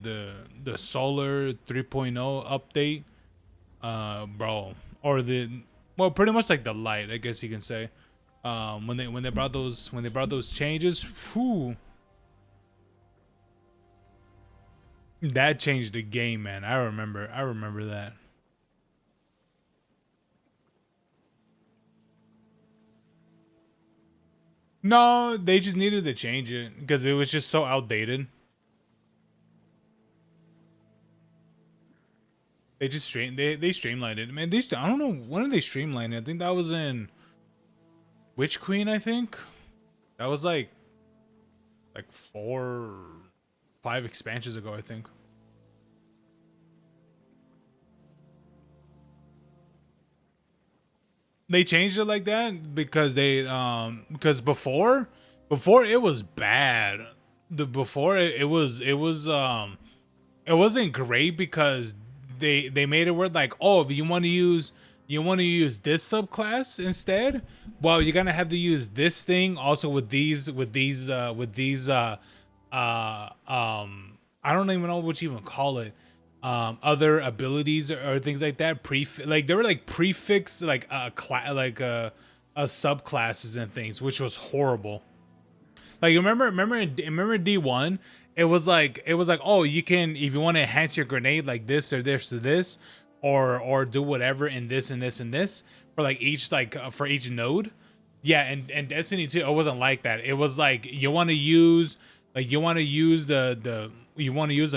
the Solar 3.0 update, bro, or the well, pretty much like the light, I guess you can say. When they brought those changes, whew, that changed the game, man. I remember that. No, they just needed to change it because it was just so outdated. They streamlined it. Man, I don't know when did they streamline it. I think that was in Witch Queen. I think that was like 4, 5 expansions ago. I think they changed it like that because because before it was bad. The before it wasn't great because they made it where like, oh, if you want to use this subclass instead, well, you're gonna have to use this thing also with these I don't even know what you even call it, other abilities or things like that, like they were like prefix like a subclasses and things, which was horrible. Like remember D1, it was like, oh, you can, if you want to enhance your grenade like this or this to this, or do whatever in this and this and this for like each for each node. Yeah, and Destiny 2, it wasn't like that. It was like you want to use the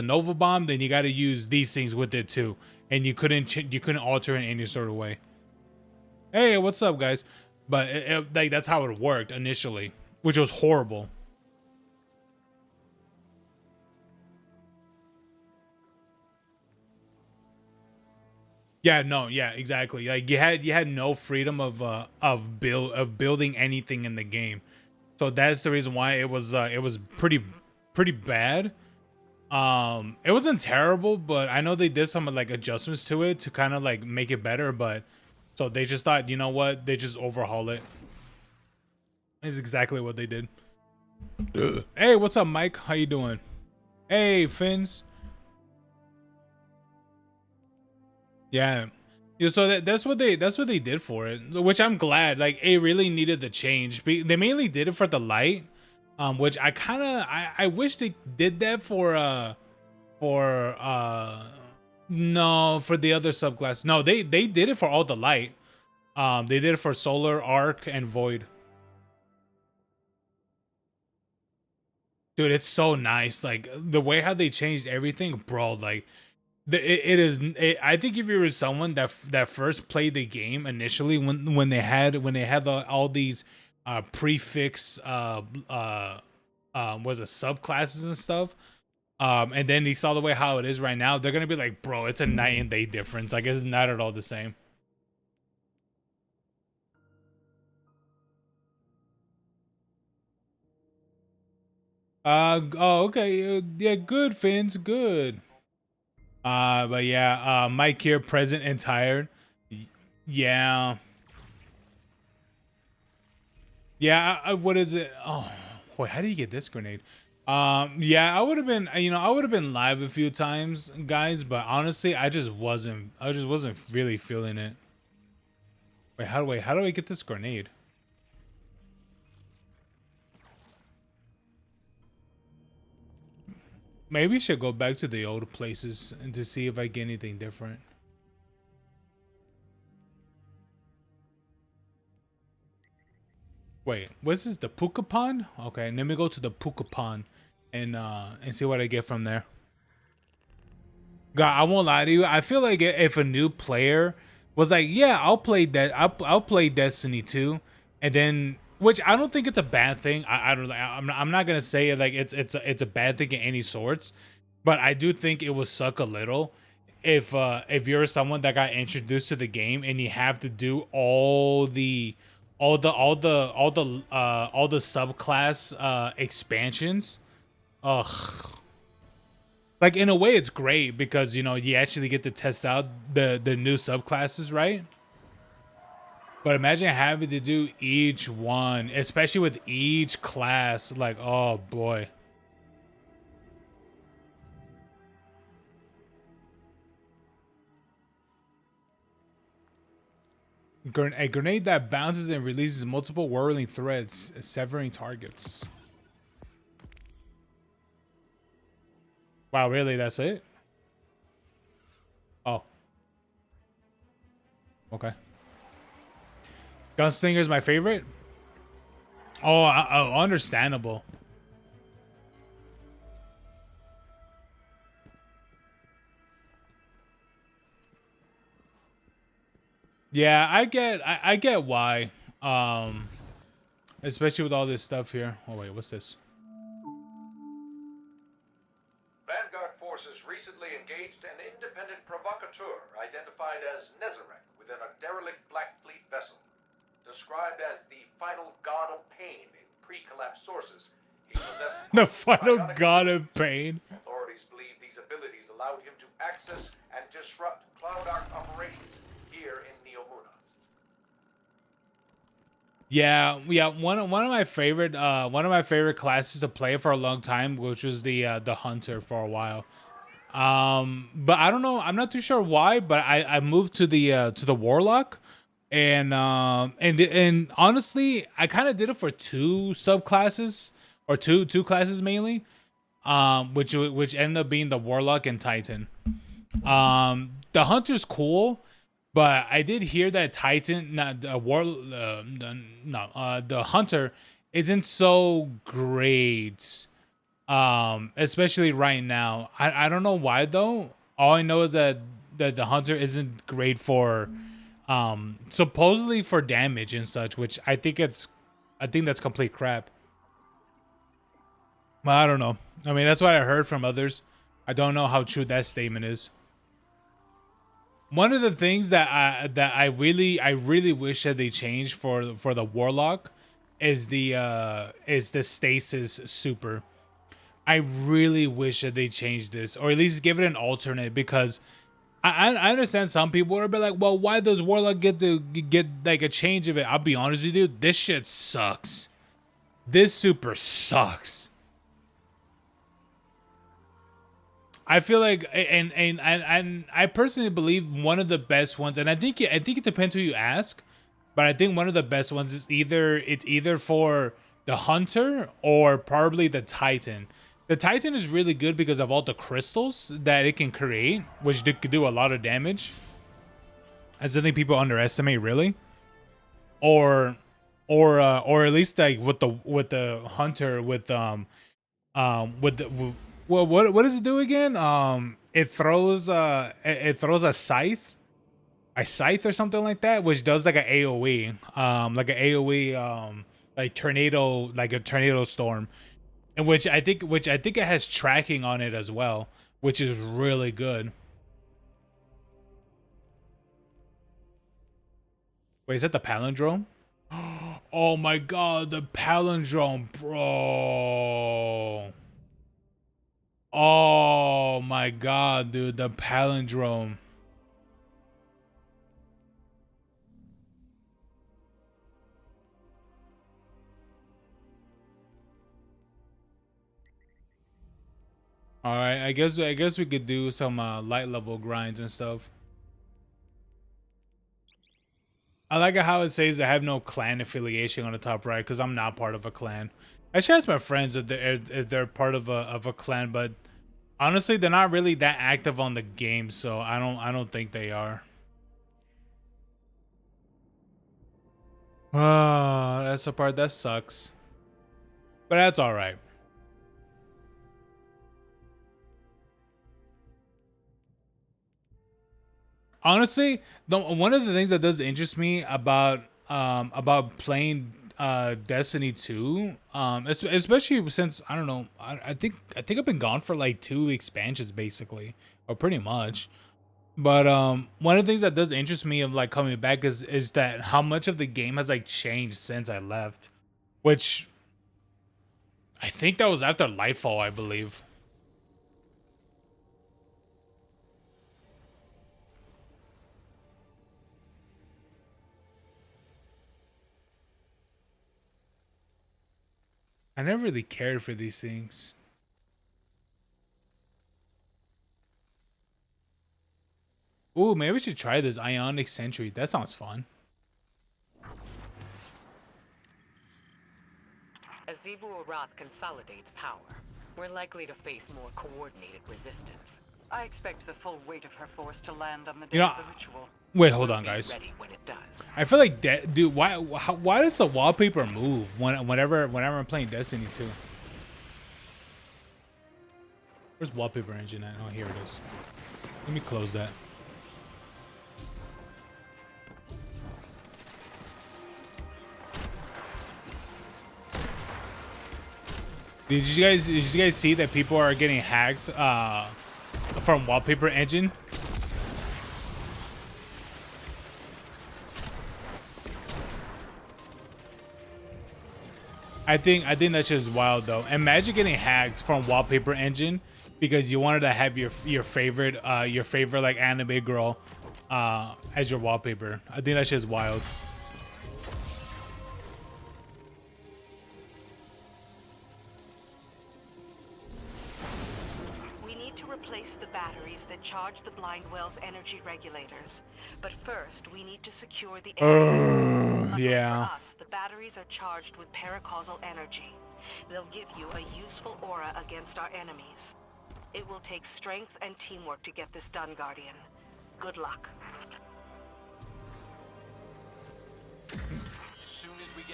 Nova Bomb, then you got to use these things with it too, and you couldn't alter in any sort of way. Hey, what's up, guys? But like that's how it worked initially, which was horrible. Yeah, no, yeah, exactly. Like you had no freedom of building anything in the game. So that's the reason why it was pretty bad. It wasn't terrible, but I know they did some like adjustments to it to kind of like make it better, but so they just thought, you know what? They just overhaul it. Is exactly what they did. Hey, what's up, Mike? How you doing? Hey, Fins. Yeah. Yeah, so that's what they did for it, which I'm glad. Like it really needed the change. They mainly did it for the light, which I wish they did that for no, for the other subclass. No, they did it for all the light. They did it for Solar, Arc, and Void. Dude, it's so nice. Like the way how they changed everything, bro. Like it is. I think if you were someone that first played the game initially, when they had all these prefix was it subclasses and stuff, and then they saw the way how it is right now, they're gonna be like, bro, it's a night and day difference. Like it's not at all the same. Oh, okay. Yeah, good, Fins, good. But yeah, Mike here, present and tired. Yeah. Yeah, what is it? Oh, boy, how do you get this grenade? Yeah, I would have been live a few times, guys, but honestly, I just wasn't really feeling it. Wait, how do I get this grenade? Maybe I should go back to the old places and to see if I get anything different. Wait, what's this? The Puka Pond? Okay, let me go to the Puka Pond and see what I get from there. God, I won't lie to you. I feel like if a new player was like, "Yeah, I'll play that. I'll play Destiny 2," and then, which I don't think it's a bad thing. I don't. I'm not gonna say it like it's a bad thing in any sorts, but I do think it would suck a little if you're someone that got introduced to the game and you have to do all the subclass expansions. Ugh. Like in a way it's great because you actually get to test out the new subclasses, right? But imagine having to do each one, especially with each class. Like, oh boy. A grenade that bounces and releases multiple whirling threads, severing targets. Wow, really? That's it? Oh, okay. Gunslinger is my favorite. Oh, understandable. Yeah, I get why. Um, Especially with all this stuff here. Oh wait, what's this? Vanguard forces recently engaged an independent provocateur identified as Nezarek within a derelict Black Fleet vessel. Described as the final god of pain in pre-collapse sources, he possessed The potent final psionic god abilities. of pain. Authorities believe these abilities allowed him to access and disrupt Cloud Ark operations here in Neomuna. Yeah, yeah. One of my favorite classes to play for a long time, which was the hunter for a while. But I don't know. I'm not too sure why, but I moved to the warlock, and honestly, I kind of did it for two subclasses or two classes mainly. Which ended up being the warlock and titan. The hunter's cool, but I did hear that titan, not the no, the hunter isn't so great. Especially right now. I don't know why though. All I know is that the hunter isn't great for supposedly for damage and such, which I think that's complete crap. Well, I don't know. I mean, that's what I heard from others. I don't know how true that statement is. One of the things that I really wish that they changed for the warlock is the stasis super. I really wish that they changed this, or at least give it an alternate, because I understand some people are be like, well, why does warlock get to get like a change of it? I'll be honest with you, this shit sucks. This super sucks. I feel like, and I personally believe one of the best ones, and I think it depends who you ask, but I think one of the best ones is either for the hunter or probably the titan. The titan is really good because of all the crystals that it can create, which could do a lot of damage. I still think people underestimate really, or or at least like with the hunter with the well, what does it do again? It throws a scythe or something like that, which does like an AOE, like an AOE, like a tornado storm, and which I think it has tracking on it as well, which is really good. Wait, is that the palindrome? Oh my god, the palindrome, bro. Oh my god, dude, the palindrome. All right, I guess we could do some light level grinds and stuff. I like how it says I have no clan affiliation on the top right because I'm not part of a clan. I should ask my friends if they're part of a clan, but honestly, they're not really that active on the game, so I don't think they are. Oh, that's the part that sucks, but that's all right. Honestly, one of the things that does interest me about playing Destiny 2, especially since I don't know, I think I've been gone for like two expansions basically, or pretty much. But one of the things that does interest me of like coming back is that how much of the game has like changed since I left, which I think that was after Lightfall, I believe. I never really cared for these things. Ooh, maybe we should try this Ionic Sentry. That sounds fun. Zebu Arath consolidates power, we're likely to face more coordinated resistance. I expect the full weight of her force to land on the day of the ritual. Wait, hold on, guys. Ready when it does. I feel like that, dude. Why does the wallpaper move whenever I'm playing Destiny 2? Where's wallpaper engine at? Oh, here it is. Let me close that. Did you guys see that people are getting hacked from wallpaper engine? I think that's just wild though. Imagine getting hacked from wallpaper engine because you wanted to have your favorite like anime girl as your wallpaper. I think that shit's wild. We need to replace the batteries that charge the blind well's energy regulators. But first, we need to secure the area. Yeah. For us, the batteries are charged with paracausal energy. They'll give you a useful aura against our enemies. It will take strength and teamwork to get this done, Guardian. Good luck.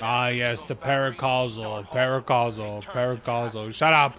Ah, yes, the paracausal. Shut up.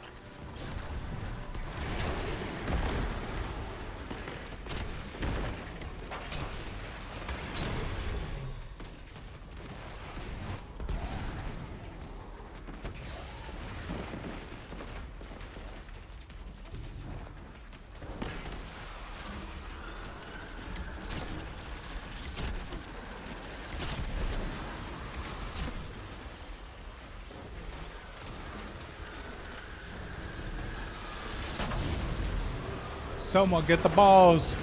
Someone get the balls.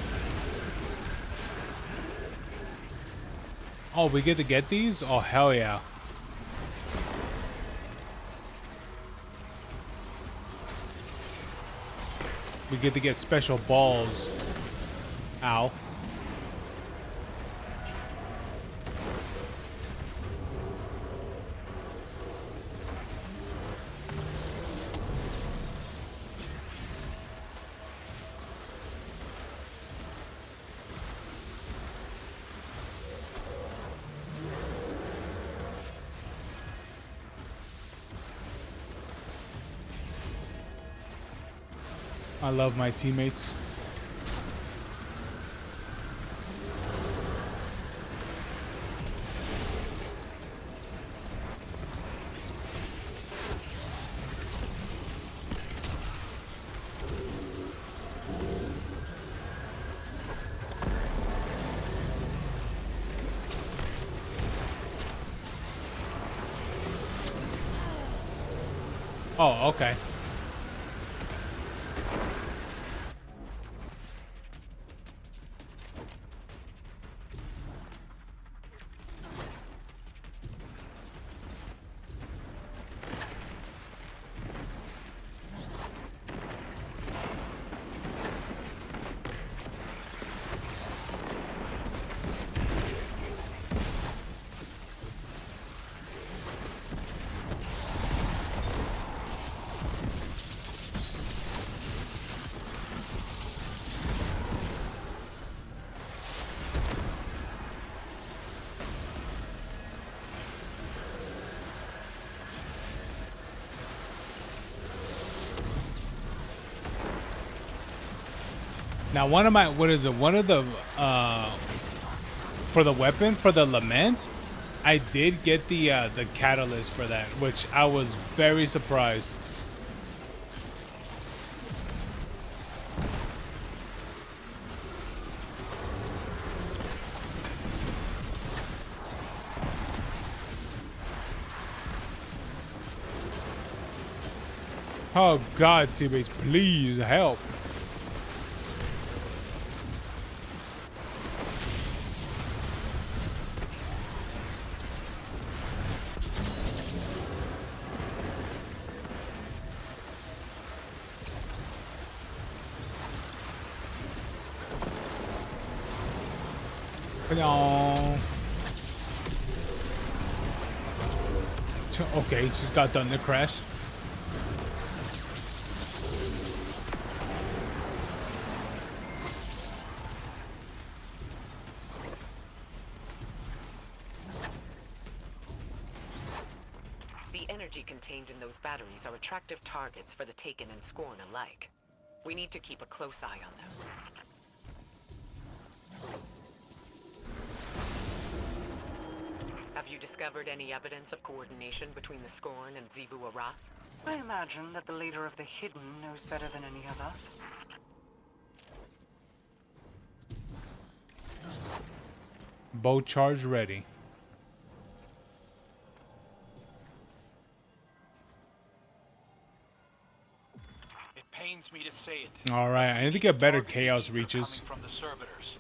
Oh, we get to get these? Oh, hell yeah. We get to get special balls. Ow. I love my teammates. Oh, okay. Now, one of the for the weapon for the lament, I did get the catalyst for that, which I was very surprised. Oh God, teammates, please help. No. Okay, just got done to crash. The energy contained in those batteries are attractive targets for the Taken and Scorn alike. We need to keep a close eye on them. Have you discovered any evidence of coordination between the Scorn and Xivu Arath? I imagine that the leader of the Hidden knows better than any of us. Bow charge ready. It pains me to say it. All right, I need to get better Target chaos ether reaches. coming from the servitors.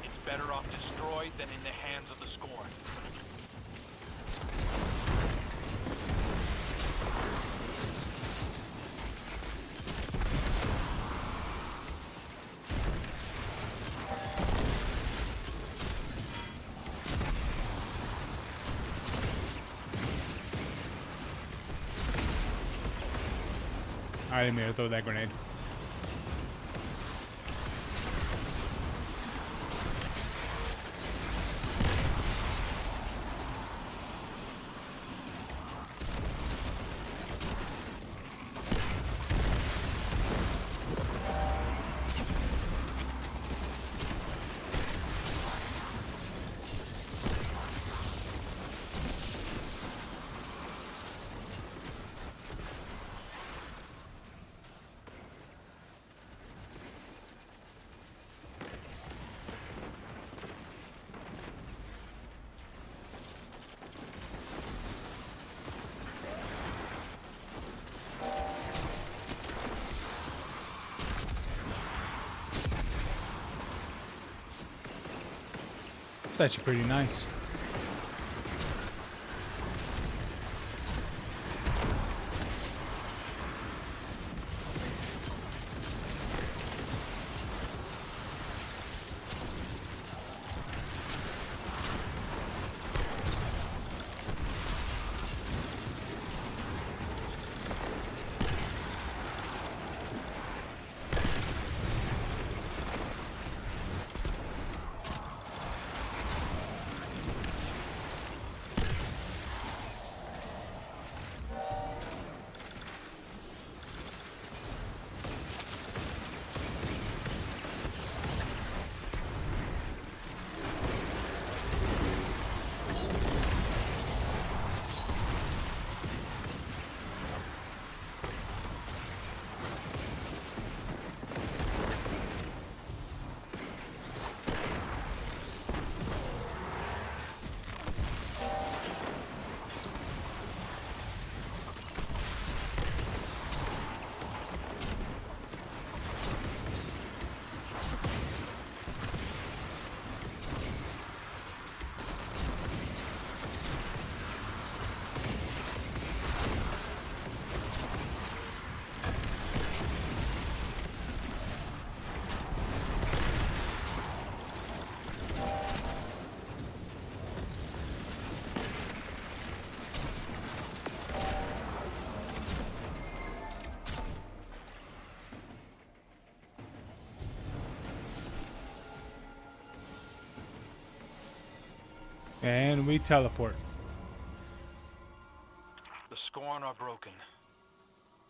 It's better off destroyed than in the hands of the Scorn. I didn't mean to throw that grenade. It's actually pretty nice. And we teleport. The Scorn are broken,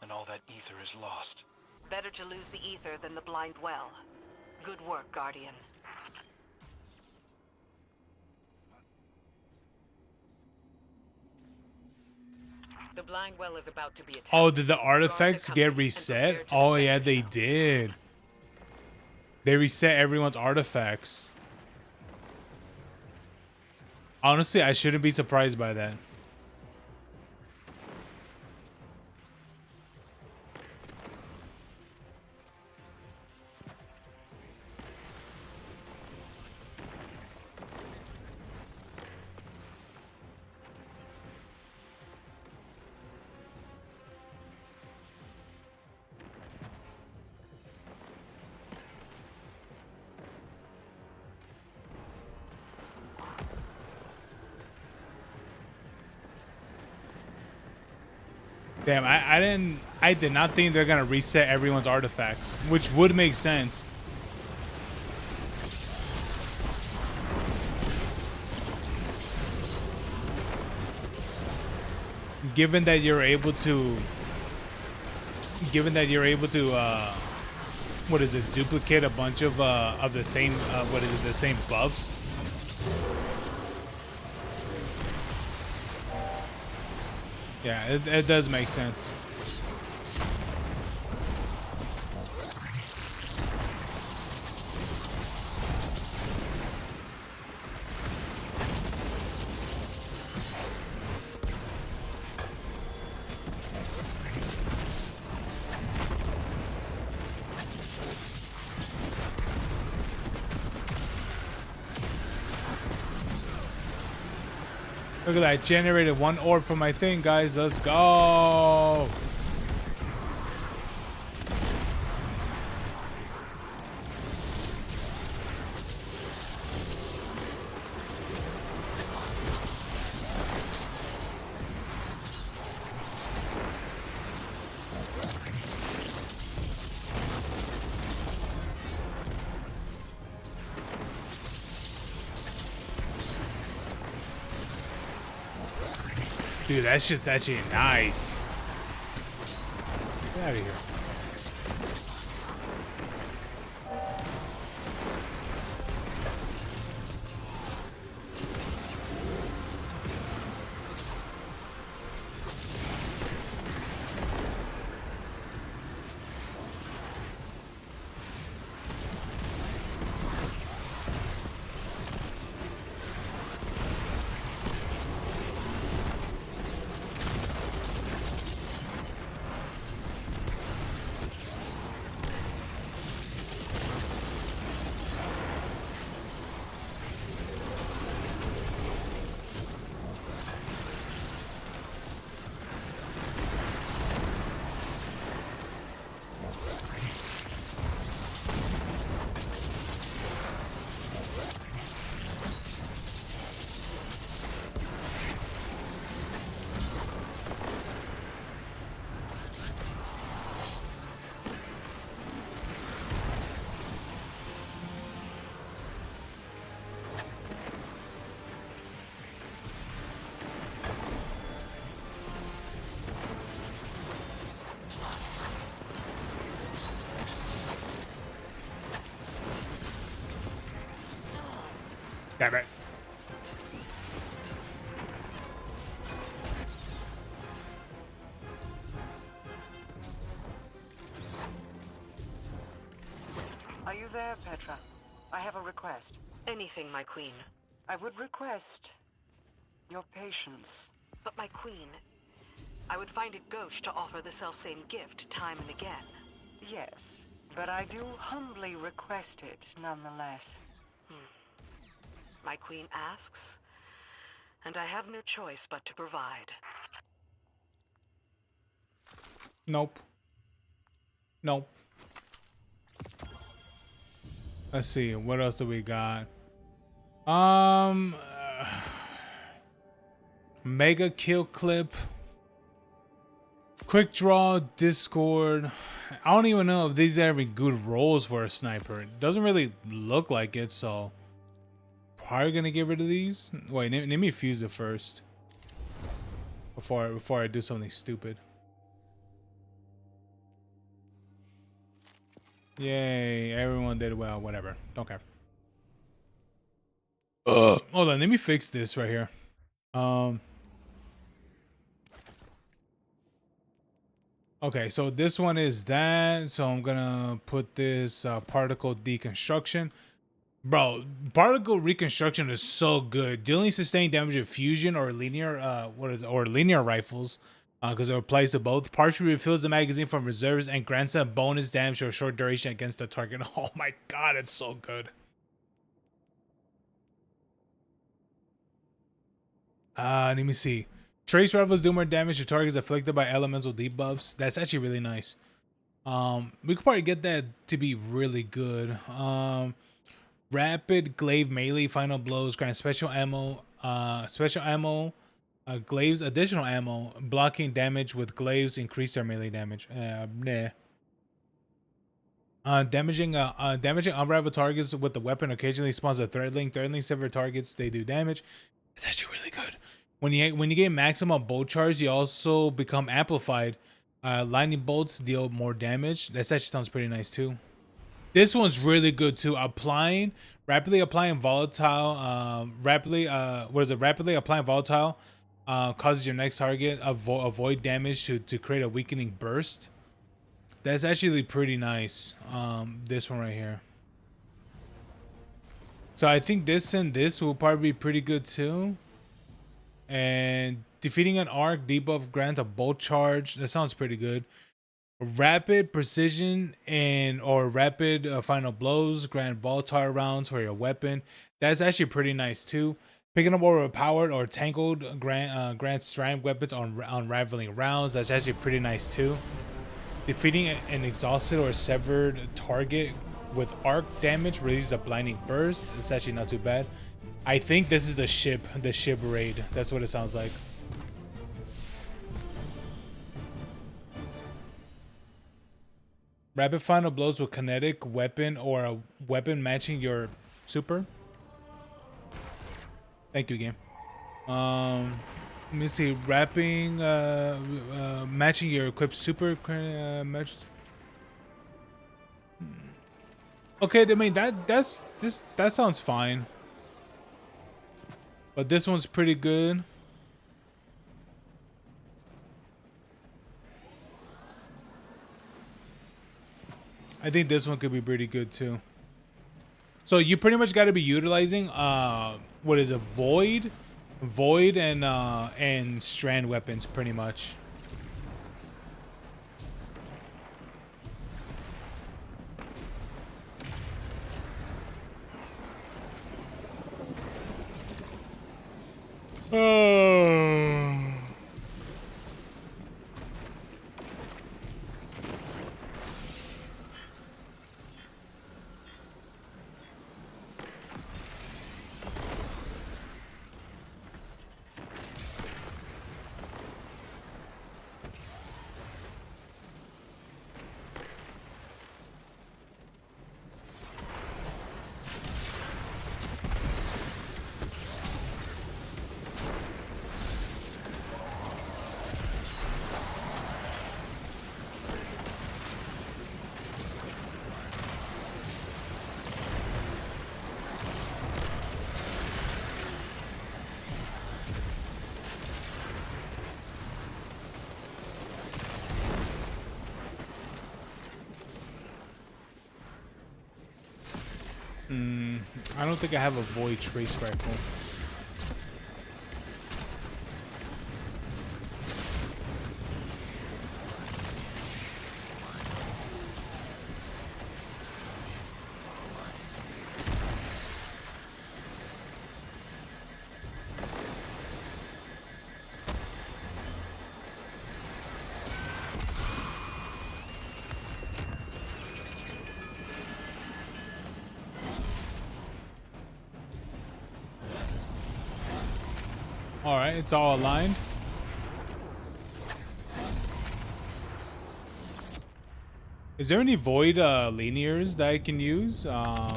and all that ether is lost. Better to lose the ether than the blind well. Good work, Guardian. The blind well is about to be attacked. Oh, did the Guard artifacts the get compass and reset? prepare to Oh defend yeah, they yourselves. did. They reset everyone's artifacts. Honestly, I shouldn't be surprised by that. Damn, I did not think they're gonna reset everyone's artifacts, which would make sense. Given that you're able to, what is it, duplicate a bunch of the same, what is it, the same buffs. Yeah, it does make sense. Look at that, generated one orb for my thing, guys. Let's go. Dude, that shit's actually nice. Get out of here. Damn it. Are you there, Petra? I have a request. Anything, my queen. I would request your patience. But my queen, I would find it gauche to offer the selfsame gift time and again. Yes, but I do humbly request it nonetheless. My queen asks, and I have no choice but to provide. Nope. Nope. Let's see, what else do we got? Mega kill clip. Quick draw, Discord. I don't even know if these are any good roles for a sniper. It doesn't really look like it, so probably gonna get rid of these. Wait, let me fuse it first before I do something stupid. Yay, everyone did well, whatever. Don't care. Hold on, let me fix this right here. Okay, so this one is that. So I'm gonna put this particle deconstruction. Bro, particle reconstruction is so good. Dealing sustained damage with fusion or linear linear rifles. Because it applies to both. Partially refills the magazine from reserves and grants them bonus damage for a short duration against the target. Oh my god, it's so good. Let me see. Trace rifles do more damage to targets afflicted by elemental debuffs. That's actually really nice. We could probably get that to be really good. Rapid glaive melee final blows grant special ammo Glaives additional ammo. Blocking damage with glaives increase their melee damage. Nah. Damaging unrivaled targets with the weapon occasionally spawns a thread link. Thread link sever targets. They do damage. It's actually really good. When you get maximum bolt charge, you also become amplified. Lightning bolts deal more damage. That actually sounds pretty nice too. This one's really good too. Rapidly applying volatile. Rapidly applying volatile causes your next target avoid damage to create a weakening burst. That's actually pretty nice. This one right here. So I think this and this will probably be pretty good too. And defeating an arc debuff grants a bolt charge. That sounds pretty good. Rapid precision or rapid final blows grant volatile rounds for your weapon. That's actually pretty nice too. Picking up overpowered or tangled grants strand weapons on unraveling rounds. That's actually pretty nice too. Defeating an exhausted or severed target with arc damage releases a blinding burst. It's actually not too bad. I think this is the ship raid. That's what it sounds like. Rapid final blows with kinetic weapon or a weapon matching your super. Thank you, game. Let me see. Matching your equipped super matched. Okay, I mean that sounds fine. But this one's pretty good. I think this one could be pretty good too. So you pretty much got to be utilizing what is it, void and strand weapons pretty much. Oh. I don't think I have a void trace rifle. All right, it's all aligned. Is there any void linears that I can use? Ow.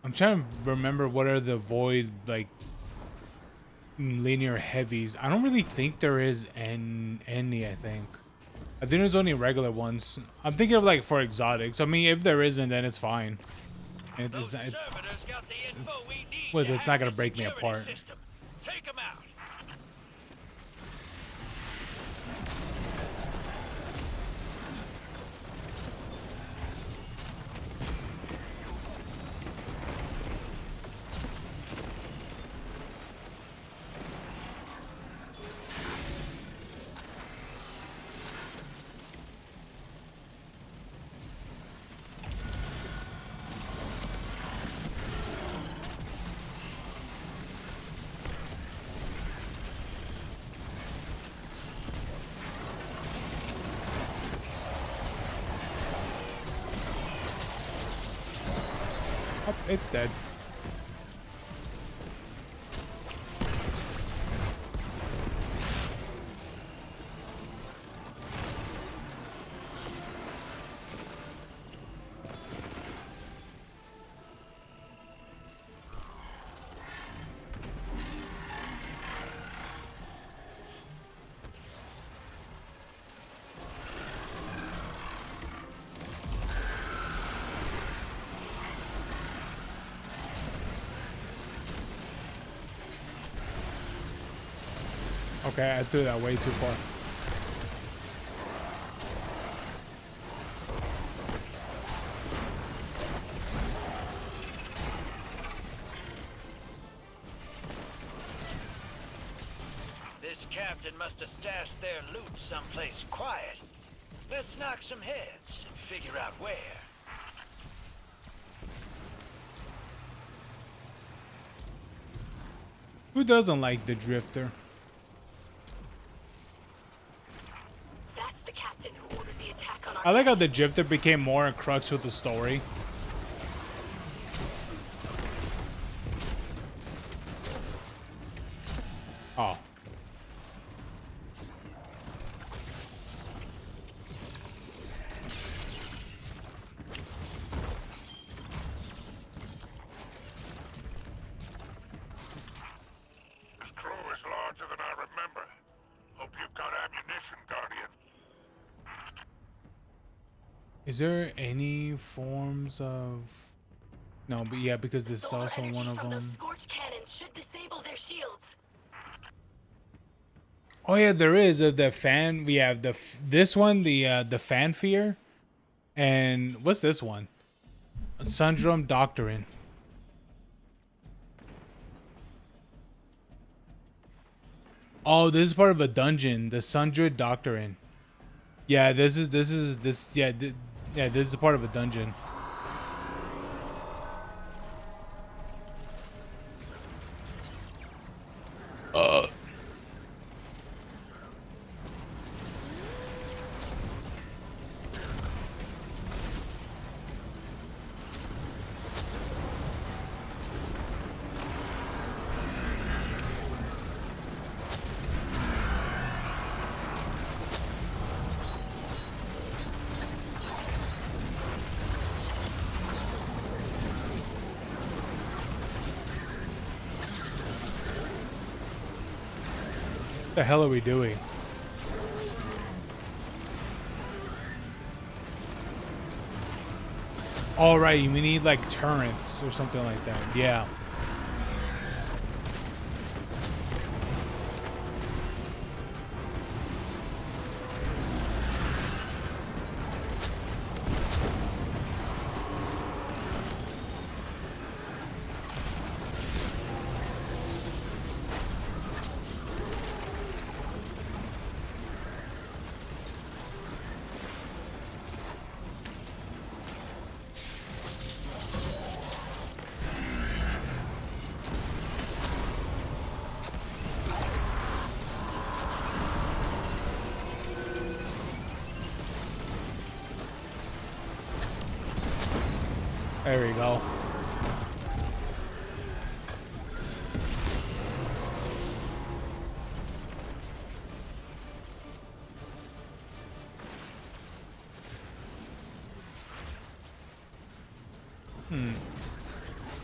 I'm trying to remember what are the void like linear heavies. I don't really think there is any. I think there's only regular ones. I'm thinking of like for exotics. I mean, if there isn't, then it's fine. It's not gonna break me apart. Take them out. Oh, it's dead. Okay, I threw that way too far. This captain must have stashed their loot someplace quiet. Let's knock some heads and figure out where. Who doesn't like the Drifter? That's the captain who ordered the attack on our I like how the Drifter became more a crux with the story. Oh. This crew is larger than I remember. Hope you've got ammunition, Guardian. Is there any forms of... No, but yeah, because this is solar also energy one of from those them. scorch cannons should disable their shields. Oh yeah, there is the fan. We have this one, the fanfare, and what's this one? Sundrum Doctrine. Oh, this is part of a dungeon. The Sundrum Doctrine. Yeah, this is yeah this is part of a dungeon. What the hell are we doing? All right, we need like turrets or something like that. Yeah. There we go.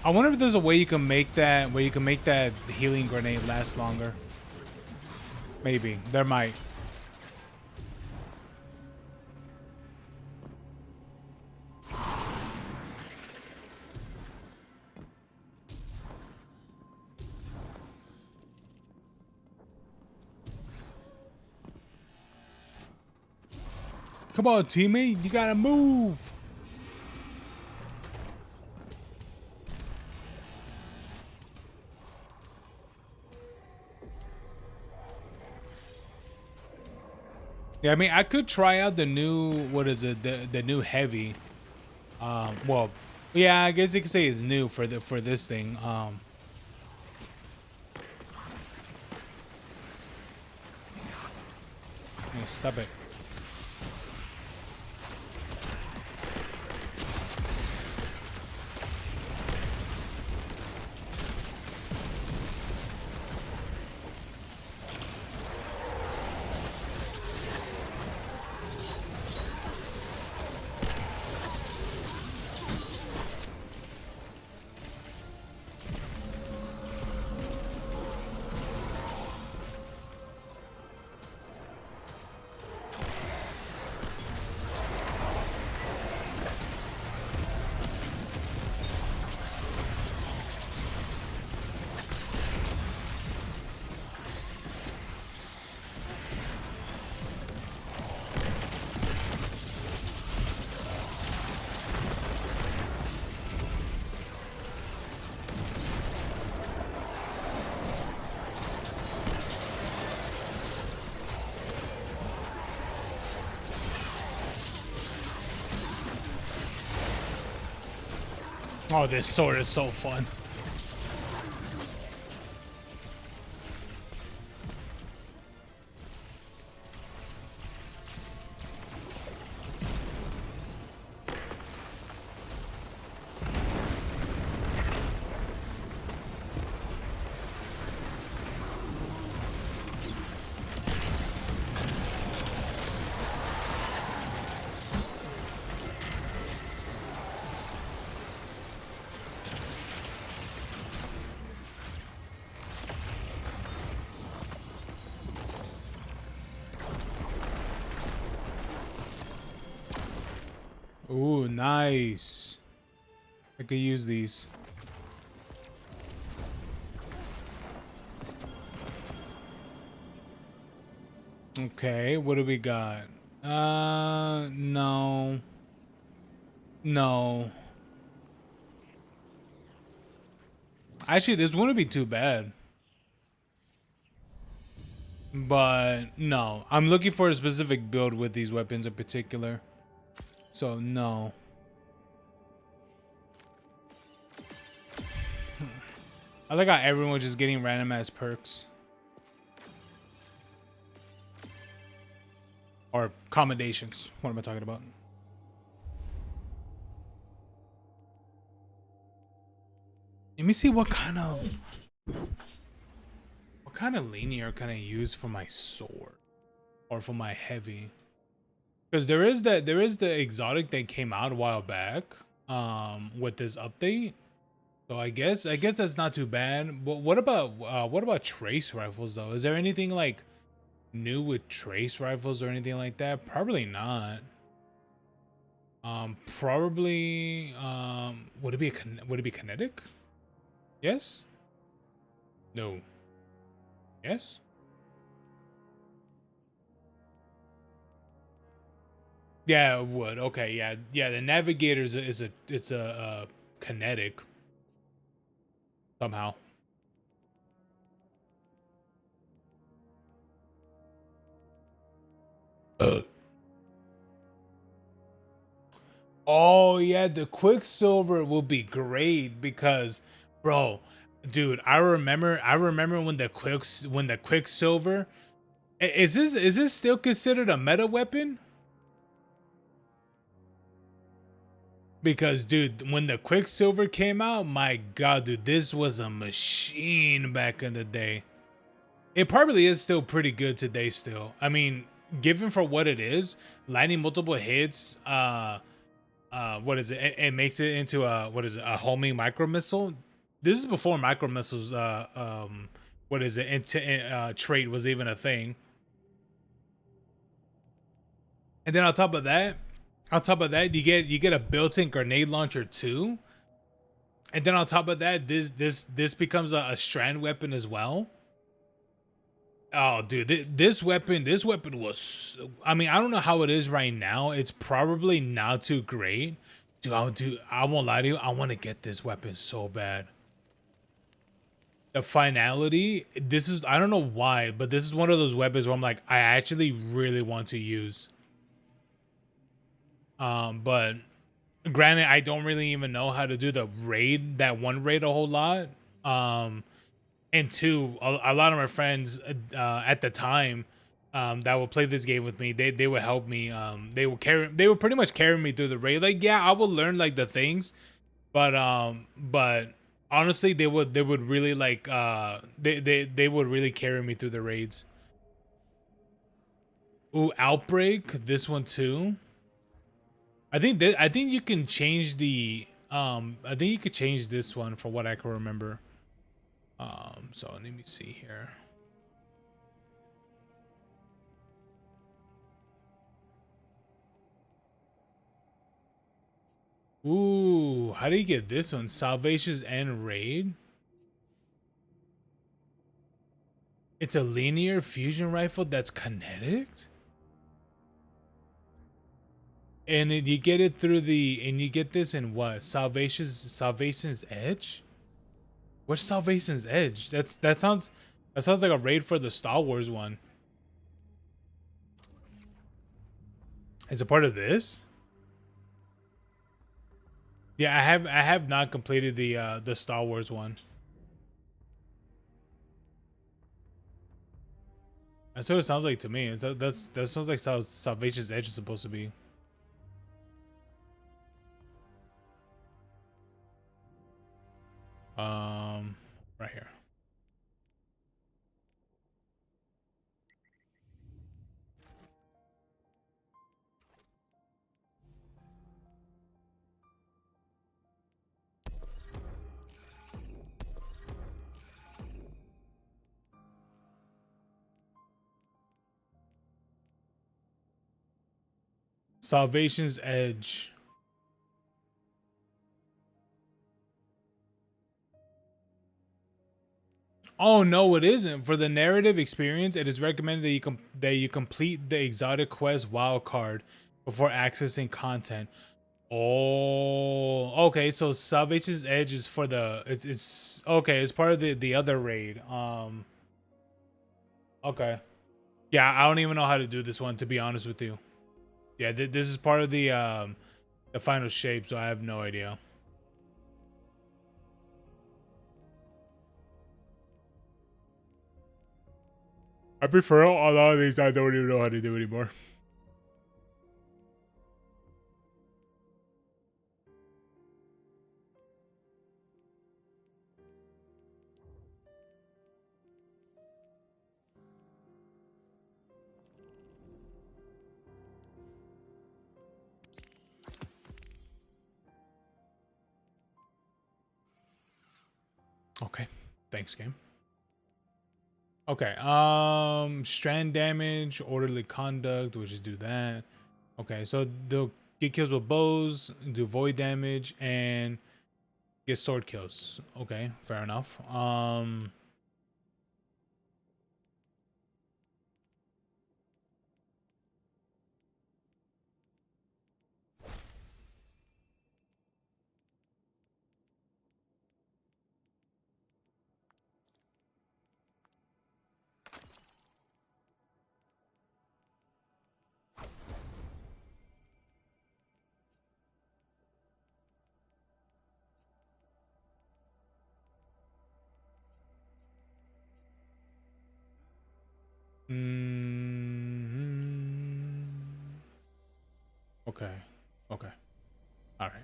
I wonder if there's a way you can make that healing grenade last longer. Maybe. There might. Come on, teammate. You gotta move. Yeah, I mean, I could try out the new, what is it, the new heavy. Well, yeah, I guess you could say it's new for this thing. Hey, stop it. Oh, this sword is so fun. Ooh, nice. I could use these. Okay, what do we got? No. No. Actually, this wouldn't be too bad. But no, I'm looking for a specific build with these weapons in particular. So no. I like how everyone's just getting random ass perks. Or accommodations. What am I talking about? Let me see what kind of linear can I use for my sword or for my heavy. Because there is the exotic that came out a while back with this update. So I guess that's not too bad. But what about trace rifles though? Is there anything like new with trace rifles or anything like that? Probably not. Probably would it be kinetic? Yes? No. Yes? Yeah, it would. Okay, yeah. Yeah, the navigator is a kinetic somehow. Oh yeah, the Quicksilver will be great because, bro, dude, I remember when the Quicksilver is this still considered a meta weapon? Because dude, when the Quicksilver came out, my god, dude, this was a machine back in the day. It probably is still pretty good today still. I mean, given for what it is, landing multiple hits, what is it? It makes it into a what is it? A homing micro missile. This is before micro missiles. What is it? Trait was even a thing. And then on top of that, you get a built-in grenade launcher too. And then on top of that, this becomes a strand weapon as well. Oh, dude, this weapon was. I mean, I don't know how it is right now. It's probably not too great. Dude, I won't lie to you. I want to get this weapon so bad. The finality, this is, I don't know why, but this is one of those weapons where I'm like, I actually really want to use. But granted, I don't really even know how to do that one raid a whole lot. And two, a lot of my friends at the time that would play this game with me, they would help me. They would pretty much carry me through the raid. Like, yeah, I would learn like the things, but honestly, they would really like they would really carry me through the raids. Ooh, Outbreak, this one too. I think you can change the I think you could change this one from what I can remember. So let me see here. Ooh, how do you get this one? Salvations and Raid. It's a linear fusion rifle that's kinetic. And then you get it through and you get this in what? Salvation's Edge? What's Salvation's Edge? That sounds like a raid for the Star Wars one. It's a part of this? Yeah, I have not completed the Star Wars one. That's what it sounds like to me. That sounds like how Salvation's Edge is supposed to be. Right here. Salvation's Edge. Oh no, it isn't. For the narrative experience, it is recommended that you complete the exotic quest wildcard before accessing content. Oh, okay. So Salvation's Edge is for the it's okay. It's part of the other raid. Okay. Yeah, I don't even know how to do this one, to be honest with you. Yeah, this is part of the final shape, so I have no idea. I prefer a lot of these I don't even know how to do anymore. Okay. Thanks, game. Okay. Strand damage, orderly conduct, we'll just do that. Okay, so they'll get kills with bows, do void damage, and get sword kills. Okay, fair enough. Mm, okay. Okay. All right.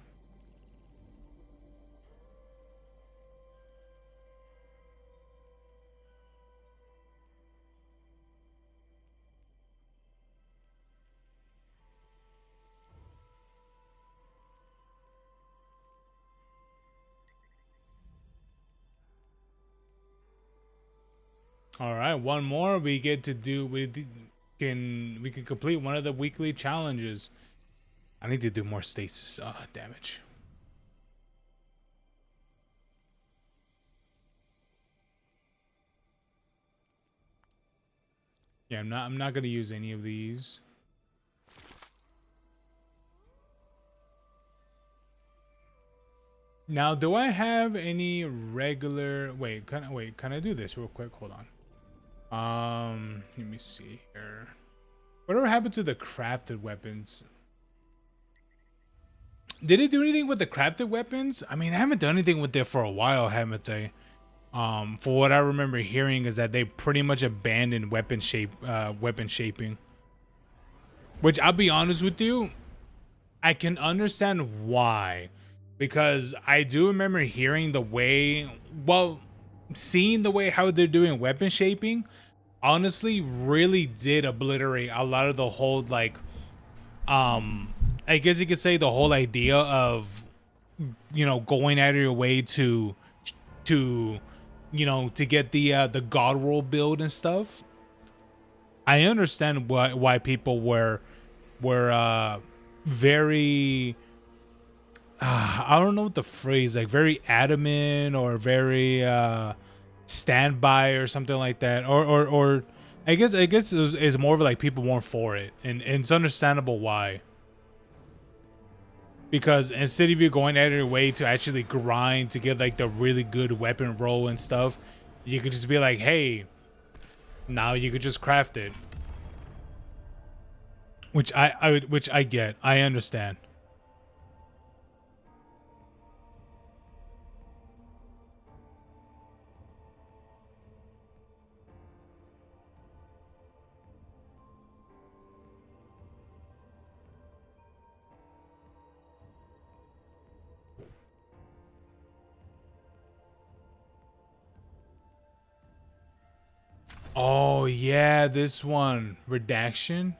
All right, one more. We get to do. We can complete one of the weekly challenges. I need to do more stasis damage. Yeah, I'm not gonna use any of these. Now, do I have any regular? Can I do this real quick? Hold on. Let me see here. Whatever happened to the crafted weapons? Did it do anything with the crafted weapons? I mean, they haven't done anything with it for a while, haven't they? For what I remember hearing is that they pretty much abandoned weapon shaping. Which I'll be honest with you, I can understand why, because I do remember hearing the way, well, seeing the way how they're doing weapon shaping, honestly, really did obliterate a lot of the whole like, I guess you could say the whole idea of, going out of your way to to get the god roll build and stuff. I understand why people were very I don't know what the phrase, like very adamant or very standby or something like that, or I guess it's more of like people weren't for it, and it's understandable why. Because instead of you going out of your way to actually grind to get like the really good weapon roll and stuff, you could just be like, hey, now you could just craft it. Which I get. I understand. Oh yeah, this one. Redaction.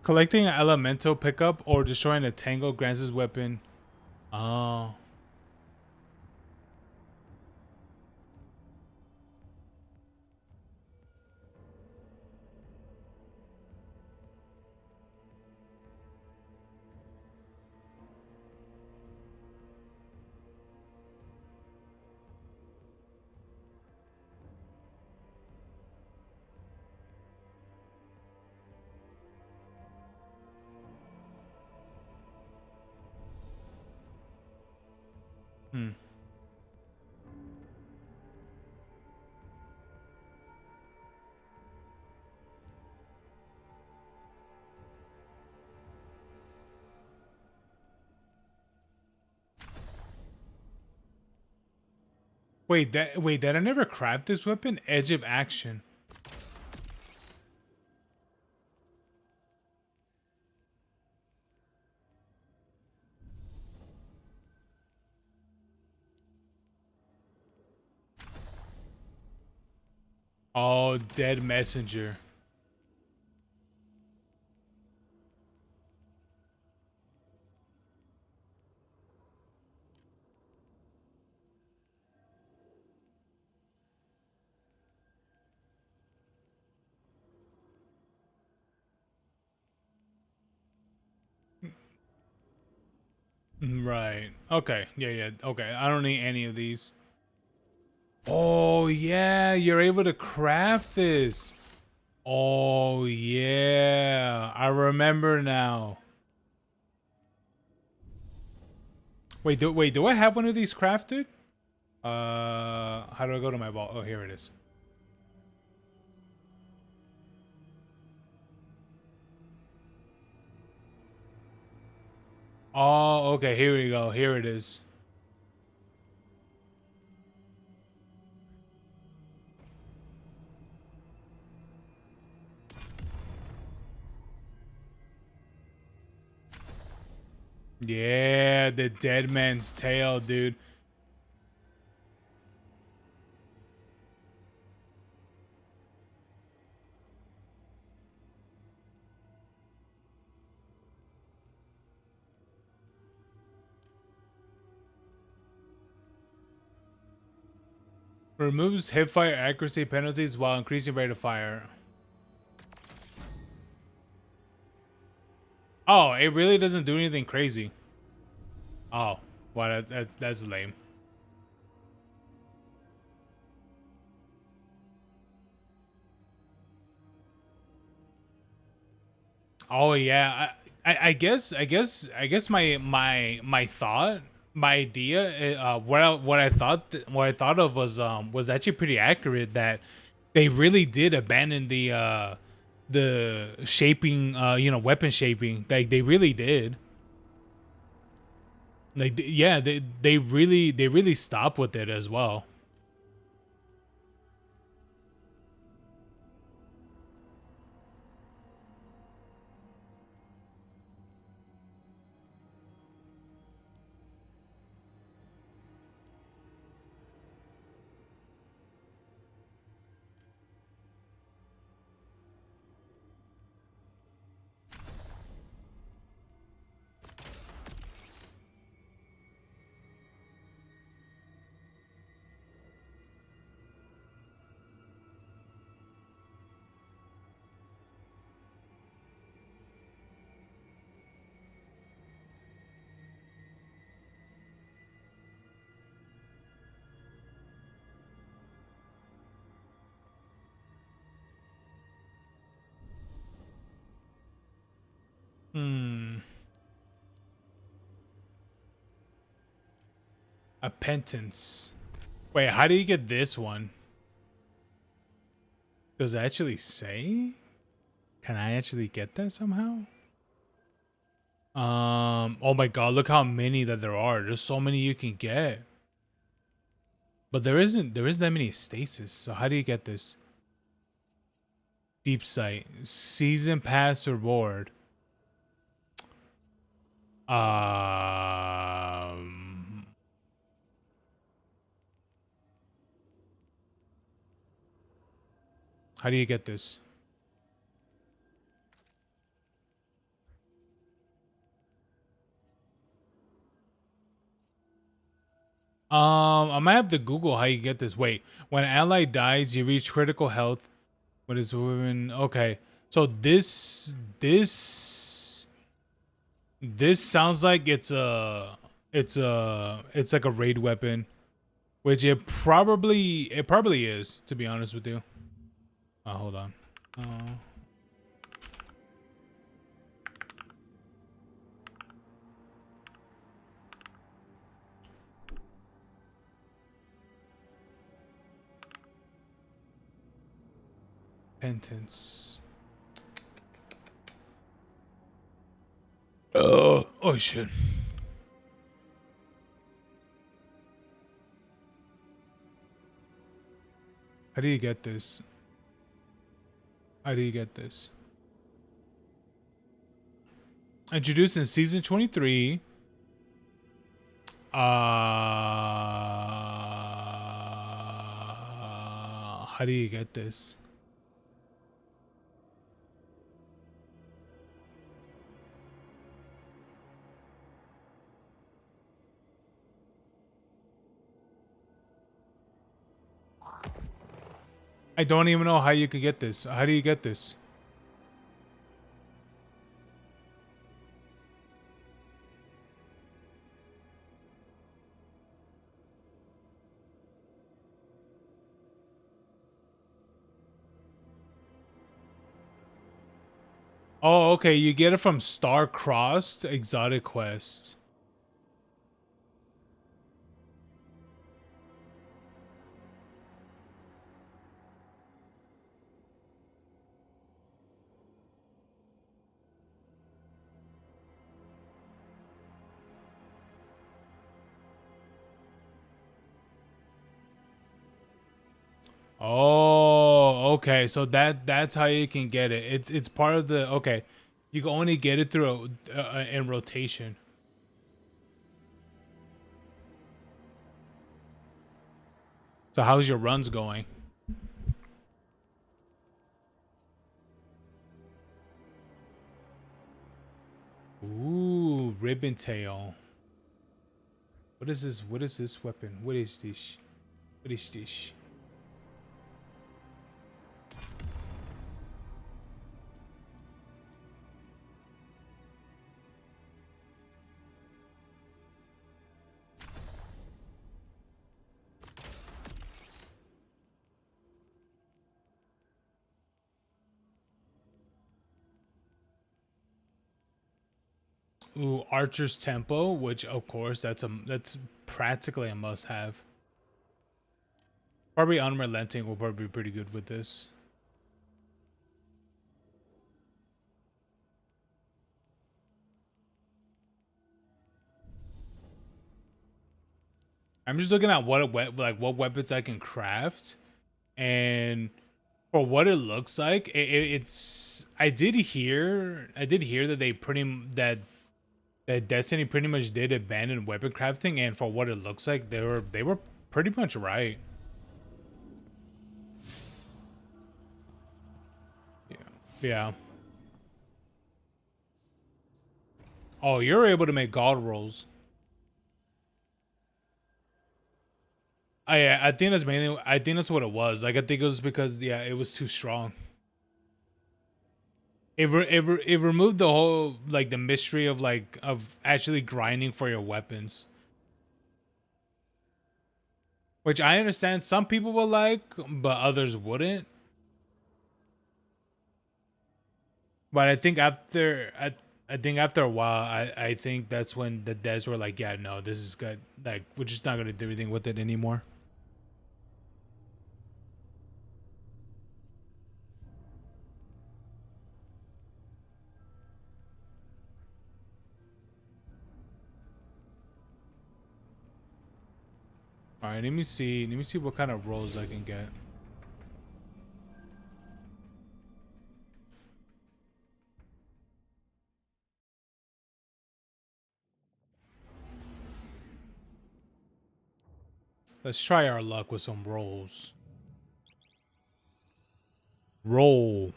Collecting an elemental pickup or destroying a tango grants his weapon. Oh. Hmm. Wait, did I never craft this weapon? Edge of action. Oh, dead messenger. Right. Okay. Yeah, yeah. Okay. I don't need any of these. Oh, yeah. You're able to craft this. Oh, yeah. I remember now. Do I have one of these crafted? How do I go to my vault? Oh, here it is. Oh, okay. Here we go. Here it is. Yeah, the dead man's tail, dude. Removes hipfire accuracy penalties while increasing rate of fire. Oh, it really doesn't do anything crazy. Oh, well, that's lame. Oh yeah, I guess my thought, my idea, what I thought of was actually pretty accurate. That they really did abandon the shaping, weapon shaping. Like they really did. Like yeah, they really stopped with it as well. Hmm. A penance. Wait, how do you get this one? Does it actually say? Can I actually get that somehow? Oh my god, look how many that there are. There's so many you can get. But there isn't that many stasis. So how do you get this? Deep sight. Season pass reward. How do you get this? I might have to Google how you get this. Wait, when an ally dies, you reach critical health. What is women? Okay, so this sounds like it's like a raid weapon, which it probably is, to be honest with you. Hold on. Penance. Oh shit. How do you get this? How do you get this? Introduced in season 23. How do you get this? I don't even know how you could get this. How do you get this? Oh, okay. You get it from Star-Crossed Exotic Quest. Oh, okay. So that's how you can get it. It's part of the okay. You can only get it through in rotation. So how's your runs going? Ooh, ribbon tail. What is this? What is this weapon? What is this? What is this? Ooh, Archer's Tempo, which of course that's practically a must-have. Probably Unrelenting will probably be pretty good with this. I'm just looking at what weapons I can craft, and for what it looks like, it's. I did hear that that Destiny pretty much did abandon weapon crafting, and for what it looks like, they were pretty much right. Yeah. Oh, you're able to make god rolls. I think that's mainly. I think that's what it was. Like I think it was because it was too strong. It removed the whole like the mystery of of actually grinding for your weapons, which I understand some people will like, but others wouldn't. But I think I think after a while, I think that's when the devs were like, yeah, no, this is good. Like, we're just not gonna do anything with it anymore. All right, let me see. Let me see what kind of rolls I can get. Let's try our luck with some rolls. Roll.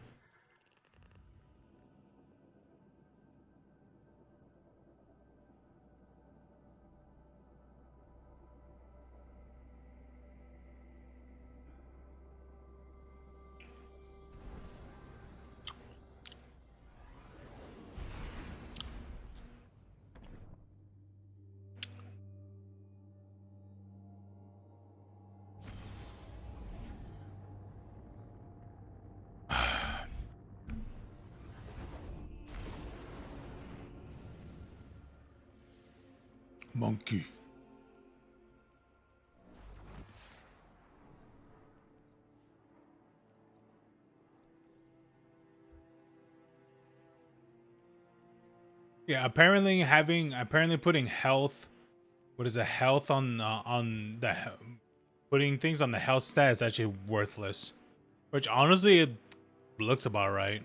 Monkey. Yeah, apparently putting health. What is a health on the putting things on the health stat is actually worthless. Which honestly, it looks about right.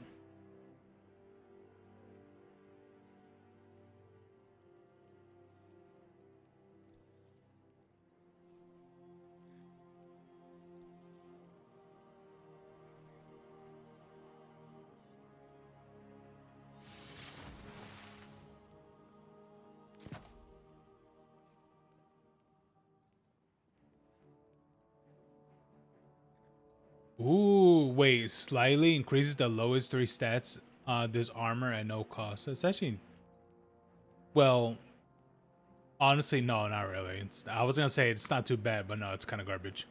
Ooh, wait, slightly increases the lowest three stats. This armor at no cost. It's actually, well, honestly, no, not really. I was gonna say it's not too bad, but no, it's kind of garbage.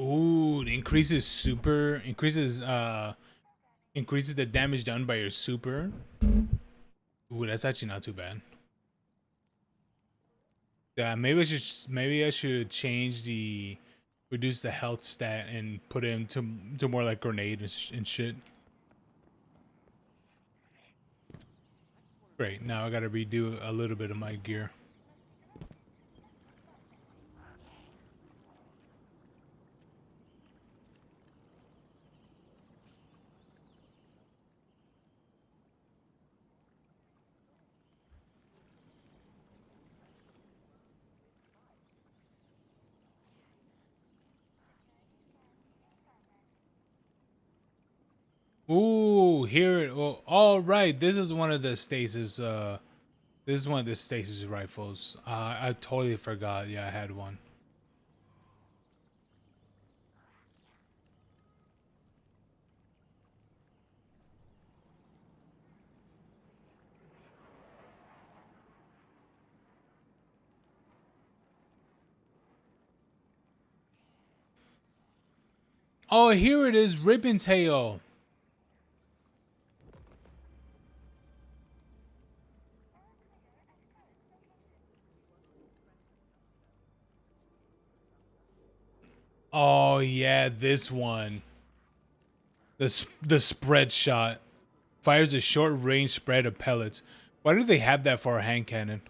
Ooh, it increases the damage done by your super. Ooh, that's actually not too bad. Yeah, maybe I should change the reduce the health stat and put it into more like grenade and shit. Great. Now I got to redo a little bit of my gear. Ooh, here. Oh, all right. This is one of the stasis. This is one of the stasis rifles. I totally forgot. Yeah, I had one. Oh, here it is, Ribbon Tail. Oh yeah, this one. The spread shot fires a short range spread of pellets. Why do they have that for a hand cannon?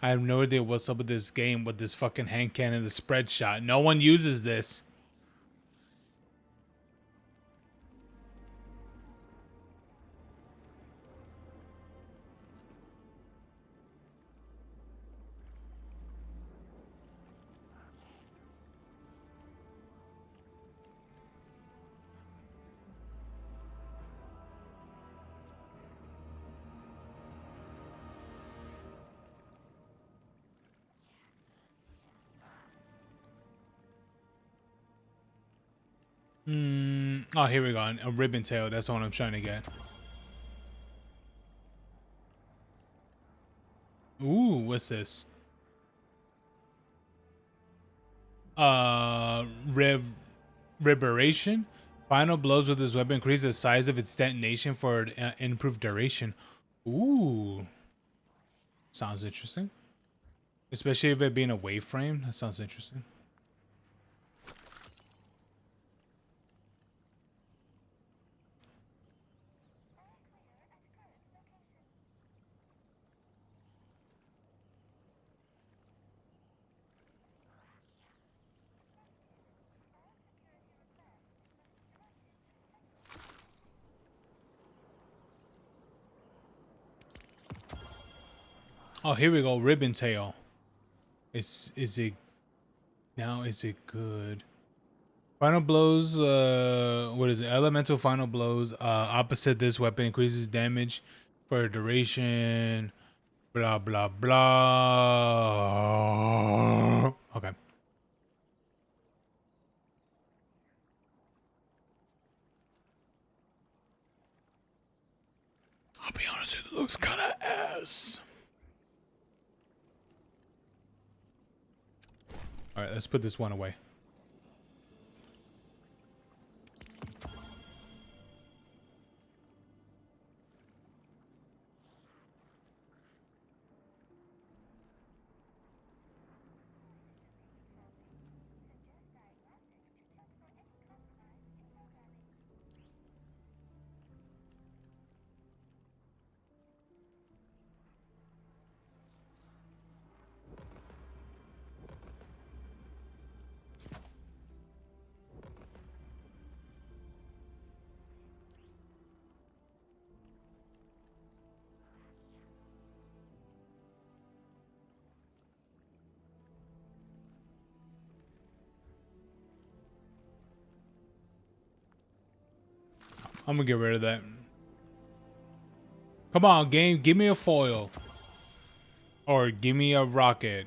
I have no idea what's up with this game with this fucking hand cannon, the spread shot. No one uses this. Oh, here we go. A ribbon tail. That's what I'm trying to get. Ooh, what's this? Reverberation. Final blows with this weapon increase the size of its detonation for improved duration. Ooh, sounds interesting. Especially if it being a wave frame. That sounds interesting. Oh, here we go. Ribbon tail. Is it now? Is it good? Final blows. What is it? Elemental final blows. Opposite this weapon increases damage for a duration. Blah blah blah. Okay. I'll be honest, it looks kind of ass. All right, let's put this one away. I'm gonna get rid of that. Come on, game, give me a foil. Or give me a rocket.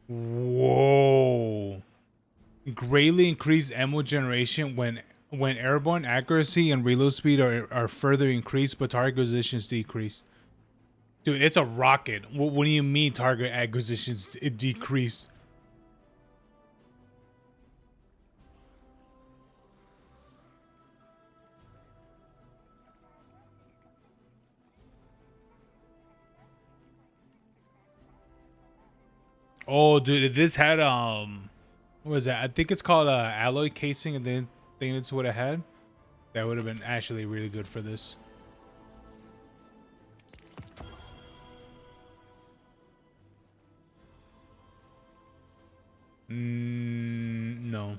Whoa. Greatly increased ammo generation when airborne accuracy and reload speed are further increased, but target acquisitions decrease. Dude, it's a rocket. What do you mean target acquisitions decrease? Oh, dude, if this had what was that? I think it's called alloy casing, and then I think that's what it had. That would have been actually really good for this. No.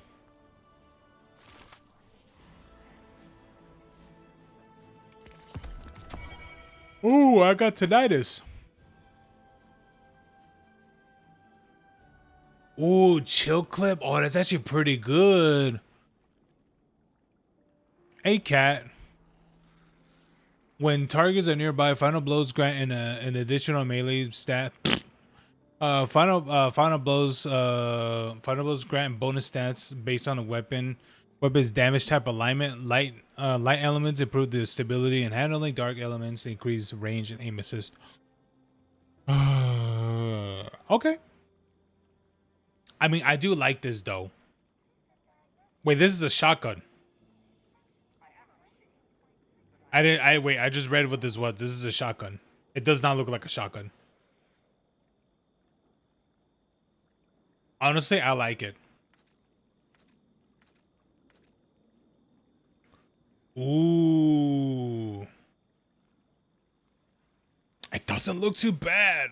Ooh, I got tinnitus. Ooh, chill clip. Oh, that's actually pretty good. Hey, cat. When targets are nearby, final blows grant an additional melee stat. Final blows grant bonus stats based on a weapon's damage type alignment. Light elements improve the stability and handling. Dark elements increase range and aim assist. Okay. I mean, I do like this though. Wait, this is a shotgun. I just read what this was. This is a shotgun. It does not look like a shotgun. Honestly, I like it. Ooh. It doesn't look too bad.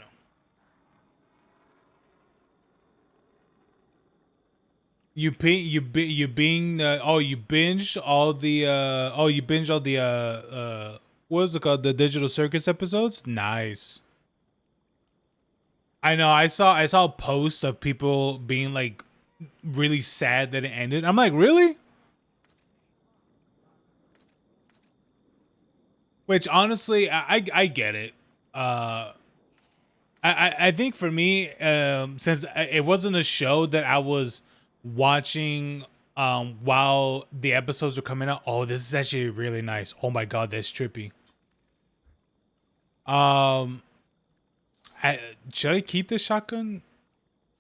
You binged all the what is it called, the Digital Circus episodes? Nice. I know, I saw posts of people being like really sad that it ended. I'm like, really? Which honestly, I get it. I think for me, since it wasn't a show that I was watching while the episodes were coming out. Oh, this is actually really nice. Oh my god, that's trippy. Um, should I keep this shotgun?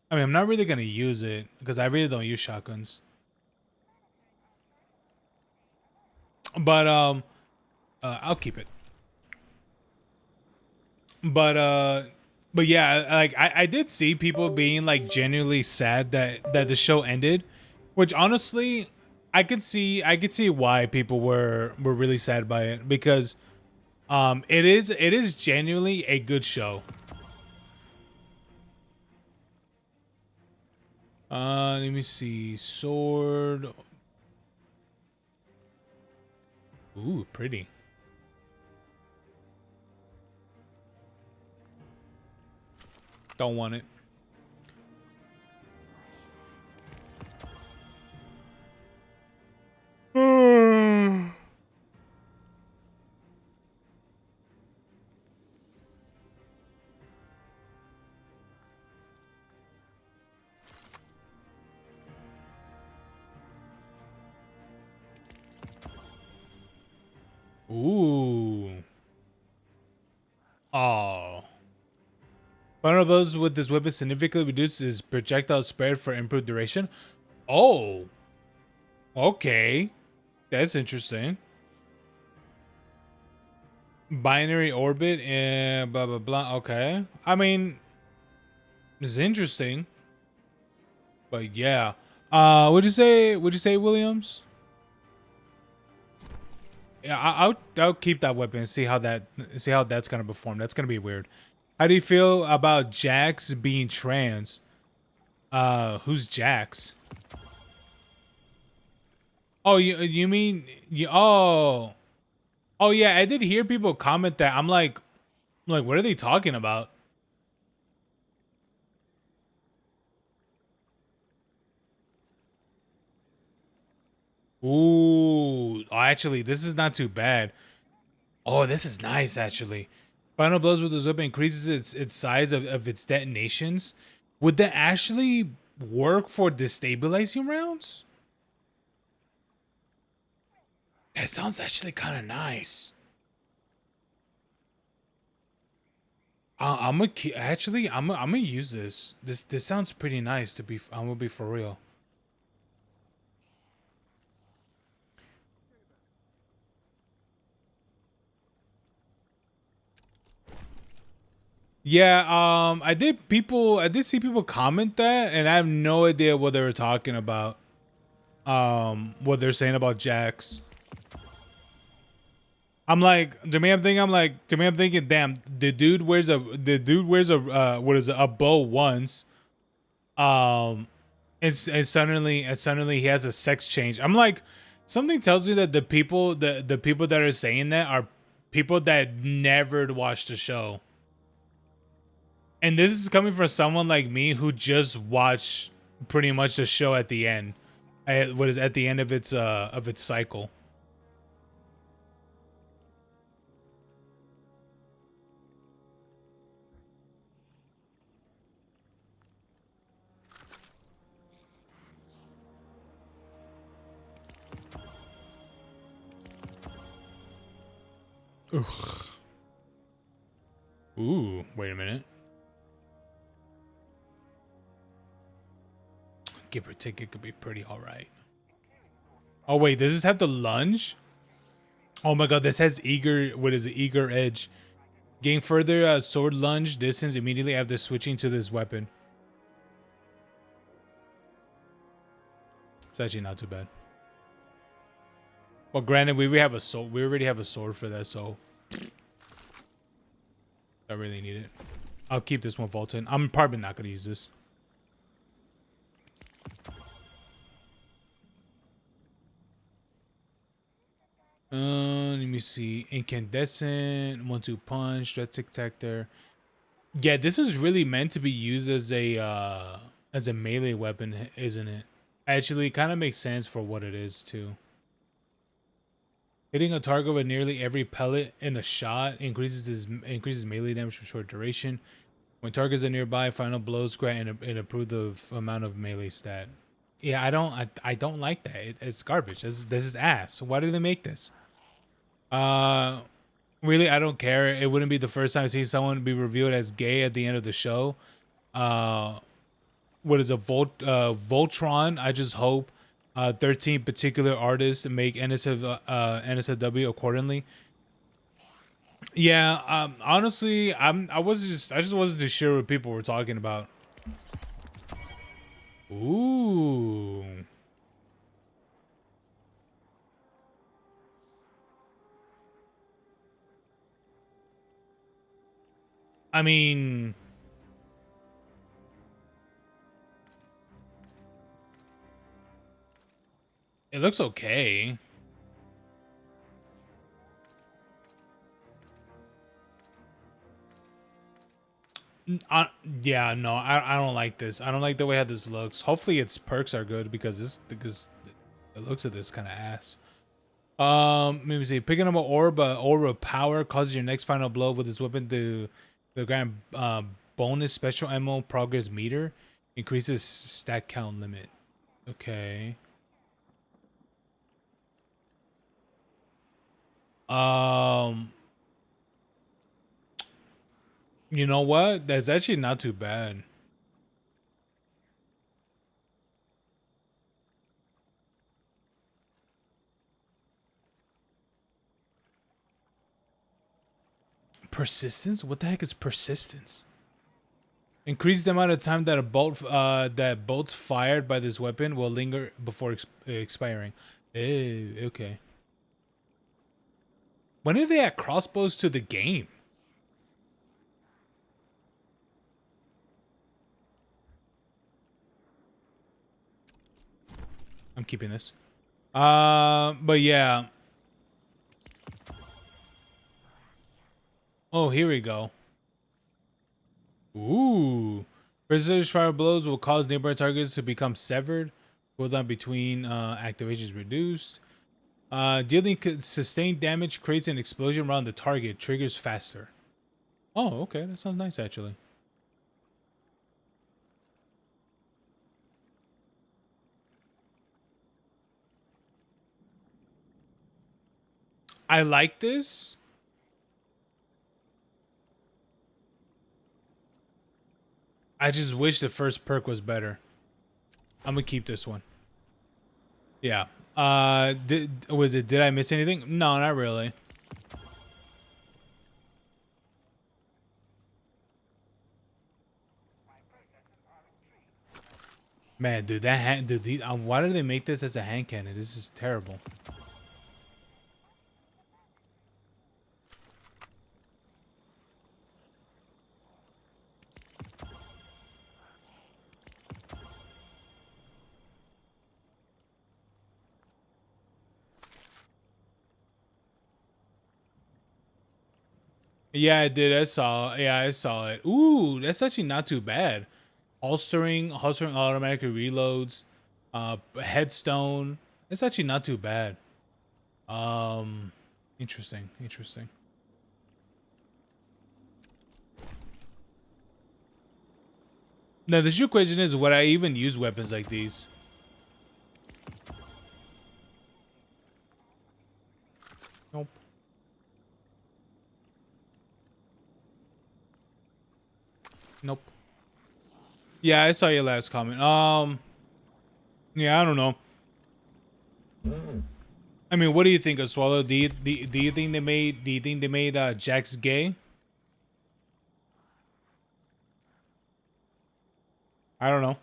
I mean, I'm not really gonna use it because I really don't use shotguns. But I'll keep it. But but yeah, like I did see people being like genuinely sad that the show ended, which honestly I could see why people were really sad by it because it is genuinely a good show. Let me see. Sword. Ooh, pretty. Don't want it. Ooh. Oh. Vulnerables with this weapon significantly reduces projectile spread for improved duration. Oh. Okay. That's interesting. Binary orbit and blah blah blah. Okay. I mean, it's interesting. But yeah. Would you say, Williams? Yeah, I'll keep that weapon and see how that's gonna perform. That's gonna be weird. How do you feel about Jax being trans? Who's Jax? Oh, you mean you? Oh yeah, I did hear people comment that. I'm like, what are they talking about? Ooh, oh, actually, this is not too bad. Oh, this is nice actually. Final blows with the Zuba increases its size of its detonations. Would that actually work for destabilizing rounds? That sounds actually kind of nice. I'm gonna actually I'm gonna use this. This sounds pretty nice. I'm gonna be for real. Yeah, I did see people comment that, and I have no idea what they were talking about. What they're saying about Jax. I'm like, to me I'm thinking, damn, the dude wears a what is it, a bow once. Um and suddenly he has a sex change. I'm like, something tells me that the people that are saying that are people that never watched the show. And this is coming from someone like me who just watched pretty much the show at the end. What is at the end of its cycle. Ugh. Ooh, wait a minute. Give or take, it could be pretty alright. Oh wait, does this have the lunge? Oh my god, this has eager, what is it, eager edge. Gain further sword lunge distance immediately after switching to this weapon. It's actually not too bad. Well, granted, we have a sword. We already have a sword for that, so I really need it. I'll keep this one vaulted. I'm probably not gonna use this. Let me see. Incandescent, 1-2 punch, red tic tac there. Yeah, this is really meant to be used as a melee weapon, isn't it? Actually, it kind of makes sense for what it is too. Hitting a target with nearly every pellet in a shot increases melee damage for short duration. When targets are nearby, final blows grant an improved amount of melee stat. Yeah, I don't like that. It's garbage. This is ass. Why do they make this? Really, I don't care. It wouldn't be the first time I see someone be revealed as gay at the end of the show. What is a Voltron? I just hope 13 particular artists make NSFW accordingly. Yeah, honestly, I just wasn't too sure what people were talking about. Ooh. I mean, it looks okay. Yeah, no, I don't like this. I don't like the way how this looks. Hopefully its perks are good because it looks at this kind of ass. Let me see. Picking up an orb of power causes your next final blow with this weapon to the grand bonus special ammo progress meter. Increases stat count limit. Okay. You know what? That's actually not too bad. Persistence? What the heck is persistence? Increase the amount of time that a bolt that bolts fired by this weapon will linger before expiring. Okay. When did they add crossbows to the game? I'm keeping this. But yeah. Oh, here we go. Ooh. Precision fire blows will cause nearby targets to become severed. Cooldown between activations reduced. Dealing sustained damage creates an explosion around the target. Triggers faster. Oh, okay. That sounds nice, actually. I like this. I just wish the first perk was better. I'm gonna keep this one. Yeah. Did I miss anything? No, not really. Man, dude, why do they make this as a hand cannon? This is terrible. Yeah, I did. I saw. Yeah, I saw it. Ooh, that's actually not too bad. Holstering automatically reloads. Headstone. It's actually not too bad. Interesting. Interesting. Now the true question is, would I even use weapons like these? Nope. Nope. Yeah, I saw your last comment. Yeah, I don't know. I mean, what do you think of Swallow? Do you think they made Jax gay? I don't know.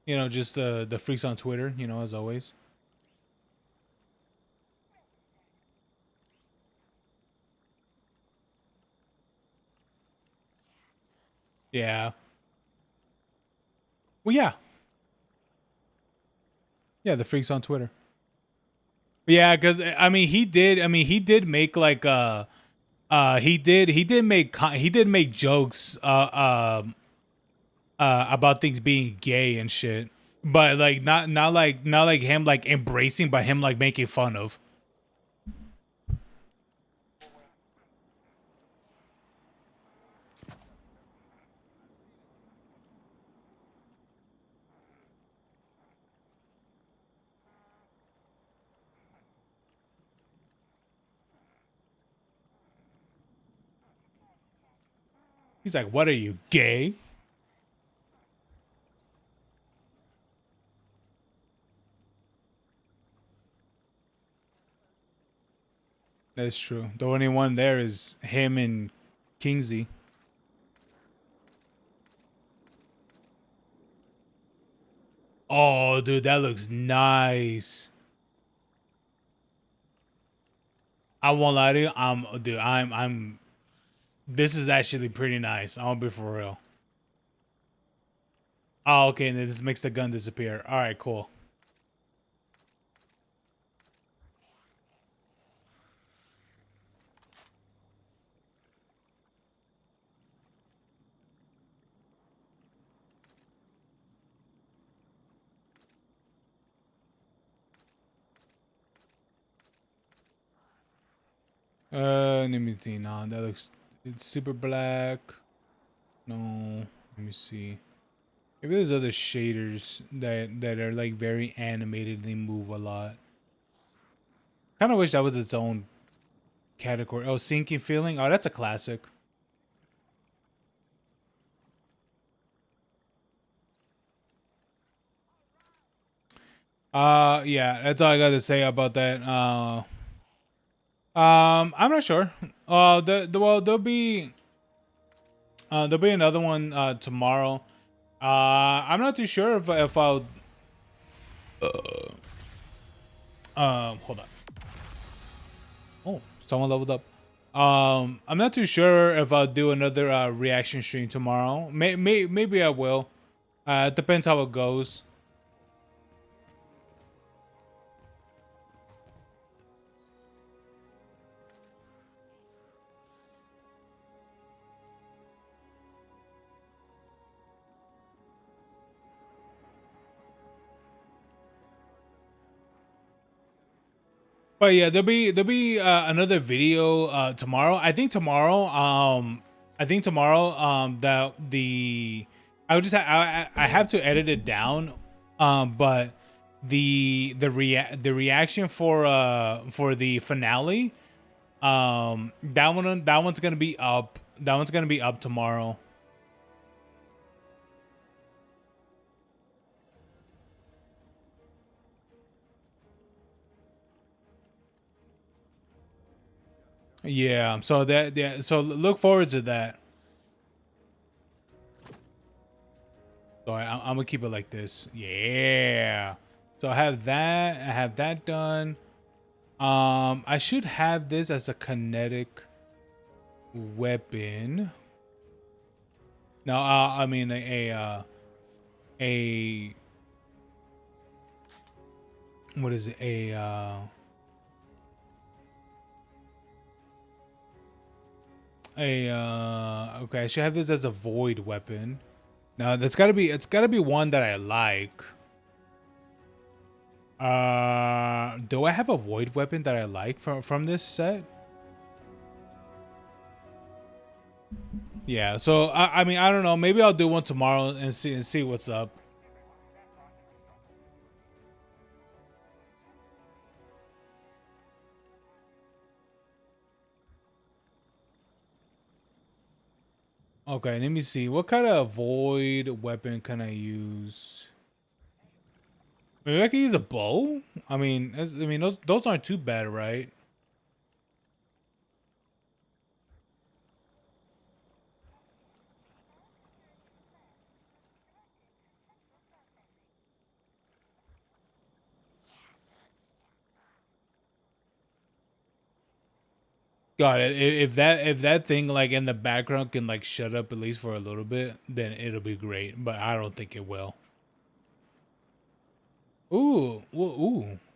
You know, just the freaks on Twitter, you know, as always. Yeah. Well, yeah. Yeah, the freaks on Twitter. Yeah, because I mean, he did. I mean, he did make like he did make jokes about things being gay and shit, but like not like him like embracing, but him like making fun of. He's like, what are you, gay? That's true. The only one there is him and Kingsley. Oh, dude, that looks nice. I won't lie to you. I'm. This is actually pretty nice. I'll be for real. Oh, okay. And then this makes the gun disappear. All right, cool. Let me see. Nah, that looks. It's super black. No. Let me see. Maybe there's other shaders that are like very animated. They move a lot. Kind of wish that was its own category. Oh, sinking feeling. Oh, that's a classic. Yeah, that's all I got to say about that. I'm not sure. Well, there'll be another one tomorrow. I'm not too sure if I'll. Hold on. Oh, someone leveled up. I'm not too sure if I'll do another reaction stream tomorrow. Maybe I will. It depends how it goes. But yeah, there'll be another video tomorrow. I think tomorrow that the I have to edit it down. But the reaction for the finale, that one's gonna be up. That one's gonna be up tomorrow. Yeah, so look forward to that. So I'm gonna keep it like this. Yeah. So I have that. I have that done. I should have this as a kinetic weapon. No, I mean a what is it? Okay, I should have this as a void weapon. Now it's gotta be one that I like. Do I have a void weapon that I like from this set? Yeah, so I mean I don't know. Maybe I'll do one tomorrow and see what's up. Okay, let me see. What kind of void weapon can I use? Maybe I can use a bow. I mean, those aren't too bad, right? God, if that thing like in the background can like shut up at least for a little bit, then it'll be great. But I don't think it will. Ooh.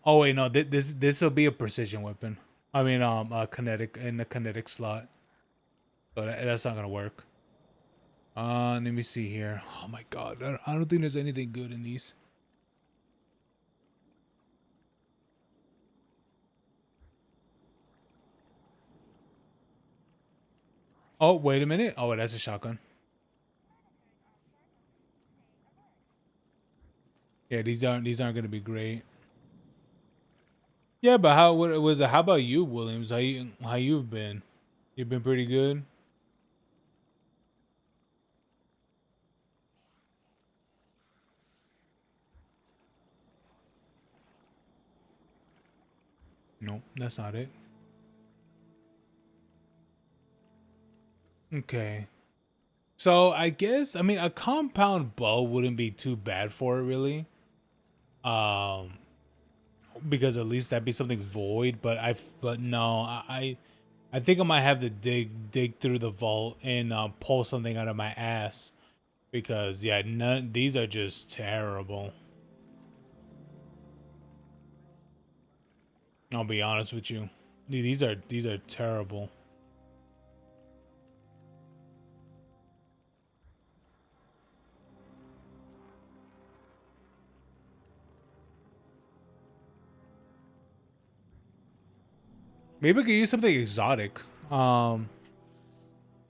Oh wait, no. This will be a precision weapon. I mean, a kinetic in the kinetic slot. So that's not gonna work. Let me see here. Oh my God, I don't think there's anything good in these. Oh, wait a minute. Oh, that's a shotgun. Yeah, these aren't gonna be great. Yeah, but what was it? How about you, Williams? How you've been? You've been pretty good. Nope, that's not it. Okay. So I guess, I mean, a compound bow wouldn't be too bad for it, really. Um, because at least that'd be something void. But no, I think I might have to dig through the vault and pull something out of my ass because yeah, none these are just terrible. I'll be honest with you, these are terrible. Maybe I could use something exotic. Um,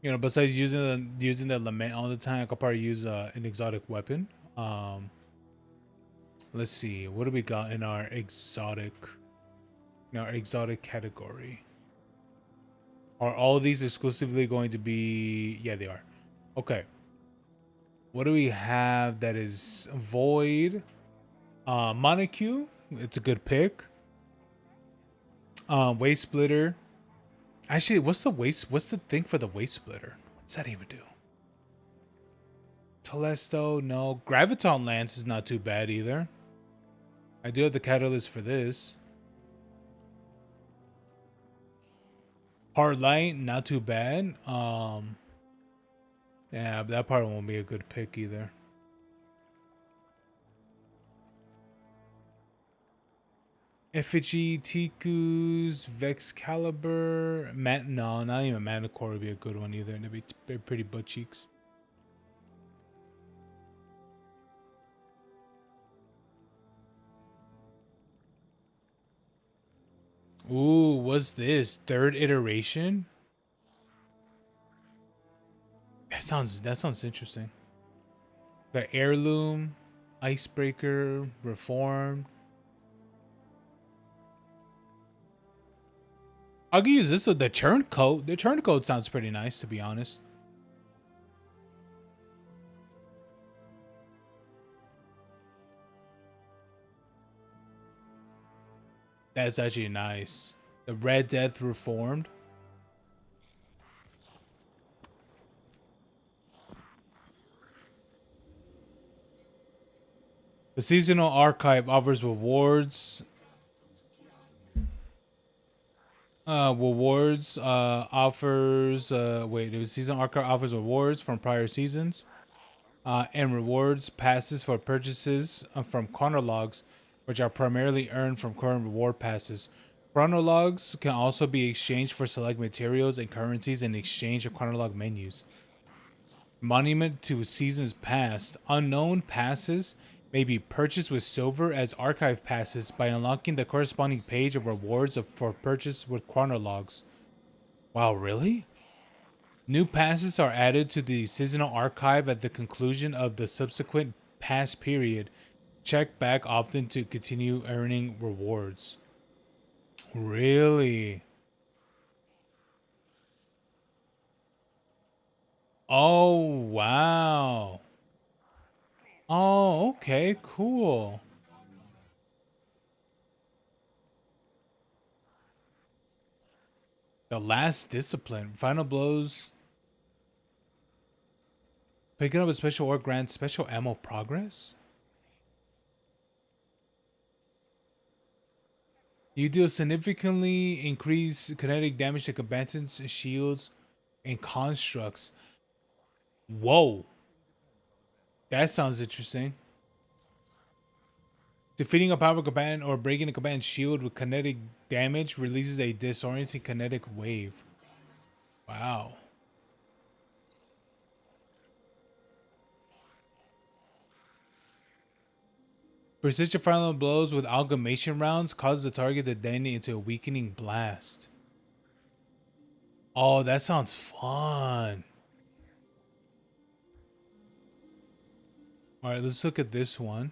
besides using the lament all the time, I could probably use an exotic weapon. Um, let's see, what do we got in our exotic category? Are all these exclusively going to be? Yeah, they are. Okay. What do we have that is void? Monocue. It's a good pick. Waste splitter. Actually, what's the thing for the waste splitter? What's that even do? Telesto, no. Graviton Lance is not too bad either. I do have the catalyst for this. Hard light, not too bad. Yeah, but that part won't be a good pick either. Effigy, Tikus, Vex Caliber, no, not even Manicore would be a good one either. And they'd be pretty butt cheeks. Ooh, what's this? Third iteration? That sounds interesting. The heirloom, icebreaker, reformed. I could use this with the turncoat. The turncoat sounds pretty nice, to be honest. That's actually nice. The Red Death Reformed. The seasonal archive offers rewards. The season archive offers rewards from prior seasons. And rewards passes for purchases from chronologs, which are primarily earned from current reward passes. Chronologs can also be exchanged for select materials and currencies in exchange of chronolog menus. Monument to seasons past. Unknown passes may be purchased with silver as archive passes by unlocking the corresponding page of rewards for purchase with chronologs. Wow, really? New passes are added to the seasonal archive at the conclusion of the subsequent pass period. Check back often to continue earning rewards. Really? Oh, wow. Oh, okay, cool. The last discipline. Final blows. Picking up a special or grants special ammo progress? You deal significantly increased kinetic damage to combatants, shields, and constructs. Whoa. That sounds interesting. Defeating a powerful combatant or breaking a combatant's shield with kinetic damage releases a disorienting kinetic wave. Wow. Precision final blows with amalgamation rounds cause the target to detonate into a weakening blast. Oh, that sounds fun. All right, let's look at this one.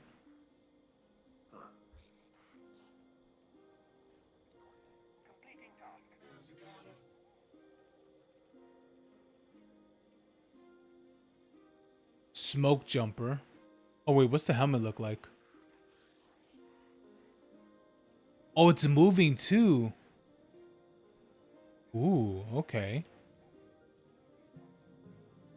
Smoke jumper. Oh wait, what's the helmet look like? Oh, it's moving too. Ooh, okay.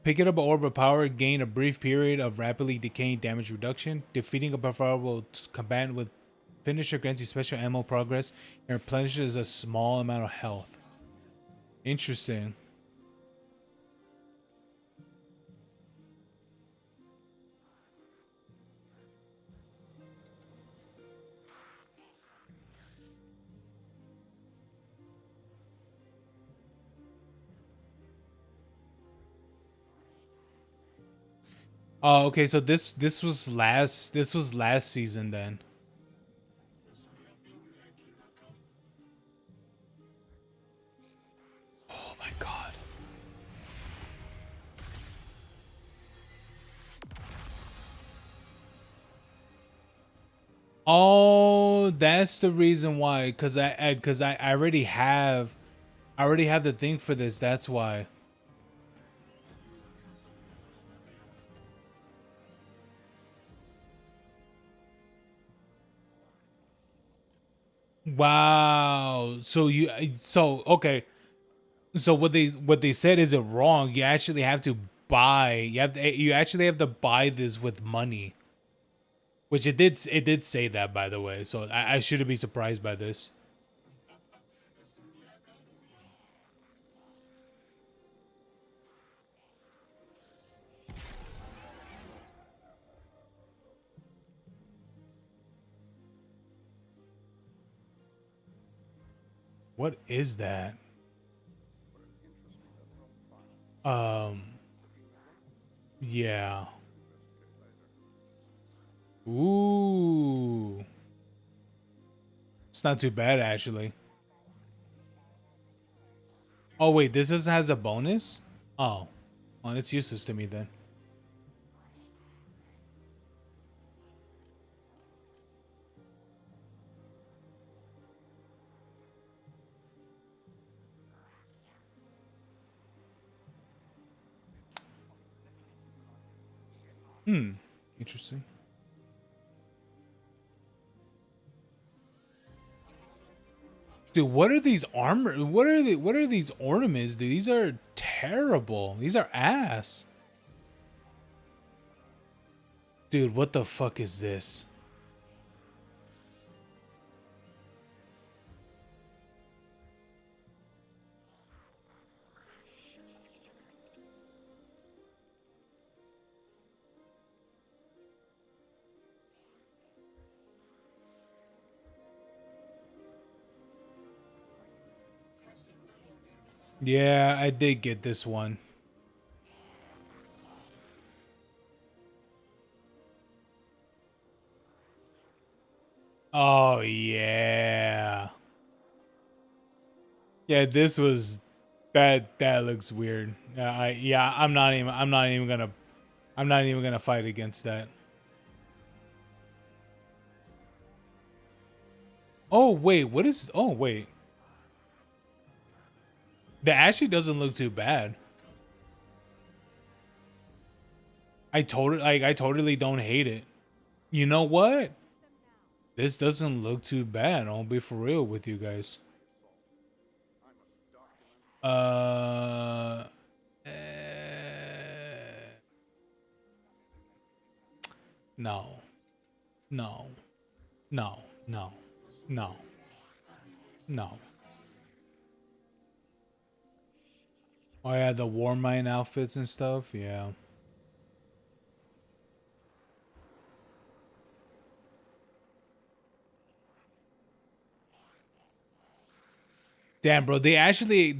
Picking up an orb of power, gain a brief period of rapidly decaying damage reduction. Defeating a preferable combatant with finisher grants you special ammo progress and replenishes a small amount of health. Interesting. Oh, okay. So this was last season then. Oh my god. Oh, that's the reason why. Cause I already have the thing for this. That's why. Wow. So okay. So what they said isn't wrong. You actually have to buy. You actually have to buy this with money. Which it did say that, by the way. So I shouldn't be surprised by this. What is that? Um yeah. Ooh. It's not too bad actually. Oh wait, has a bonus? Oh. Well, it's useless to me then. Hmm. Interesting. Dude, what are these armor? What are these ornaments, dude? These are terrible. These are ass. Dude, what the fuck is this? Yeah, I did get this one. Oh yeah. Yeah, this was that looks weird. I'm not even gonna fight against that. Oh wait, what is oh wait. That actually doesn't look too bad. I totally don't hate it. You know what? This doesn't look too bad. I'll be for real with you guys. Uh, eh, no, no, no, no, no, no. Oh yeah, the war mine outfits and stuff. Yeah. Damn, bro. They actually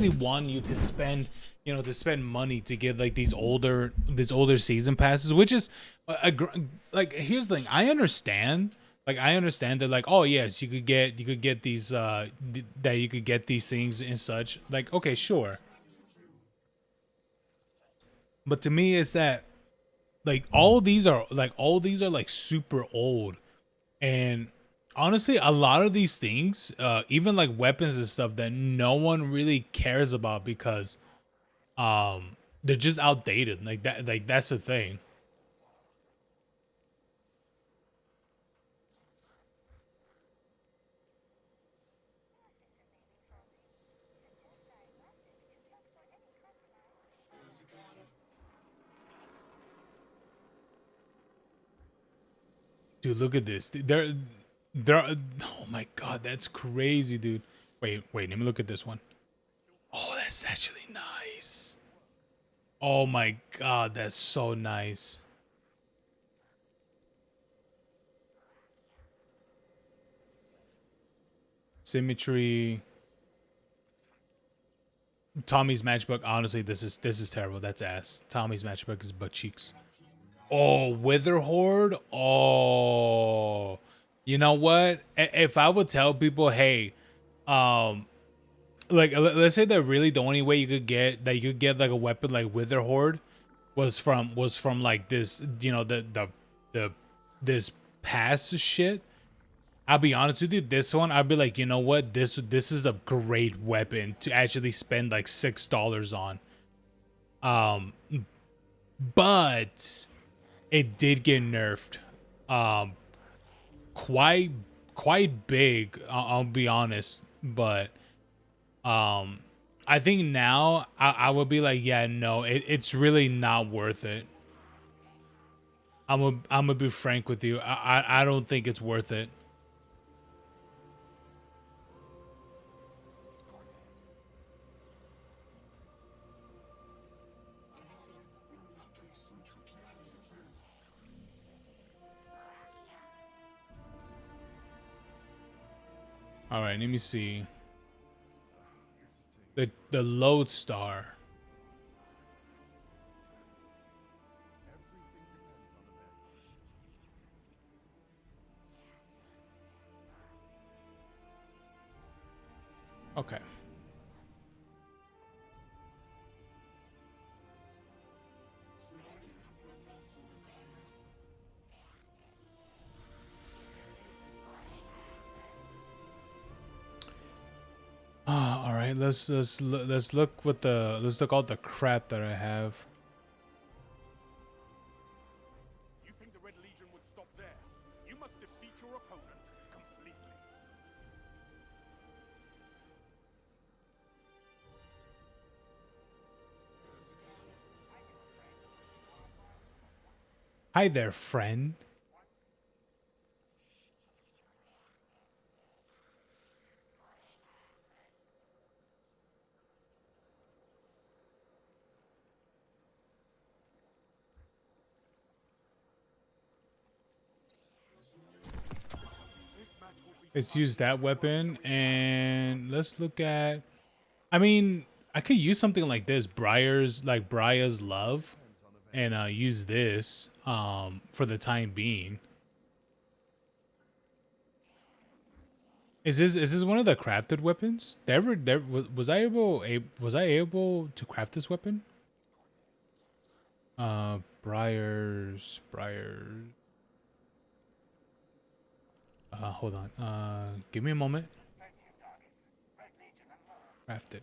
want you to spend, to spend money to get like these older season passes, which is like here's the thing. I understand. Like I understand that like oh yes, you could get these that you could get these things and such. Like okay, sure. But to me it's that like all these are like super old. And honestly, a lot of these things, even like weapons and stuff that no one really cares about because they're just outdated. Like that's the thing. Dude, look at this. Oh my god, that's crazy, dude. Wait, let me look at this one. Oh, that's actually nice. Oh my god, that's so nice. Symmetry. Tommy's matchbook. Honestly, this is terrible. That's ass. Tommy's matchbook is butt cheeks. Oh, Wither Horde. Oh, you know what? If I would tell people, hey, like let's say that really the only way you could get like a weapon like Wither Horde was from like this, you know, the this past shit. I'll be honest with you, this one I'd be like, you know what, this is a great weapon to actually spend like $6 on. Um, but it did get nerfed, um, quite quite big. I'll be honest, but I think now I would be like, yeah, no, it's really not worth it. I'm gonna be frank with you. I don't think it's worth it. All right, let me see. The lodestar. Okay. All right. Let's look what let's look all the crap that I have. You think the Red Legion would stop there? You must defeat your opponent completely. Hi there, friend. Let's use that weapon and let's look at. I mean, I could use something like this, Briar's Love, and use this for the time being. Is this one of the crafted weapons? Was I able to craft this weapon? Briar. Hold on. Give me a moment. Crafted.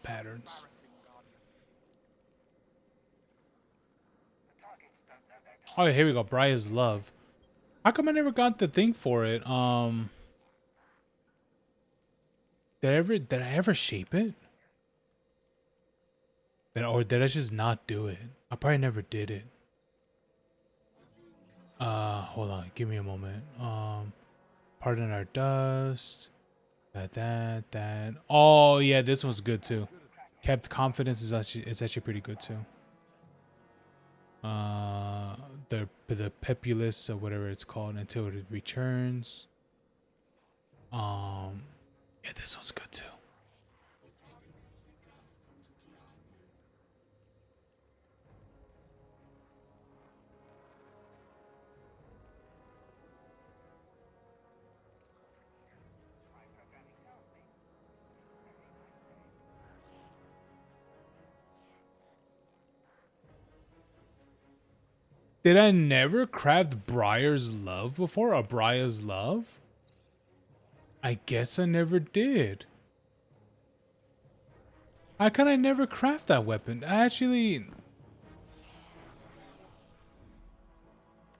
Patterns. Oh, here we go. Briar's Love. How come I never got the thing for it? Did I ever shape it? Or did I just not do it? I probably never did it. Hold on. Give me a moment. Pardon our dust. That. Oh yeah, this one's good too. Kept confidence is actually pretty good too. The Pepulus or whatever it's called until it returns. Yeah, this one's good too. Did I never craft Briar's Love before? A Briar's Love? I guess I never did. How can I never craft that weapon? I actually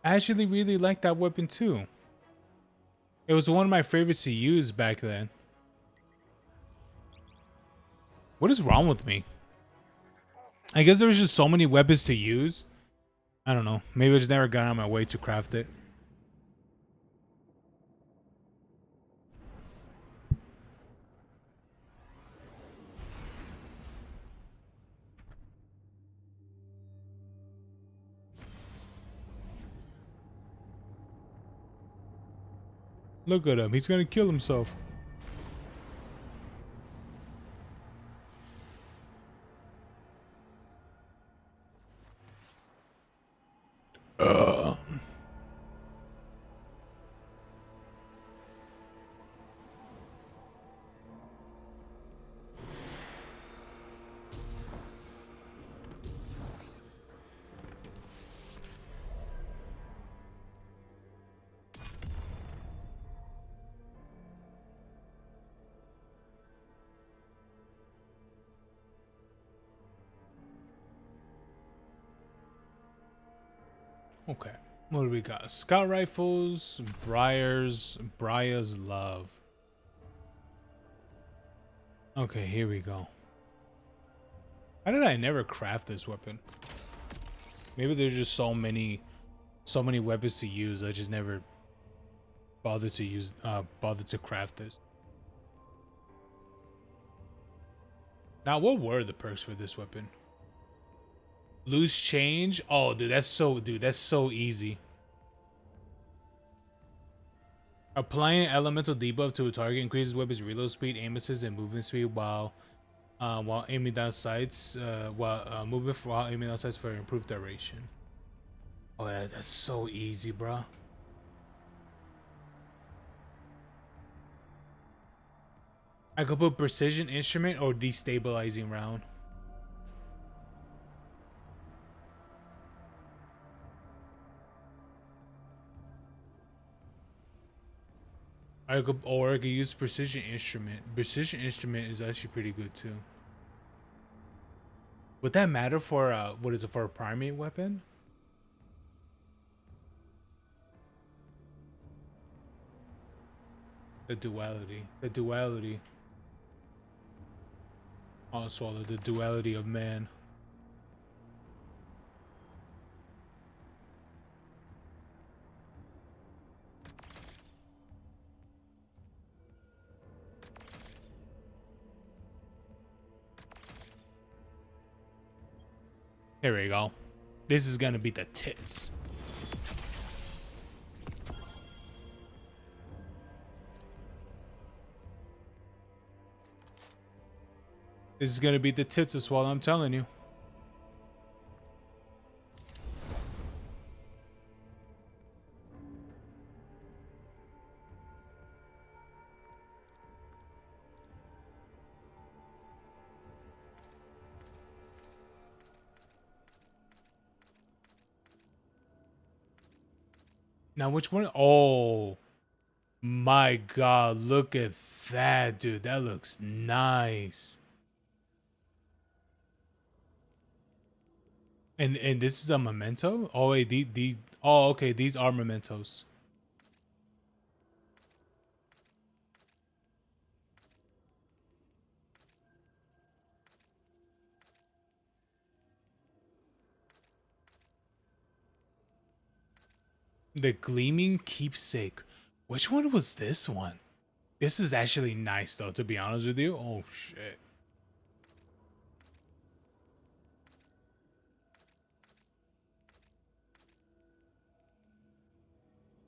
really like that weapon too. It was one of my favorites to use back then. What is wrong with me? I guess there's just so many weapons to use. I don't know. Maybe I just never got on my way to craft it. Look at him. He's gonna kill himself. Okay. What do we got? Scout rifles, Briar's love. Okay, here we go. How did I never craft this weapon? Maybe there's just so many weapons to use. I just never bothered to craft this. Now, what were the perks for this weapon? Loose change? Oh, dude, that's so easy. Applying elemental debuff to a target increases weapon's reload speed, aim assist, and movement speed while aiming down sights. While aiming down sights for improved duration. Oh, that's so easy, bro. I could put precision instrument or destabilizing round. I could use precision instrument. Precision instrument is actually pretty good too. Would that matter for what is it, for a primate weapon? The duality. I'll swallow the duality of man. Here we go. This is gonna be the tits. This is gonna be the tits as well, I'm telling you. Now, which one? Oh my god, look at that, dude. That looks nice. And this is a memento? Oh wait, oh okay, these are mementos. The gleaming keepsake. Which one was this one? This is actually nice though, to be honest with you. Oh shit.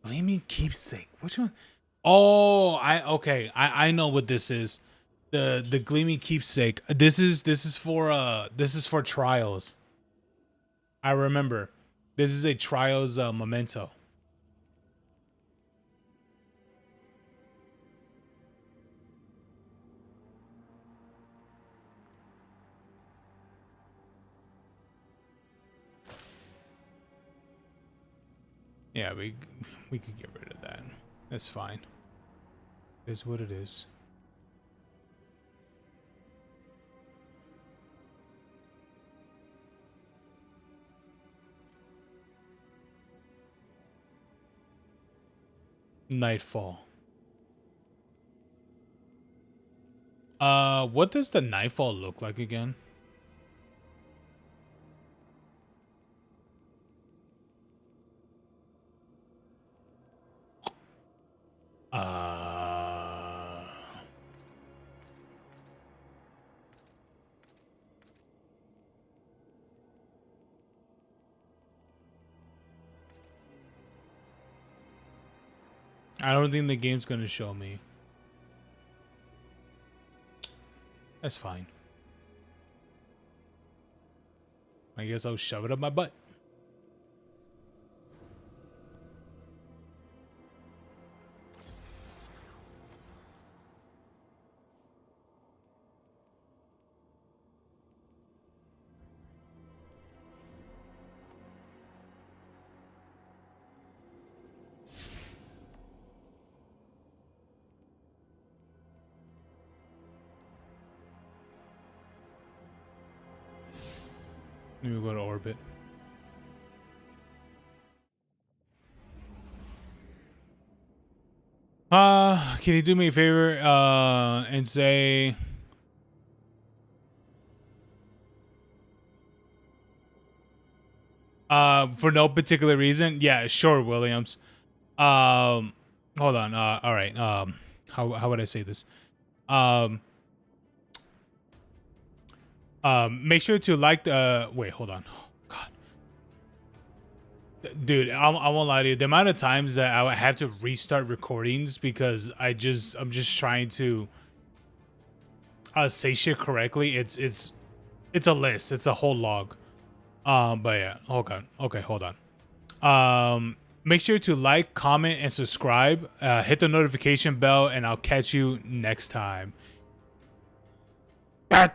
Gleaming keepsake. Which one? Oh, I know what this is. The gleaming keepsake. This is for trials. I remember. This is a trials memento. Yeah, we could get rid of that. That's fine. It is what it is. Nightfall. What does the nightfall look like again? I don't think the game's gonna show me. That's fine. I guess I'll shove it up my butt. Let me go to orbit. Can you do me a favor and say for no particular reason? Yeah, sure, Williams. Hold on. All right. How would I say this? Make sure to like the wait, hold on. Oh, God. Dude, I won't lie to you. The amount of times that I would have to restart recordings because I'm just trying to say shit correctly. It's a list. It's a whole log. But yeah, okay, hold on. Make sure to like, comment, and subscribe. Hit the notification bell, and I'll catch you next time. God.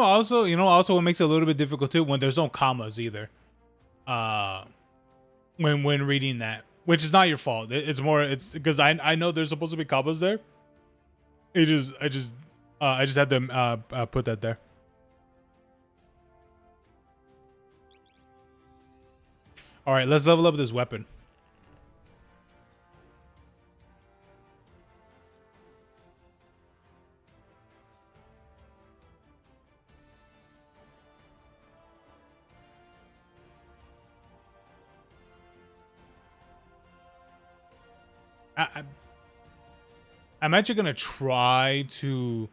Also what makes it a little bit difficult too when there's no commas either. When reading that, which is not your fault. It's because I know there's supposed to be commas there. I just had to put that there. All right, let's level up this weapon. I'm actually gonna try to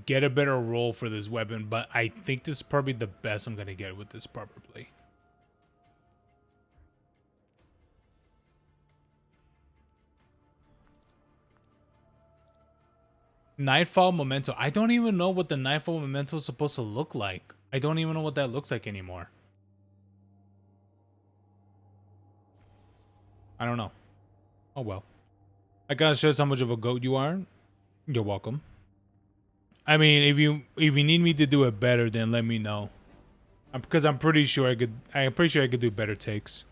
get a better roll for this weapon, but I think this is probably the best I'm gonna get with this probably. Nightfall Memento. I don't even know what the Nightfall Memento is supposed to look like. I don't even know what that looks like anymore. I don't know. Oh well. I gotta stress how much of a goat you are. You're welcome. I mean, if you need me to do it better, then let me know. Because I'm pretty sure I could do better takes.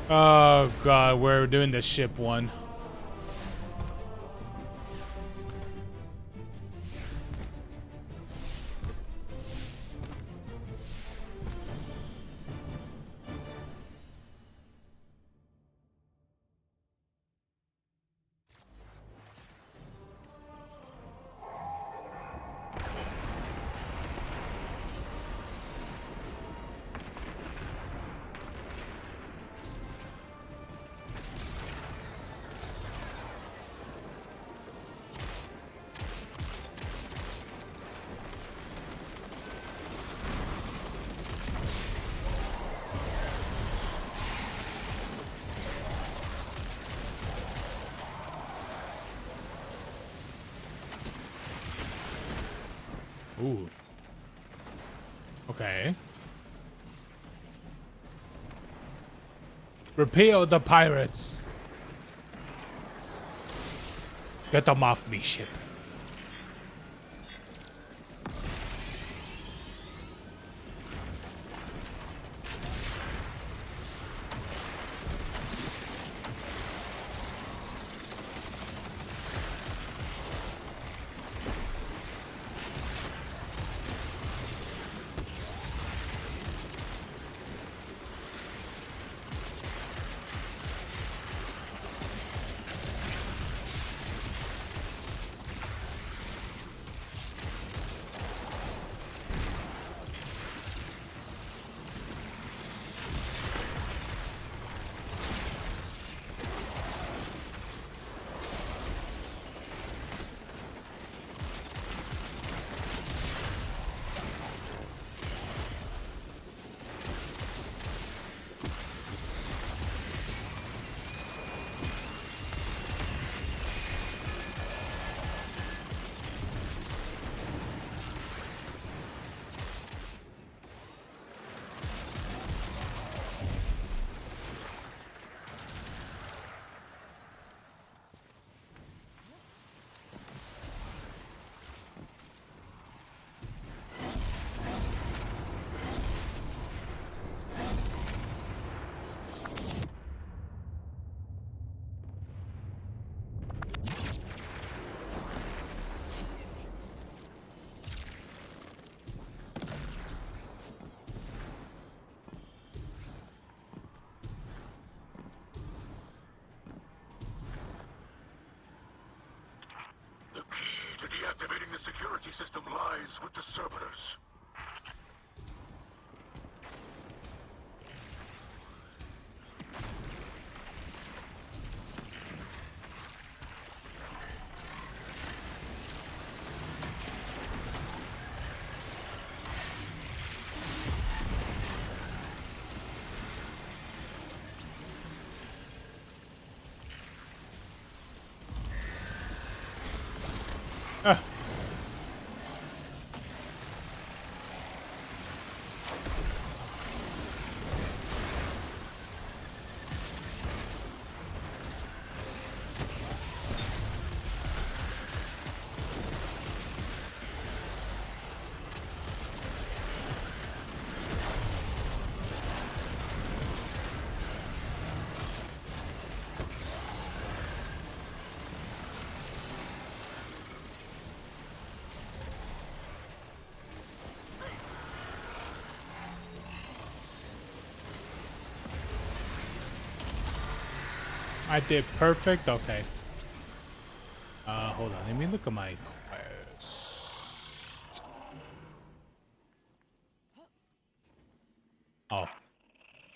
Oh god, we're doing the ship one. Ooh. Okay. Repel the pirates. Get them off me, ship. security system lies with the Cerberus. Ah. I did perfect. Okay. Hold on. Let me look at my quest. Oh.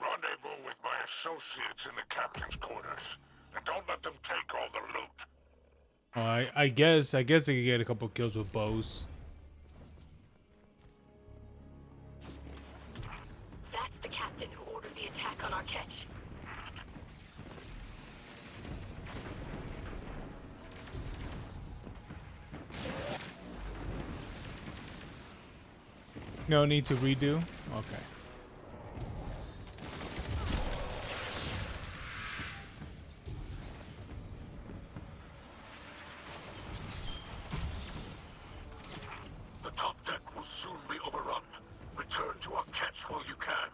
Rendezvous with my associates in the captain's quarters. And don't let them take all the loot. Oh, I guess I could get a couple kills with bows. That's the captain who ordered the attack on our catch. No need to redo. Okay. The top deck will soon be overrun. Return to our catch while you can.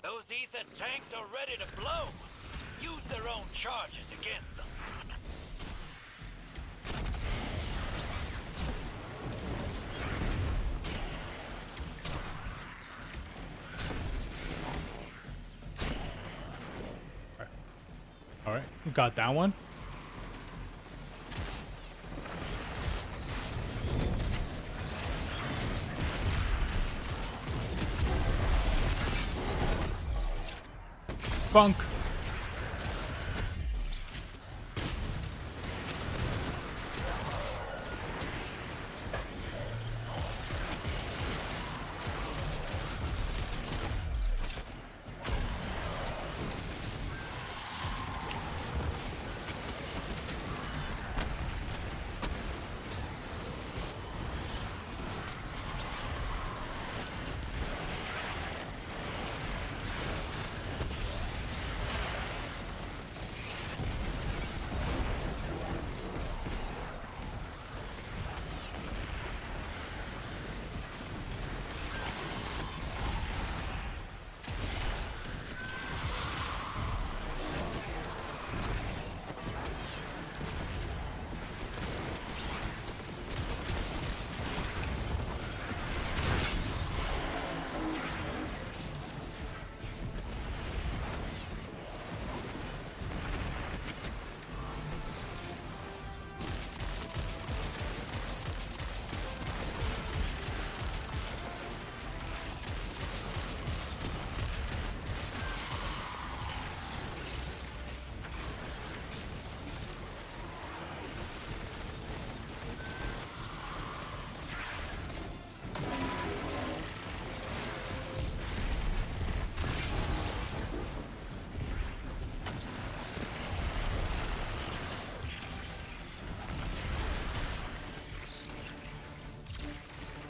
Those ether tanks are ready to blow. Use their own charges against them. All right. Got that one. Funk.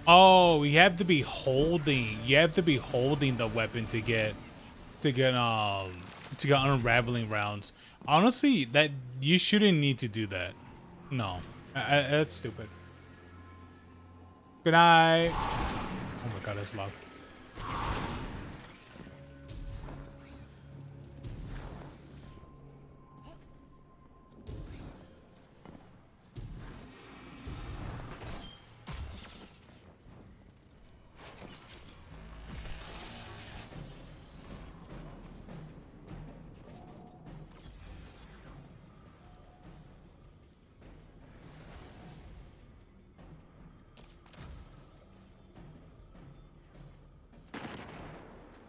Oh, you have to be holding. You have to be holding the weapon to get unraveling rounds. Honestly, that you shouldn't need to do that. No, that's stupid. Good night. Oh my god, that's loud.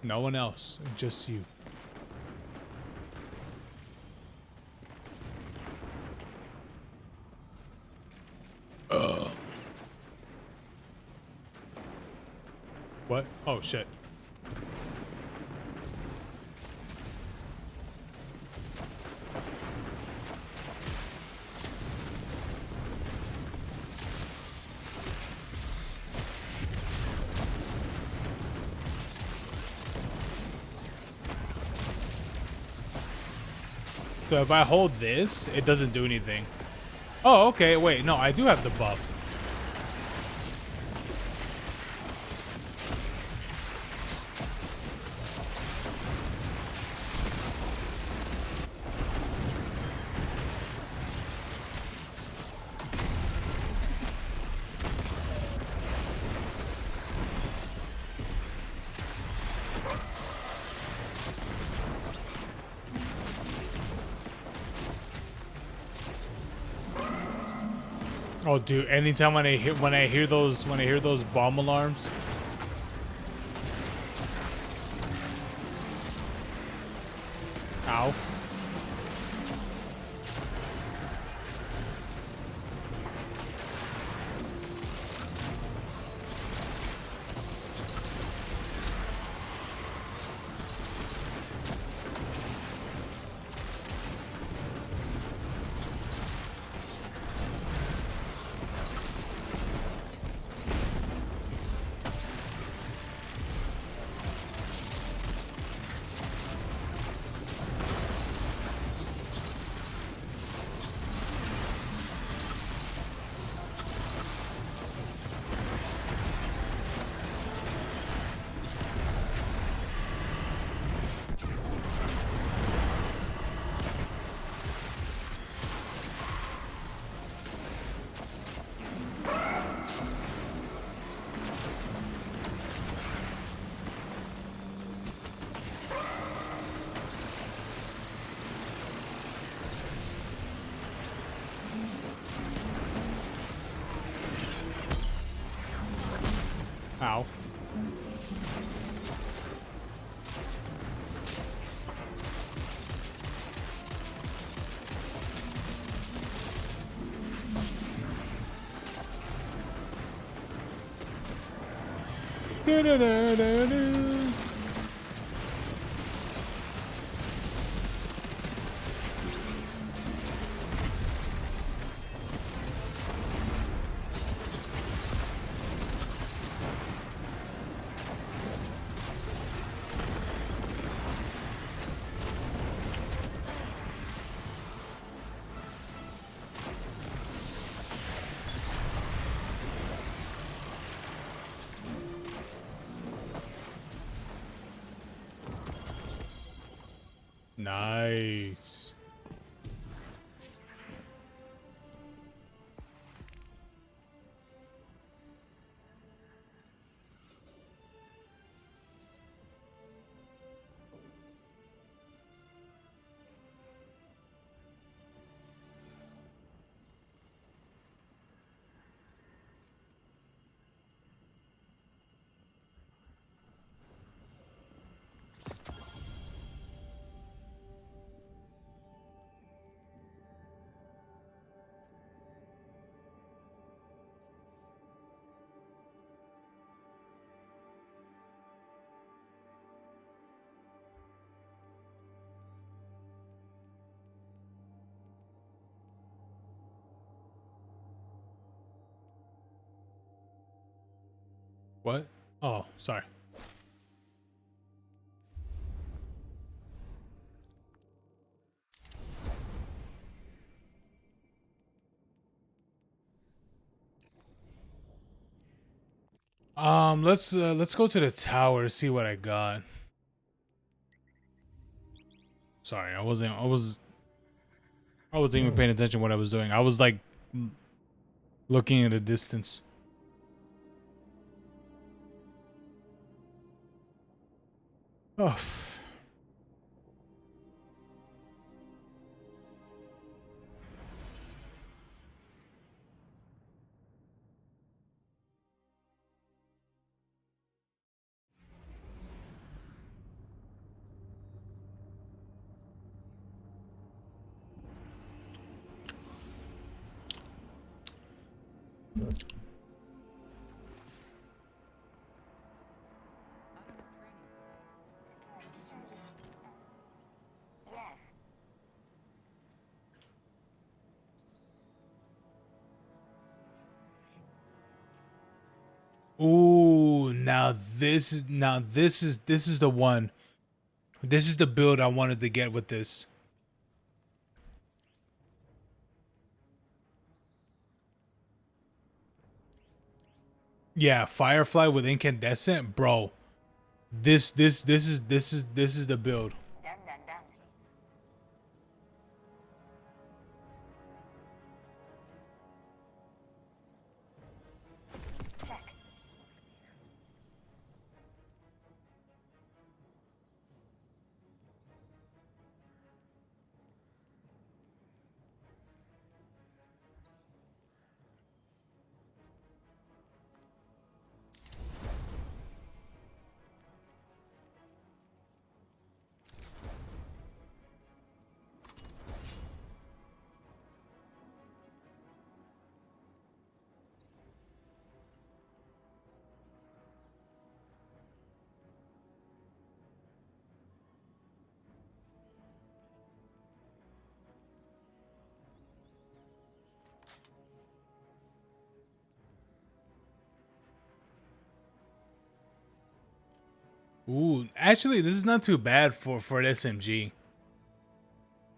No one else, just you. What? Oh shit. So if I hold this, it doesn't do anything. Oh, okay. Wait, no, I do have the buff. Oh, dude! Anytime when I hear those bomb alarms. Ow. Ow. Da-da-da-da-da. Nice. What? Oh, sorry. Let's go to the tower to see what I got. Sorry, I wasn't even paying attention to what I was doing. I was like looking at a distance. Oh. Ooh, now this is the one. This is the build I wanted to get with this. Yeah, Firefly with incandescent, bro. This is the build. Ooh, actually, this is not too bad for an SMG.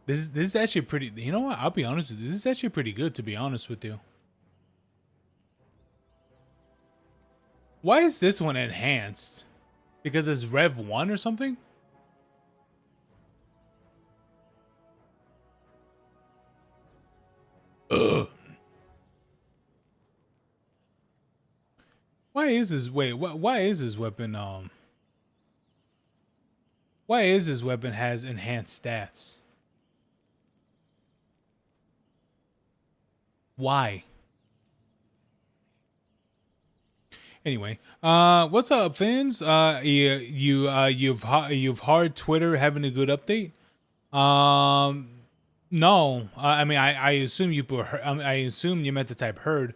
This is actually pretty. You know what? I'll be honest with you. This is actually pretty good, to be honest with you. Why is this one enhanced? Because it's Rev 1 or something? Ugh. Why is this? Wait, why is this weapon? Why is this weapon has enhanced stats? Why? Anyway, what's up, fans? You've heard Twitter having a good update. No, I mean, I assume I assume you meant to type heard,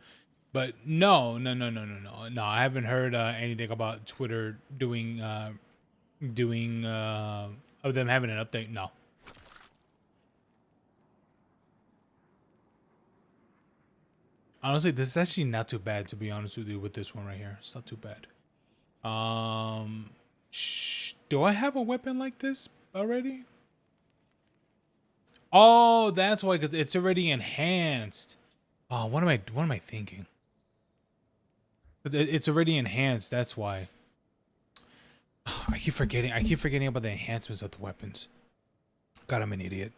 but no. I haven't heard anything about Twitter doing of them having an update. No. Honestly, this is actually not too bad, to be honest with you, with this one right here. It's not too bad. Do I have a weapon like this already? Oh, that's why, because it's already enhanced. Oh, what am I thinking? It's already enhanced. That's why. I keep forgetting. I keep forgetting about the enhancements of the weapons. God, I'm an idiot.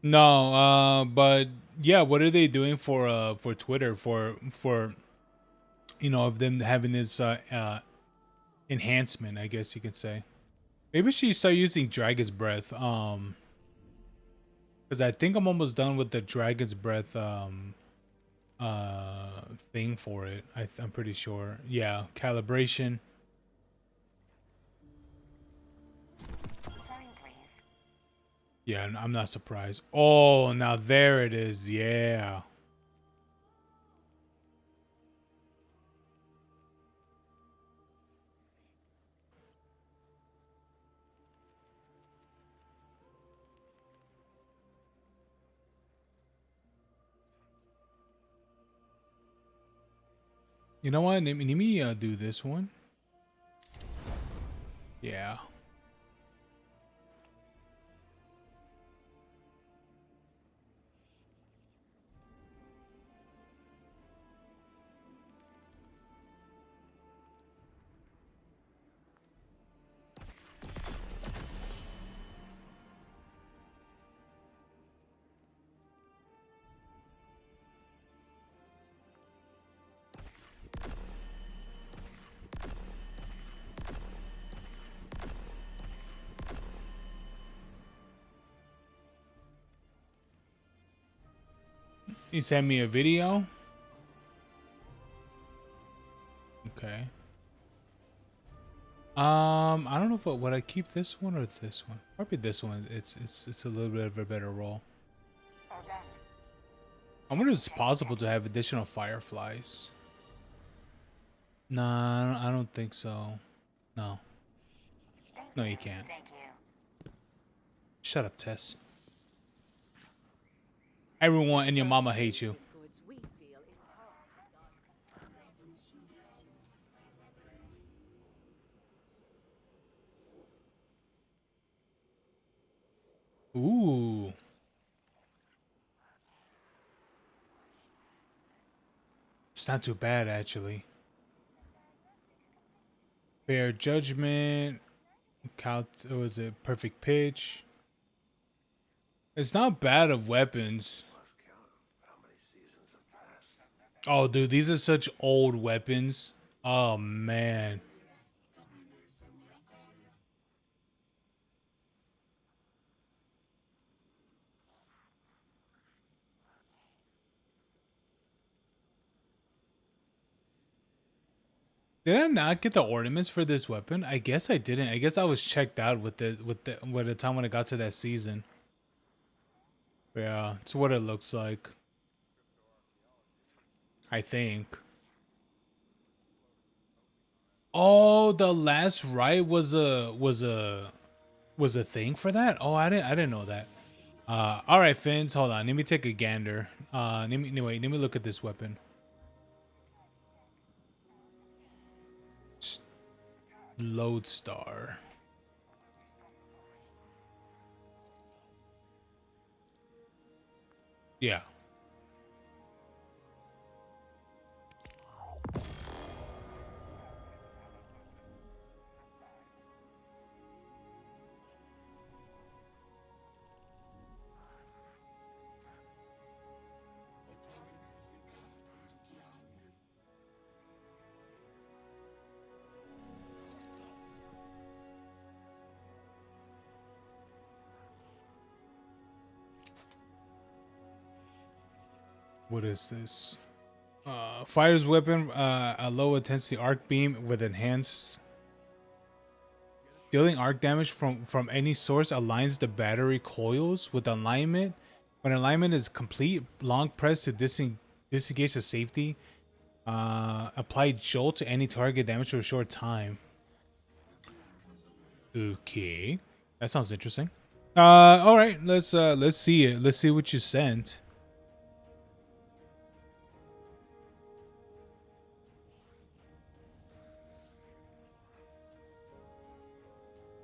No, but yeah, what are they doing for Twitter for of them having this enhancement, I guess you could say. Maybe she start using Dragon's Breath, because I think I'm almost done with the Dragon's Breath thing for it. I'm pretty sure. Yeah, calibration. Yeah, I'm not surprised. Oh, now there it is. Yeah. You know what? Let me do this one. Yeah. He sent me a video. Okay. I don't know if would I keep this one or this one. Probably this one. It's a little bit of a better roll. I wonder if it's possible to have additional fireflies. Nah, I don't think so. No. No, you can't. Shut up, Tess. Everyone and your mama hates you. Ooh. It's not too bad, actually. Fair judgment. Count. Was it perfect pitch? It's not bad of weapons. Oh, dude, these are such old weapons. Oh, man. Did I not get the ornaments for this weapon? I guess I didn't. I guess I was checked out with the time when I got to that season. Yeah, it's what it looks like. I think. Oh, the last rite was a thing for that? Oh, I didn't know that. All right, Fins, hold on. Let me take a gander. Let me look at this weapon. Lodestar. Yeah. What is this? Fire's weapon, a low intensity arc beam with enhanced dealing arc damage from any source aligns the battery coils with alignment. When alignment is complete, long press to disengage the safety. Apply jolt to any target damage for a short time. Okay, that sounds interesting. All right, let's see it. Let's see what you sent.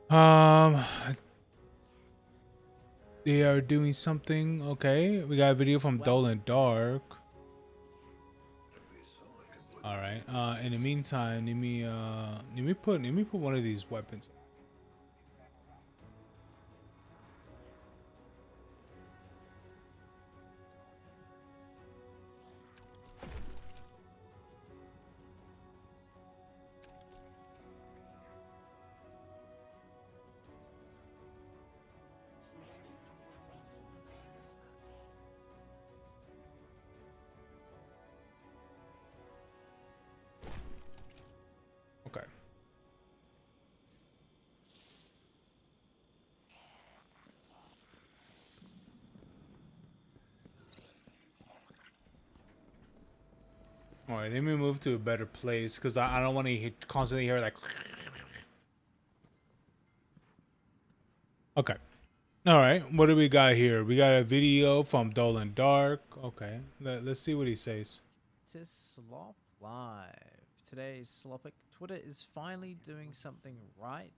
Um, they are doing something. Okay, we got a video from Dolan Dark. All right. In the meantime, let me put one of these weapons. Okay. All right. Let me move to a better place because I don't want to constantly hear like. Okay. All right. What do we got here? We got a video from Dolan Dark. Okay. Let's see what he says. To Slop Live. Today's Slopic. Twitter is finally doing something right.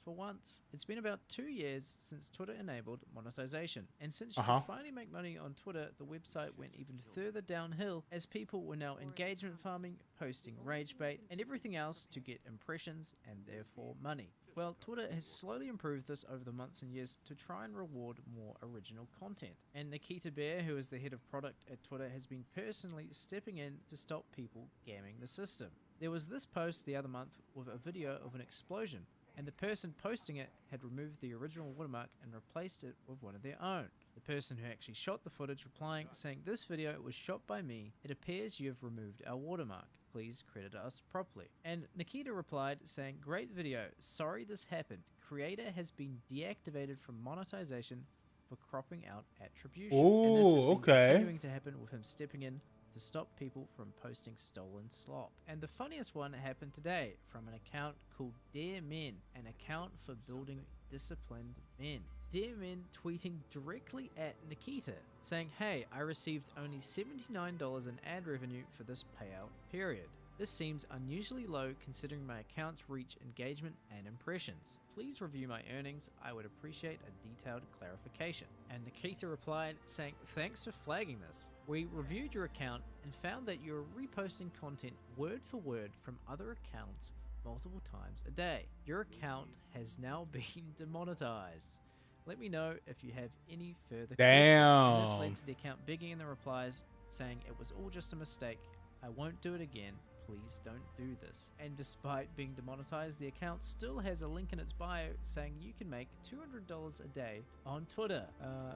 For once, it's been about 2 years since Twitter enabled monetization, and since you could finally make money on Twitter, the website went even further downhill as people were now engagement farming, posting rage bait, and everything else to get impressions and therefore money. Well, Twitter has slowly improved this over the months and years to try and reward more original content. And Nikita Bear, who is the head of product at Twitter, has been personally stepping in to stop people gamming the system. There was this post the other month with a video of an explosion, and the person posting it had removed the original watermark and replaced it with one of their own. The person who actually shot the footage replying, saying, "This video was shot by me. It appears you have removed our watermark." please credit us properly. And Nikita replied saying, great video, sorry this happened. Creator has been deactivated from monetization for cropping out attribution. And this has Ooh, been okay. continuing to happen with him stepping in to stop people from posting stolen slop. And the funniest one happened today from an account called Dear Men, an account for building disciplined men. Dear Men tweeting directly at Nikita saying, hey, I received only $79 in ad revenue for this payout period. This seems unusually low considering my account's reach, engagement, and impressions. Please review my earnings. I would appreciate a detailed clarification. And Nikita replied saying, thanks for flagging this. We reviewed your account and found that you're reposting content word for word from other accounts multiple times a day. Your account has now been demonetized. Let me know if you have any further questions. And this led to the account begging in the replies saying it was all just a mistake. I won't do it again. Please don't do this. And despite being demonetized, the account still has a link in its bio saying you can make $200 a day on Twitter.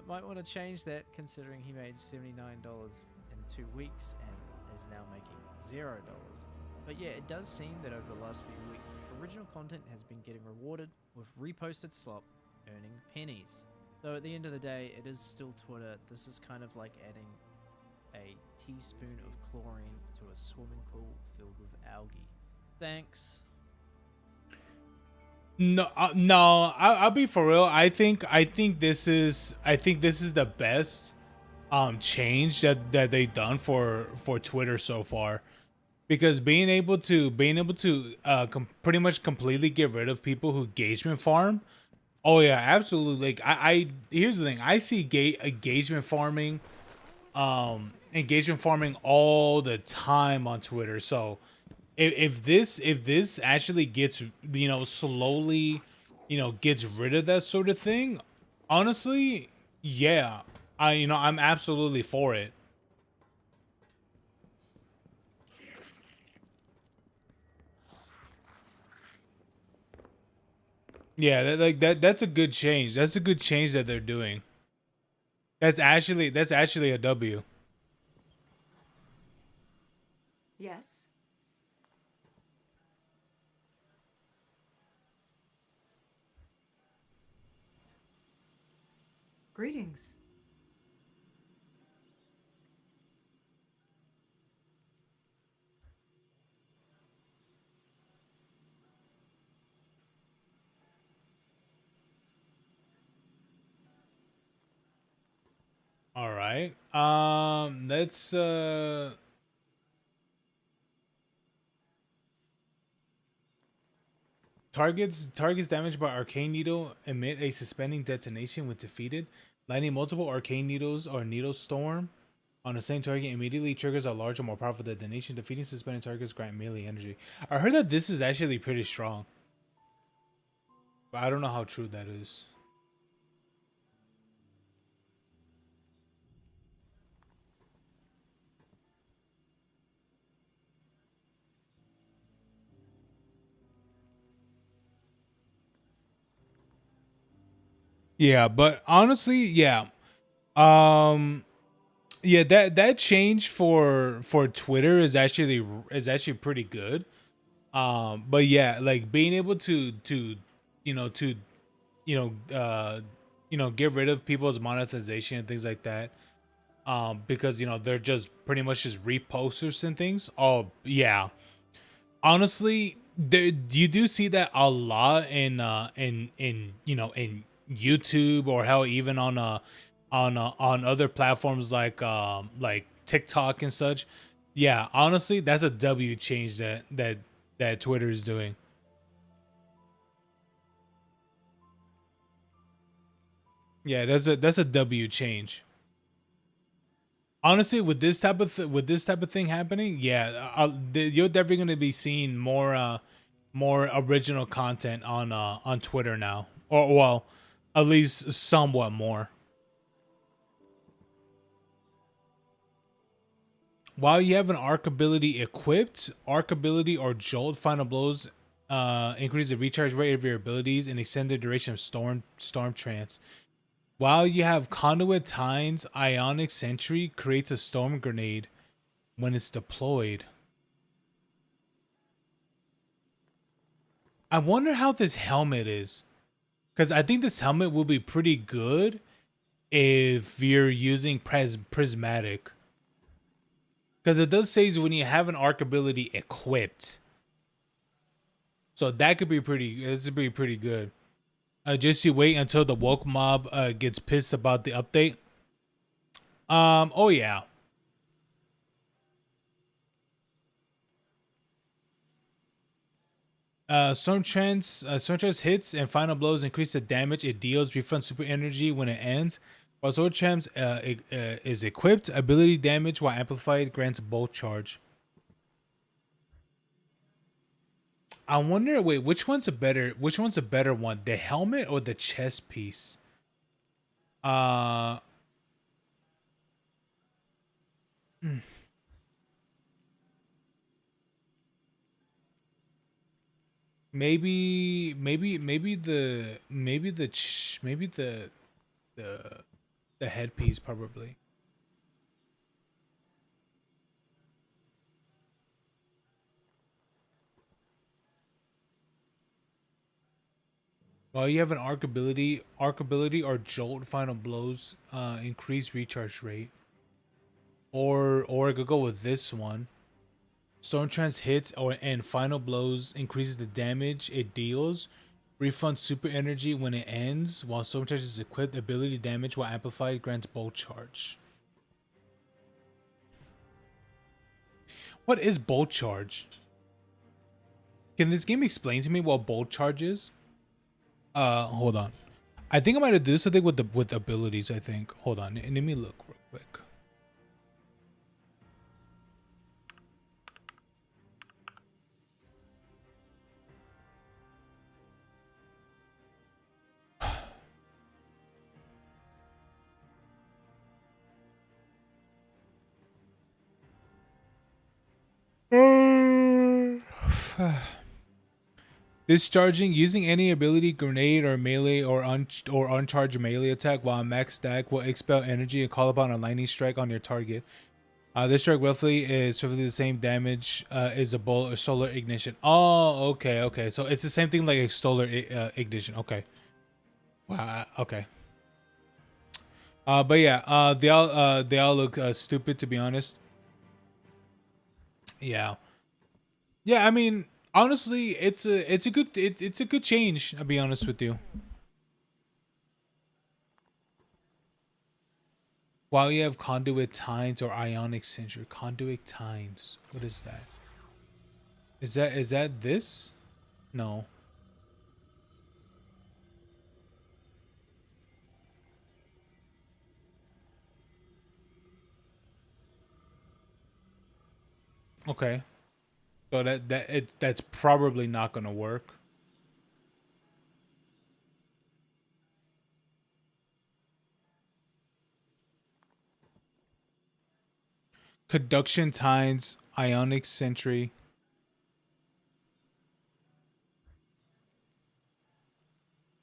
Might want to change that considering he made $79 in 2 weeks and is now making $0. But yeah, it does seem that over the last few weeks, original content has been getting rewarded with reposted slop earning pennies. Though at the end of the day, it is still Twitter. This is kind of like adding a teaspoon of chlorine to a swimming pool filled with algae. Thanks. No, I'll be for real. I think this is the best change that they've done for Twitter so far, because being able to pretty much completely get rid of people who engagement farm. Oh yeah, absolutely. Like I here's the thing. I see engagement farming all the time on Twitter. So if this actually gets, slowly, gets rid of that sort of thing, honestly, yeah, I'm absolutely for it. Yeah, that's a good change. That's a good change that they're doing. That's actually a W. Yes. Greetings. All right. Let's targets damaged by arcane needle emit a suspending detonation when defeated. Landing multiple arcane needles or needle storm on the same target immediately triggers a larger, more powerful detonation. Defeating suspended targets grant melee energy. I heard that this is actually pretty strong, but I don't know how true that is. Yeah, but honestly, yeah. Yeah, that change for Twitter is actually pretty good. But yeah, like being able to you know to you get rid of people's monetization and things like that, because they're just pretty much just reposters and things. Oh yeah, honestly, you do see that a lot in YouTube, or how even on other platforms like TikTok and such. Yeah, honestly, that's a W change that Twitter is doing. Yeah, that's a W change. Honestly, with this type of thing happening, yeah, you're definitely going to be seeing more original content on Twitter now, or well, at least somewhat more. While you have an arc ability equipped, arc ability or jolt final blows increase the recharge rate of your abilities and extend the duration of storm trance. While you have Conduit Tines, Ionic Sentry creates a storm grenade when it's deployed. I wonder how this helmet is. Because I think this helmet will be pretty good if you're using prismatic. Because it does say when you have an arc ability equipped. So that could be pretty, this would be pretty good. Just you wait until the woke mob gets pissed about the update. Oh yeah. Storm Trance hits and final blows increase the damage it deals, refund super energy when it ends. While Storm Trance is equipped, ability damage while amplified grants bolt charge. I wonder, wait, which one's a better one? The helmet or the chest piece? Uh hmm. Maybe the the headpiece probably. Well, you have an arc ability or jolt final blows increase recharge rate. Or I could go with this one. Storm Trance hits or and final blows increases the damage it deals. Refund super energy when it ends. While Storm Trance is equipped, ability damage while amplified grants bolt charge. What is bolt charge? Can this game explain to me what bolt charge is? Hold on. I think I might have do something with the abilities. I think. Hold on. Let me look real quick. Discharging using any ability, grenade or melee or uncharged melee attack while max stack will expel energy and call upon a lightning strike on your target. This strike roughly is roughly the same damage as a bolt or solar ignition. Oh, okay. So it's the same thing like a solar ignition. Okay. Wow. Okay. But yeah. They all look stupid to be honest. Yeah. Yeah. I mean, honestly, it's a good change. I'll be honest with you. While you have conduit tines or ionic sensor. Conduit tines. What is that? Is that this? No. Okay. So that's probably not gonna work. Conduction tines, ionic sentry.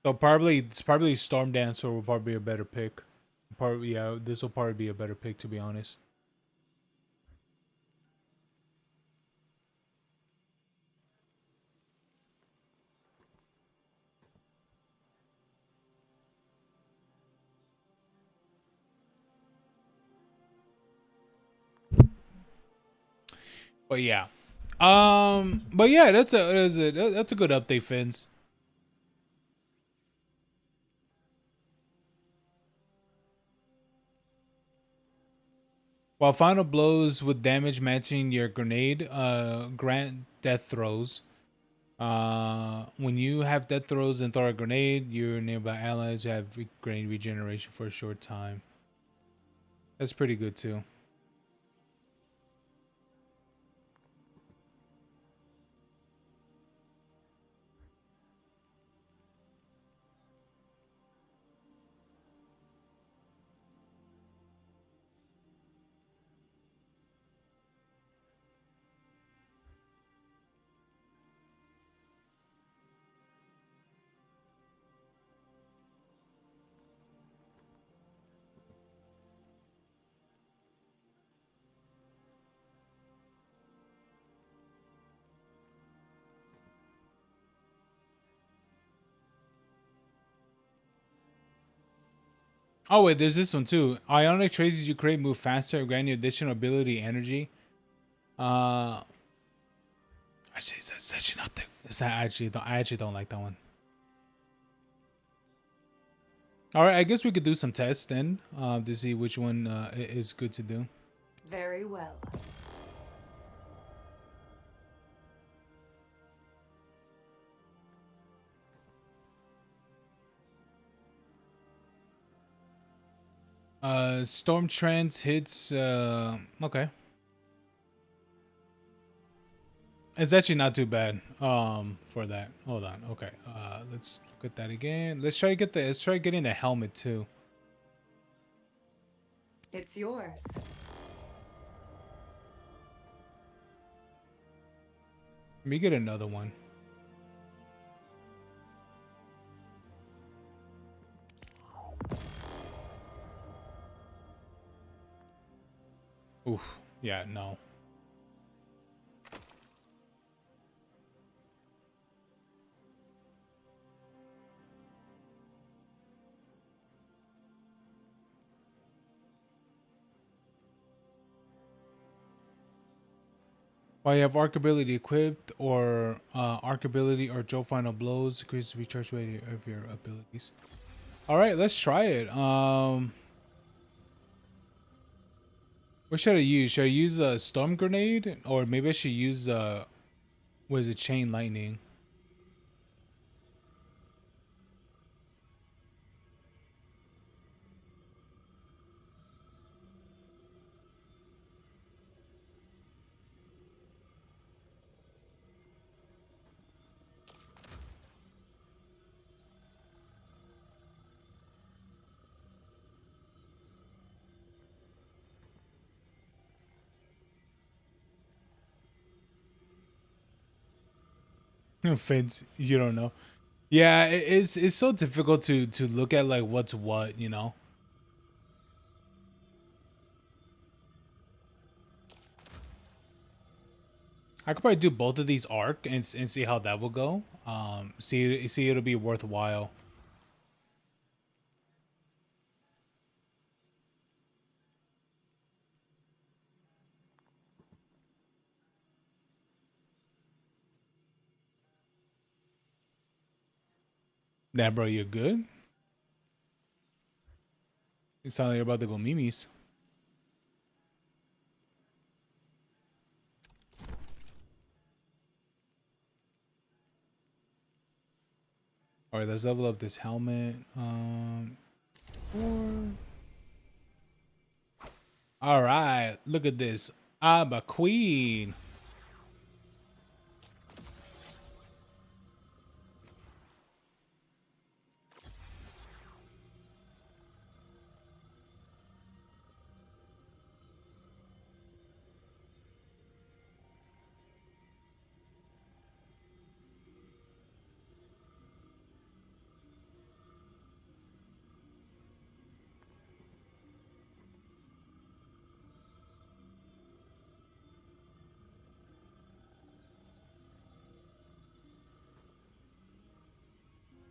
So probably it's probably Storm Dancer will probably be a better pick. Probably yeah, this will probably be a better pick to be honest. But yeah. But yeah, that's a good update, Fins. While final blows with damage matching your grenade, grant death throws. When you have death throws and throw a grenade, your nearby allies have grenade regeneration for a short time. That's pretty good too. Oh wait, there's this one too. Ionic traces you create move faster, grant you additional ability energy. Uh, actually, that's actually not the. Is that actually? I actually don't like that one. All right, I guess we could do some tests then, to see which one is good to do. Very well. Storm trends hits. Okay, it's actually not too bad. For that. Hold on. Okay. Let's look at that again. Let's try to get the. Let's try getting the helmet too. It's yours. Let me get another one. Oof. Yeah. No. While you have arc ability equipped or arc ability or Joe final blows, increases the recharge rate of your abilities. All right, let's try it. What should I use? Should I use a storm grenade or maybe I should use what is it, chain lightning? Fence, you don't know. Yeah, it's so difficult to look at like what's what, you know. I could probably do both of these arc and see how that will go. See it'll be worthwhile. Nah, bro, you're good. You sound like you're about to go memes. All right, let's level up this helmet. All right, look at this. I'm a queen.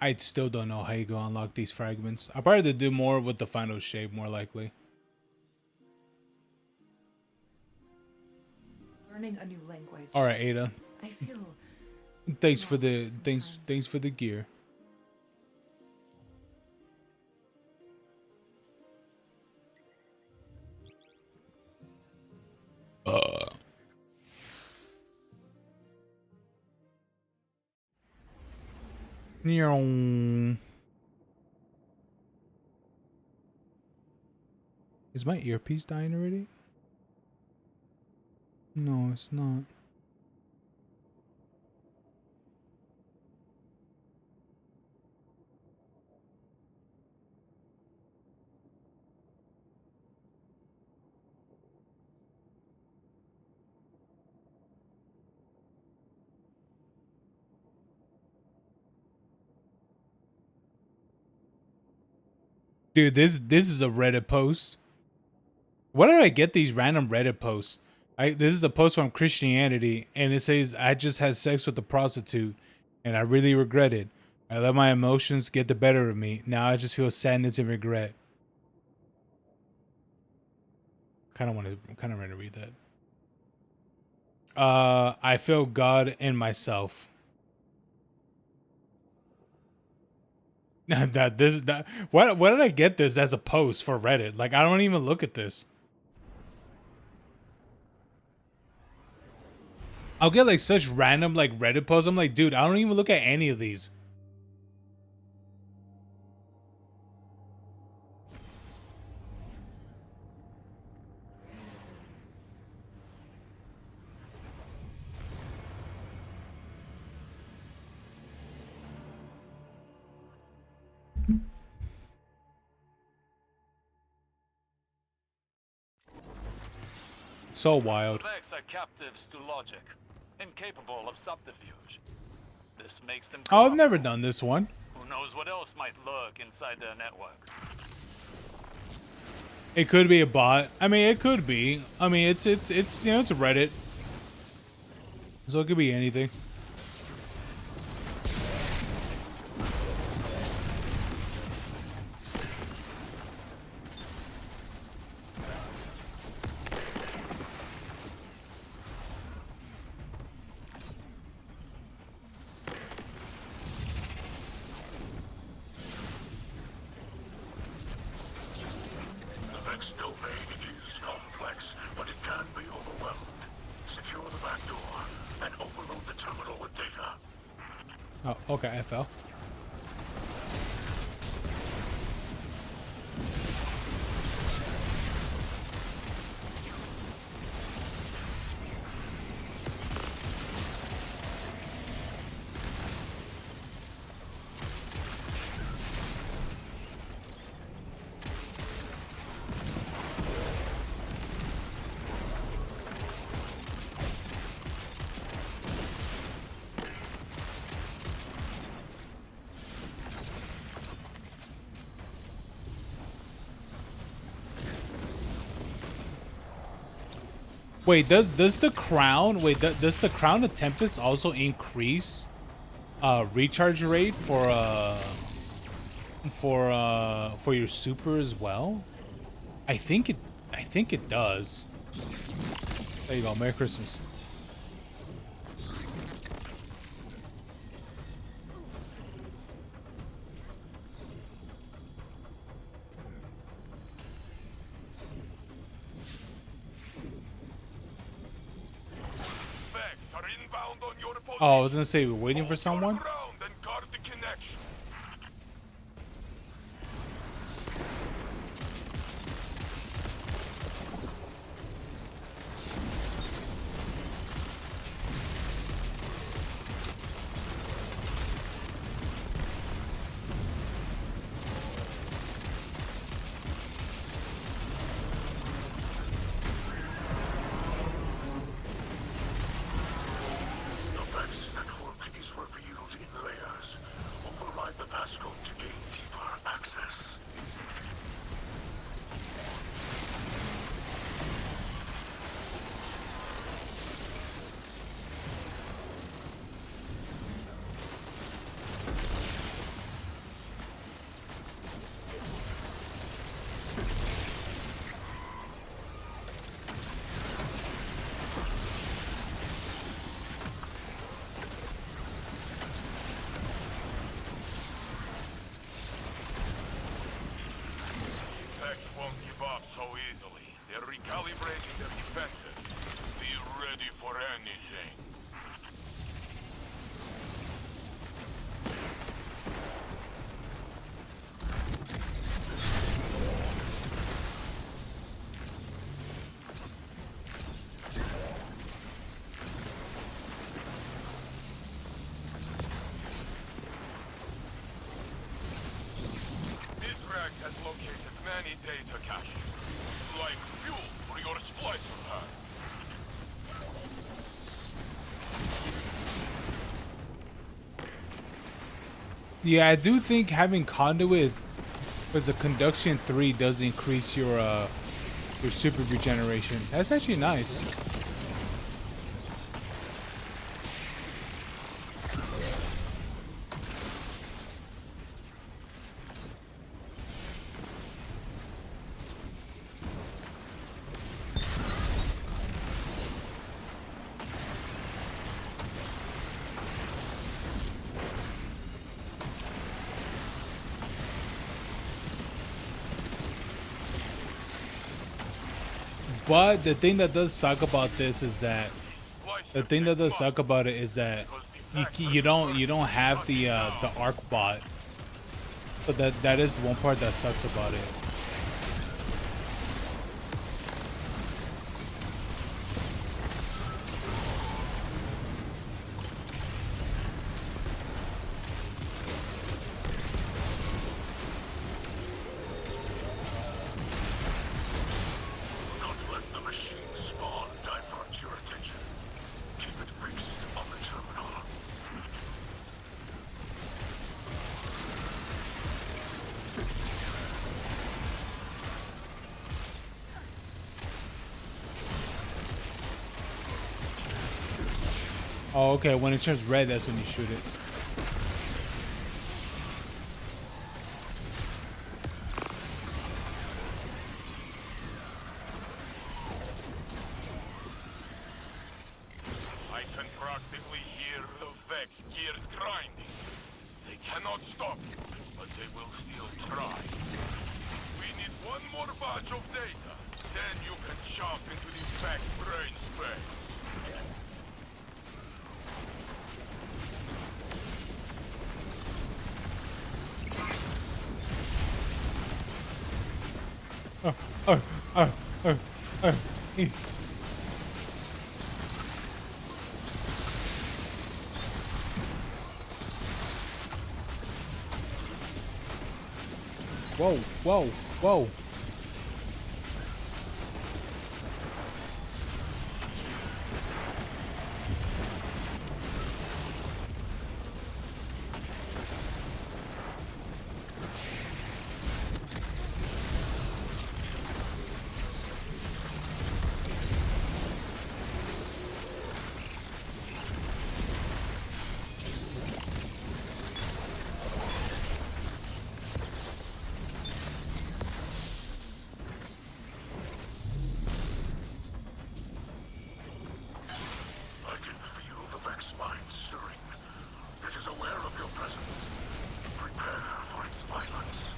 I still don't know how you go unlock these fragments. I'll probably do more with the final shape, more likely. Learning a new language. All right, Ada. I feel Thanks for the lost thanks for the gear. Is my earpiece dying already? No, it's not. Dude, this is a Reddit post. Where did I get these random Reddit posts? This is a post from Christianity, and it says I just had sex with a prostitute, and I really regret it. I let my emotions get the better of me. Now I just feel sadness and regret. Kind of want to read that. I feel God in myself. that what did I get this as a post for Reddit? Like I don't even look at this. I'll get like such random like Reddit posts. I'm like, dude, I don't even look at any of these. So wild. Vex are captives to logic, incapable of subterfuge. This makes them Oh, I've never done this one. Who knows what else might lurk inside their network? It could be a bot. I mean, it could be. I mean, it's it's a Reddit, so it could be anything. The Vex domain is complex, but it can be overwhelmed. Secure the back door and overload the terminal with data. Oh, okay, I fell. Wait, does the crown does the crown of Tempest also increase recharge rate for your super as well? I think it does. There you go. Merry Christmas. Vex are inbound on your position. Oh, I was gonna say we're waiting for someone. Ground and guard the connection. The Vex network is revealed in layers. Override the passcode to gain deeper access. Vex won't give up so easily. They're recalibrating their defenses. Be ready for anything. This rack has located many data caches, like fuel for your splicer pad. Yeah, I do think having conduit as a conduction 3 does increase your super regeneration. That's actually nice. But the thing that does suck about this is that you don't have the arc bot. So that is one part that sucks about it. Not let the machine spawn divert your attention. Keep it fixed on the terminal. Oh, okay. When it turns red, that's when you shoot it. I can practically hear the Vex gears grinding. They cannot stop you, but they will still try. We need one more batch of data. Then you can jump into the Vex brain space. Eh. Whoa, whoa, whoa. I can feel the Vex mind stirring. It is aware of your presence. Prepare for its violence.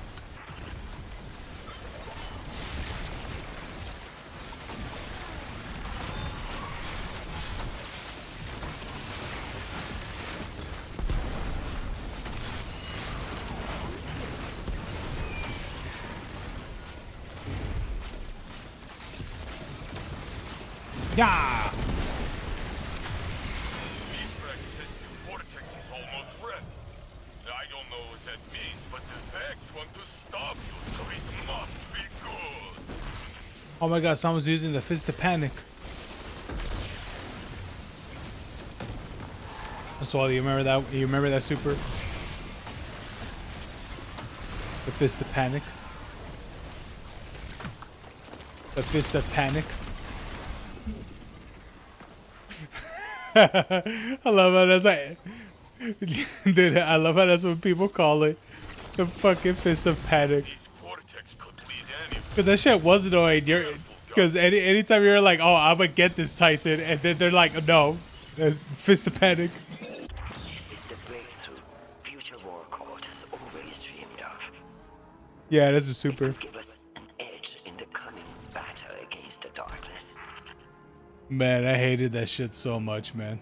Yeah. Reflex says the vortex is almost ready. I don't know what that means, but the Vex want to stop you, so it must be good. Oh my god, someone's using the fist to panic. So you remember that? You remember that super? The fist of panic. The fist of panic. I love how that's like, dude. I love how that's what people call it. The fucking fist of panic. These vortex could lead anywhere. Cause that shit was annoying. Cause anytime you're like, oh, I'm gonna get this Titan, and then they're like, no, there's fist of panic. This is the breakthrough Future War Court has always dreamed of. Yeah, that's a super. Give us an edge in the coming battle against the darkness. Man, I hated that shit so much, man.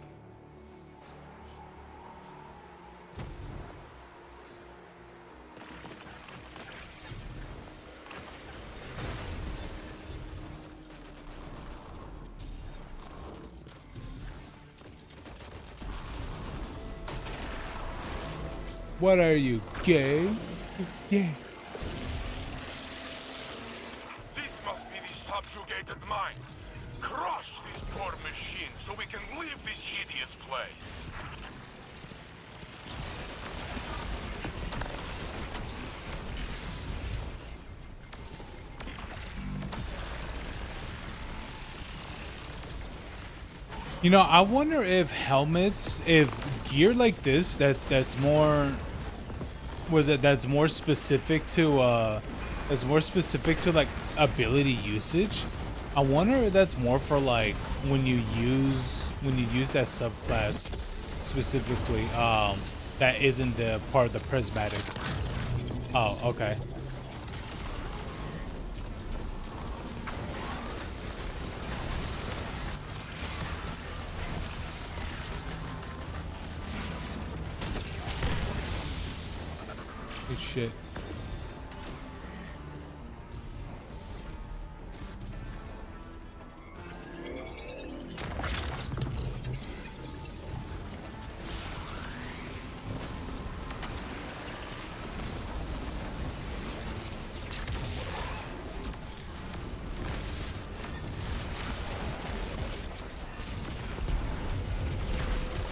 What are you, gay? Yeah. This must be the subjugated mind. Crush these poor machines so we can leave this hideous place. You know, I wonder if helmets, if gear like this, that's more, that's more specific to, that's more specific to like ability usage. I wonder if that's more for like when you use that subclass specifically, that isn't the part of the prismatic. Oh, okay. Good shit.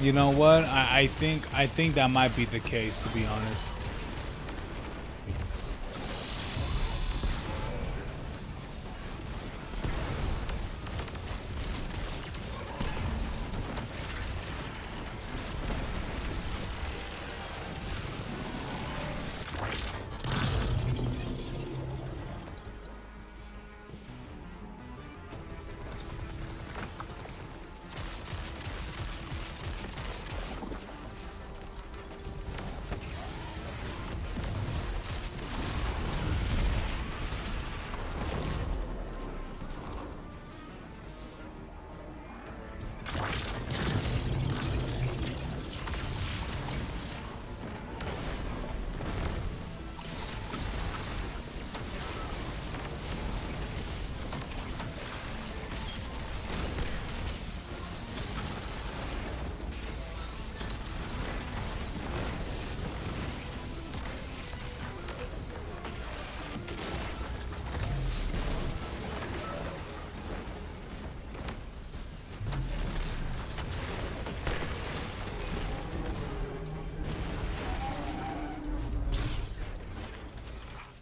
You know what? I think that might be the case, to be honest.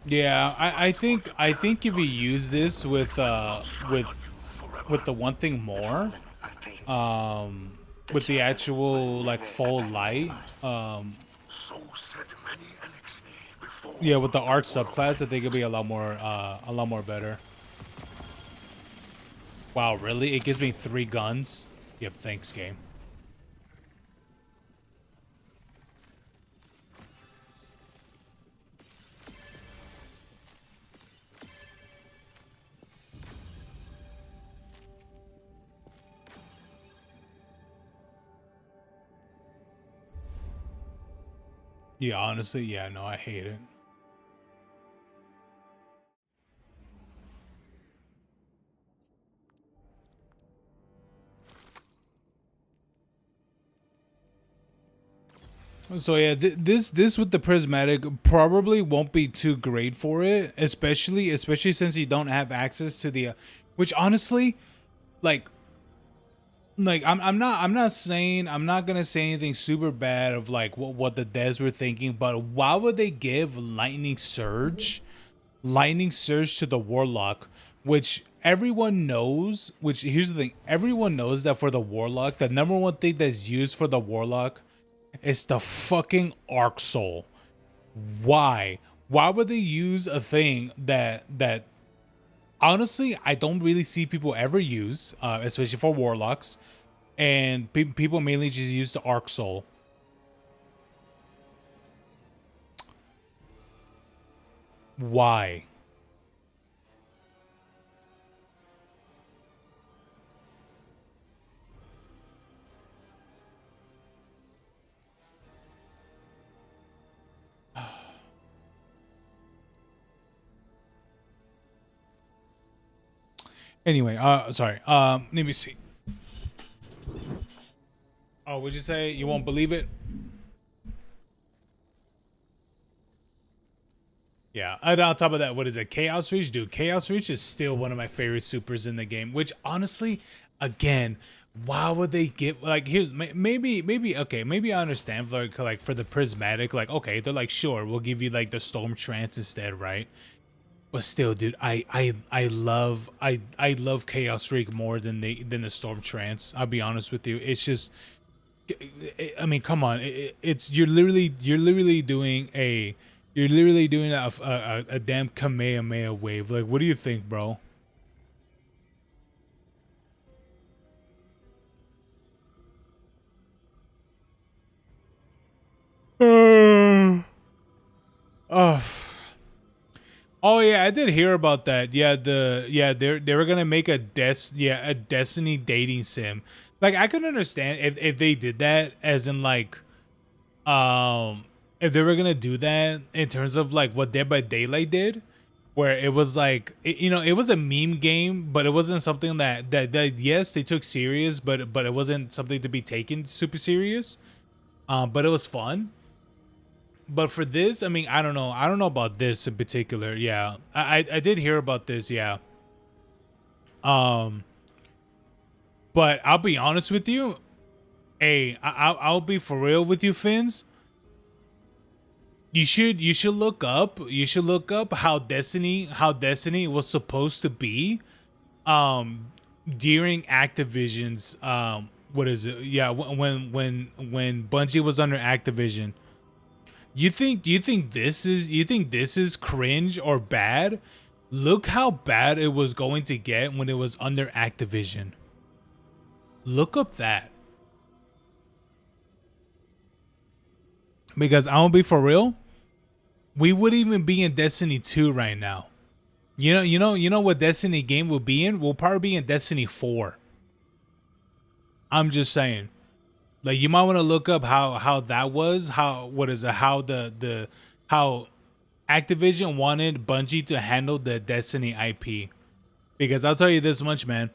Yeah, I think if you use this with the one thing more, with the actual like full light, yeah, with the art subclass, I think it'll be a lot more better. Wow, really? It gives me 3 guns? Yep, thanks, game. Yeah, honestly, yeah, no, I hate it. So yeah, this with the prismatic probably won't be too great for it, especially since you don't have access to the, which honestly, like I'm not gonna say anything super bad of like what the devs were thinking, but why would they give lightning surge to the warlock, which everyone knows, which here's the thing, everyone knows that for the warlock, the number one thing that's used for the warlock is the fucking arc soul. Why would they use a thing that honestly I don't really see people ever use, especially for warlocks, and people mainly just use the arc soul? Why? Anyway, sorry. Let me see. Oh, would you say you won't believe it? Yeah, and on top of that, what is it? Chaos Reach? Dude, Chaos Reach is still one of my favorite supers in the game, which honestly, again, why would they get, like, here's maybe okay, maybe I understand for like for the prismatic, like, okay, they're like, sure, we'll give you like the storm trance instead, right? But still, dude, I love Chaos Reach more than the storm trance. I'll be honest with you. It's just, I mean, come on. It's you're literally doing a damn Kamehameha wave. Like, what do you think, bro? Oh. Oh yeah, I did hear about that. Yeah, they were gonna make a Destiny dating sim. Like, I could understand if they did that, as in like, um if they were gonna do that in terms of like what Dead by Daylight did, where it was like it was a meme game, but it wasn't something that yes they took serious, but it wasn't something to be taken super serious. But it was fun. But for this, I mean, I don't know about this in particular. Yeah, I did hear about this. Yeah. Um, but I'll be honest with you. Hey, I'll be for real with you, Finns. You should look up how Destiny was supposed to be during Activision's what is it? Yeah, when Bungie was under Activision. You think this is cringe or bad? Look how bad it was going to get when it was under Activision. Look up that. Because I'm gonna be for real, we would even be in Destiny 2 right now. You know what Destiny game will be in? We'll probably be in Destiny 4. I'm just saying. Like you might want to look up how that was, how what is it, how the how Activision wanted Bungie to handle the Destiny IP. Because I'll tell you this much, man.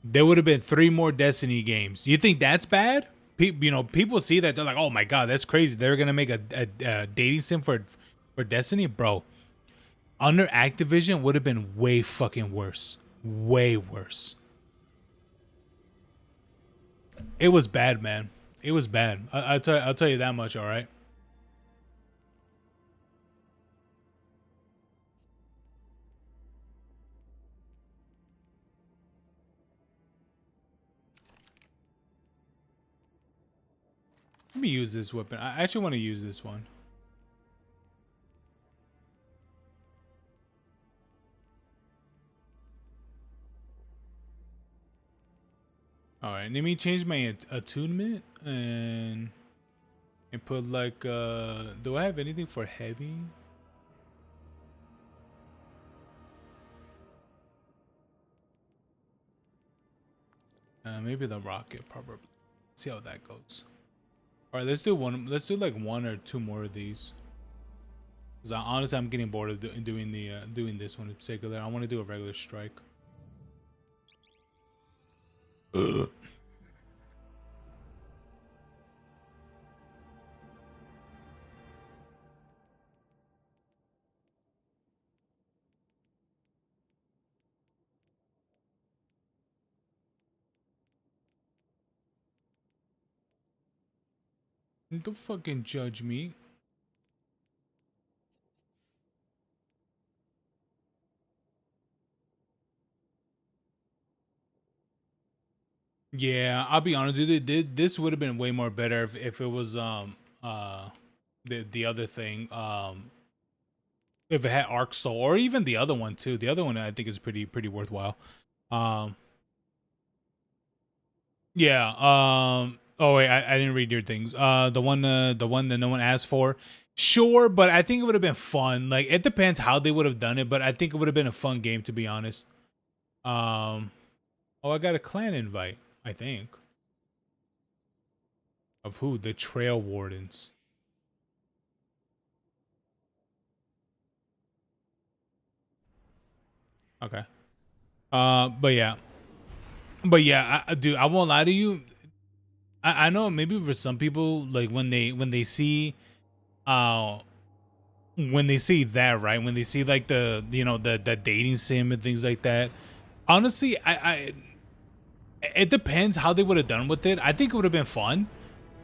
There would have been 3 more Destiny games. You think that's bad? People see that they're like, "Oh my god, that's crazy." They're gonna make a dating sim for Destiny, bro. Under Activision would have been way fucking worse, way worse. It was bad, man. It was bad. I'll tell you that much. All right. Let me use this weapon. I actually want to use this one. All right, let me change my attunement and put like do I have anything for heavy? Maybe the rocket probably. See how that goes. All right, let's do one. Let's do like 1 or 2 more of these. Cause honestly, I'm getting bored of doing this one in particular. I want to do a regular strike. Ugh. Don't fucking judge me. Yeah, I'll be honest with you. This would have been way more better if it was the other thing if it had Arc Soul or even the other one too. The other one I think is pretty worthwhile. Um yeah. Oh wait, I didn't read your things. The one that no one asked for. Sure, but I think it would have been fun. Like it depends how they would have done it, but I think it would have been a fun game to be honest. Oh, I got a clan invite, I think. Of who? The Trail Wardens. Okay. But yeah. But yeah, dude, I won't lie to you. I know maybe for some people, like when they see that, right? When they see like the the dating sim and things like that. Honestly, I it depends how they would have done with it. I think it would have been fun.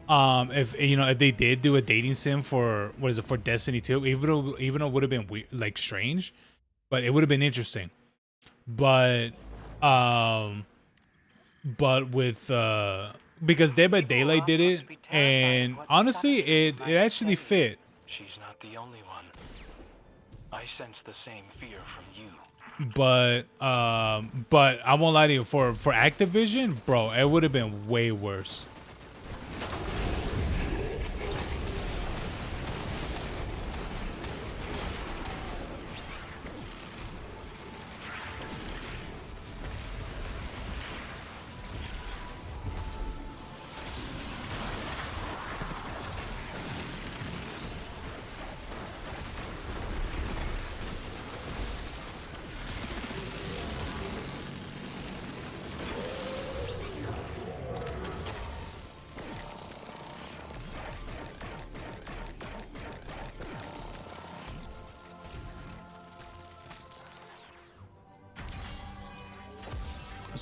If if they did do a dating sim for what is it for Destiny 2, even though it would have been weird, like strange, but it would have been interesting. But with because Dead by Daylight did it, and honestly, it actually fit. She's not the only one. I sense the same fear from you. But I won't lie to you, for Activision, bro, it would have been way worse.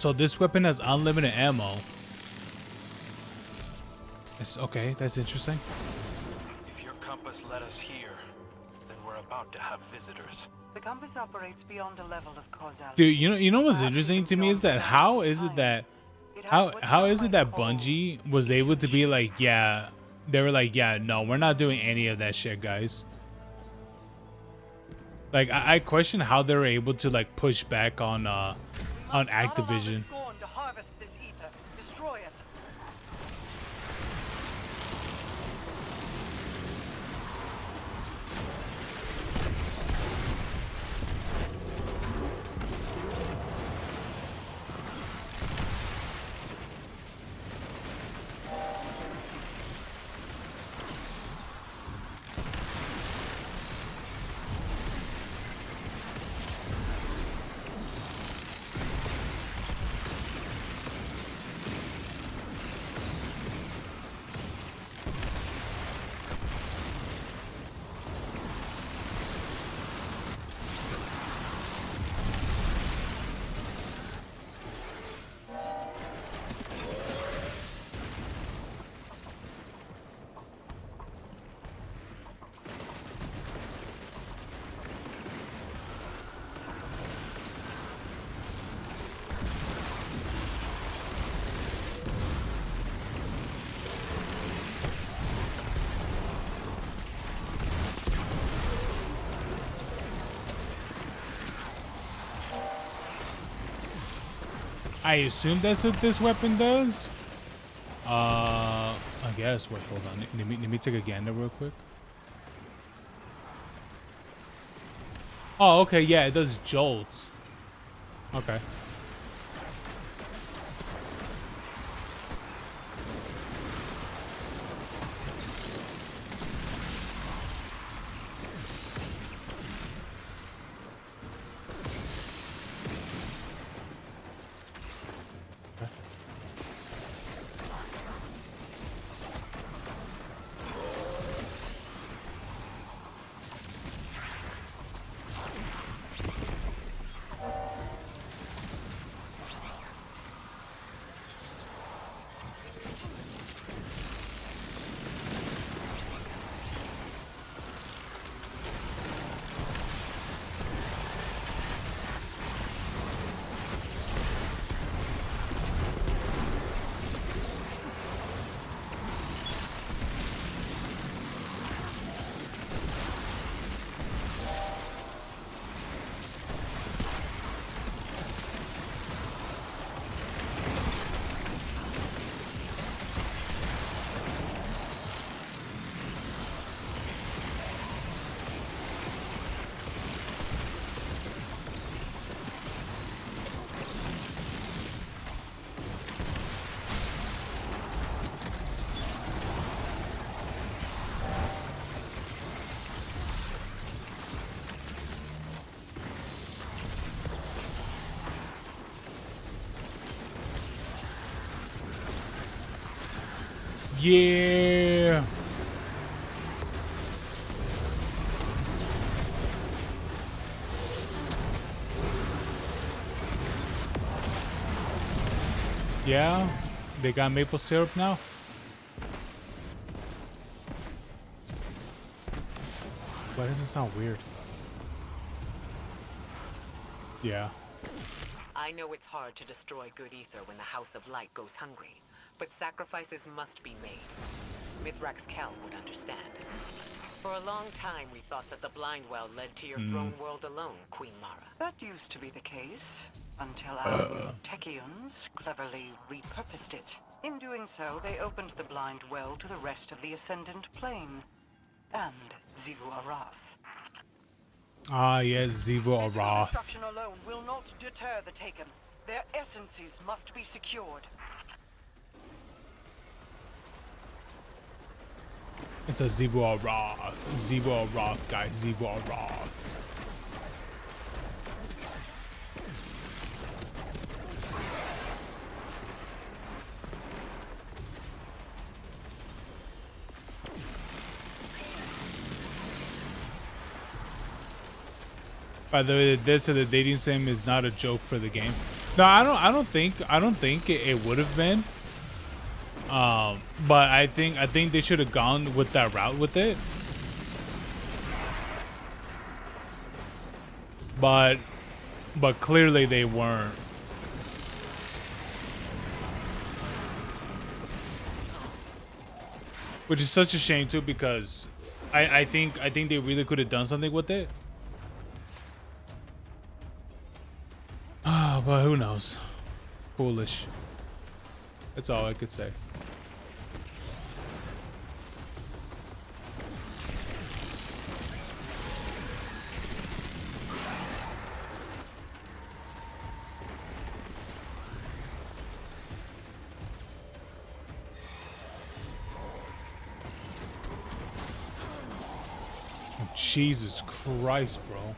so this weapon has unlimited ammo. It's okay. That's interesting. If your compass led us here, then we're about to have visitors. The compass operates beyond a level of causality. Dude, you know what's Perhaps interesting even to me is beyond that the how bounds of is it time. that It has how what how some is it might that call Bungie was able to be like, yeah, they were like, yeah, no, we're not doing any of that shit, guys. Like I question how they were able to like push back on Activision. Scorn to harvest this ether. Destroy it. I assume that's what this weapon does. I guess. Wait, hold on. Let me take a gander real quick. Oh, okay. Yeah, it does jolts. Okay. Yeah. Yeah, they got maple syrup now. Why does it sound weird? Yeah. I know it's hard to destroy good ether when the House of Light goes hungry, but sacrifices must be made. Mithrax Kell would understand. For a long time, we thought that the Blind Well led to your throne world alone, Queen Mara. That used to be the case, until our Techians cleverly repurposed it. In doing so, they opened the Blind Well to the rest of the Ascendant Plane. And Zivu Arath. Ah, yes, Zivu Physical Arath. destruction alone will not deter the Taken. Their essences must be secured. It's a Zivu Arath. Zivu Arath, guys. Zivu Arath. By the way, this of the dating sim is not a joke for the game. No, I don't think it would have been. But I think they should have gone with that route with it. But clearly they weren't. Which is such a shame too, because I think they really could have done something with it. Ah, but who knows? Foolish. That's all I could say. Jesus Christ, bro.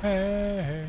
Hey.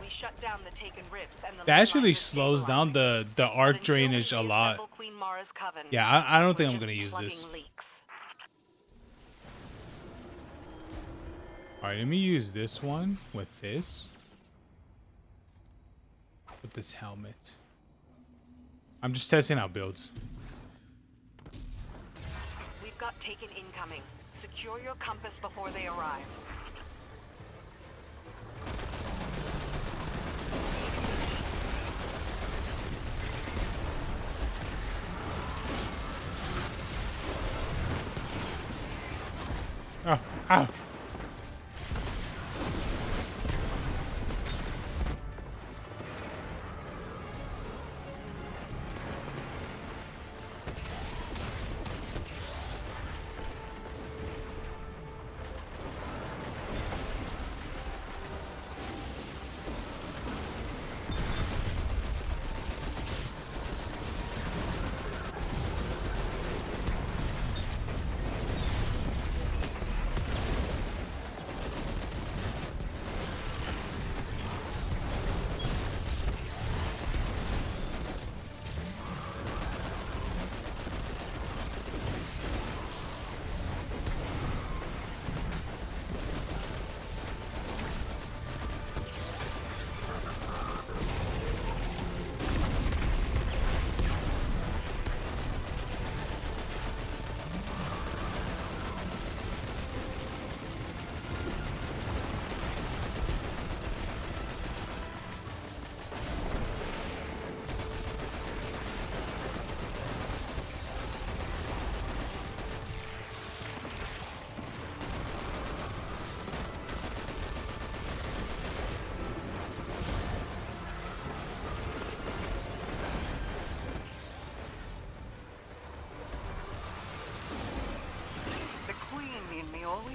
Shut down the taken rifts and the That actually slows down the arc drainage a lot. Yeah, I don't think I'm gonna use this. Alright, let me use this one with this. With this helmet. I'm just testing out builds. We've got taken incoming. Secure your compass before they arrive. Oh, ow.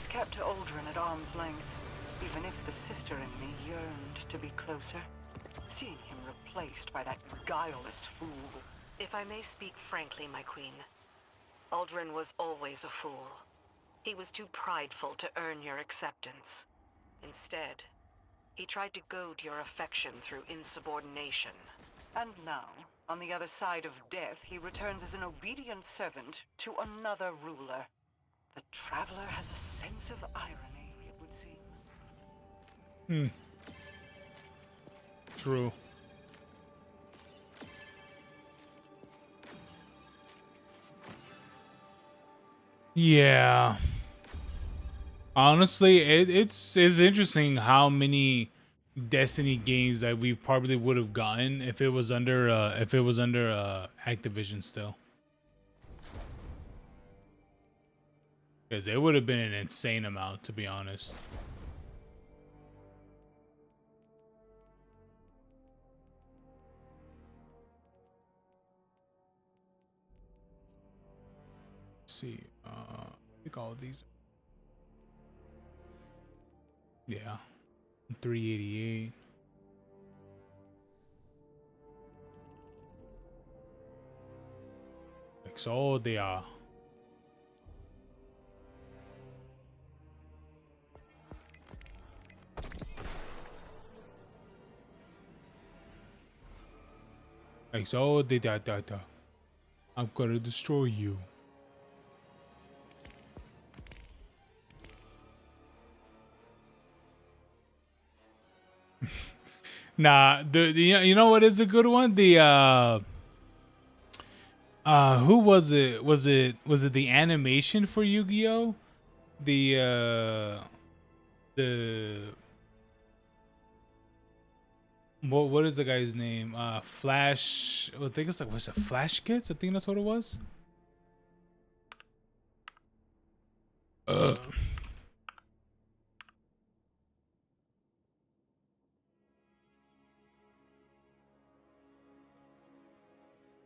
always kept Aldrin at arm's length, even if the sister in me yearned to be closer. Seeing him replaced by that guileless fool. If I may speak frankly, my queen, Aldrin was always a fool. He was too prideful to earn your acceptance. Instead, he tried to goad your affection through insubordination. And now, on the other side of death, he returns as an obedient servant to another ruler. The traveler has a sense of irony, it would seem. True. Yeah. Honestly, it's interesting how many Destiny games that we probably would have gotten if it was under Activision still. Because it would have been an insane amount, to be honest. Let's see, I think all of these. Yeah, 388. Exodia. Exodia. I'm gonna destroy you. Nah, you know what is a good one? The who was it? Was it the animation for Yu-Gi-Oh? The what is the guy's name? Flash. I think it's like, was it Flash Kids? I think that's what it was.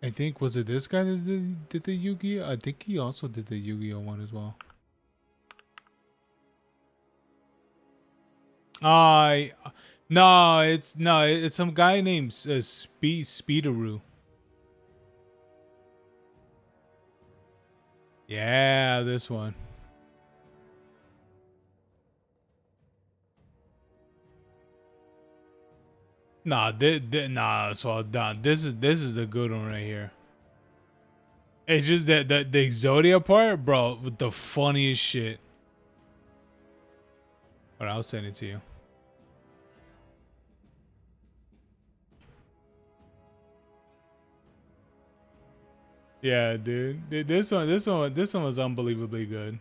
I think, was it this guy that did the Yu-Gi-Oh? I think he also did the Yu-Gi-Oh one as well. No, it's some guy named Speederoo. Yeah, this one. Nah, so this is the good one right here. It's just that the Exodia part, bro, with the funniest shit. But I'll send it to you. Yeah, dude. This one was unbelievably good.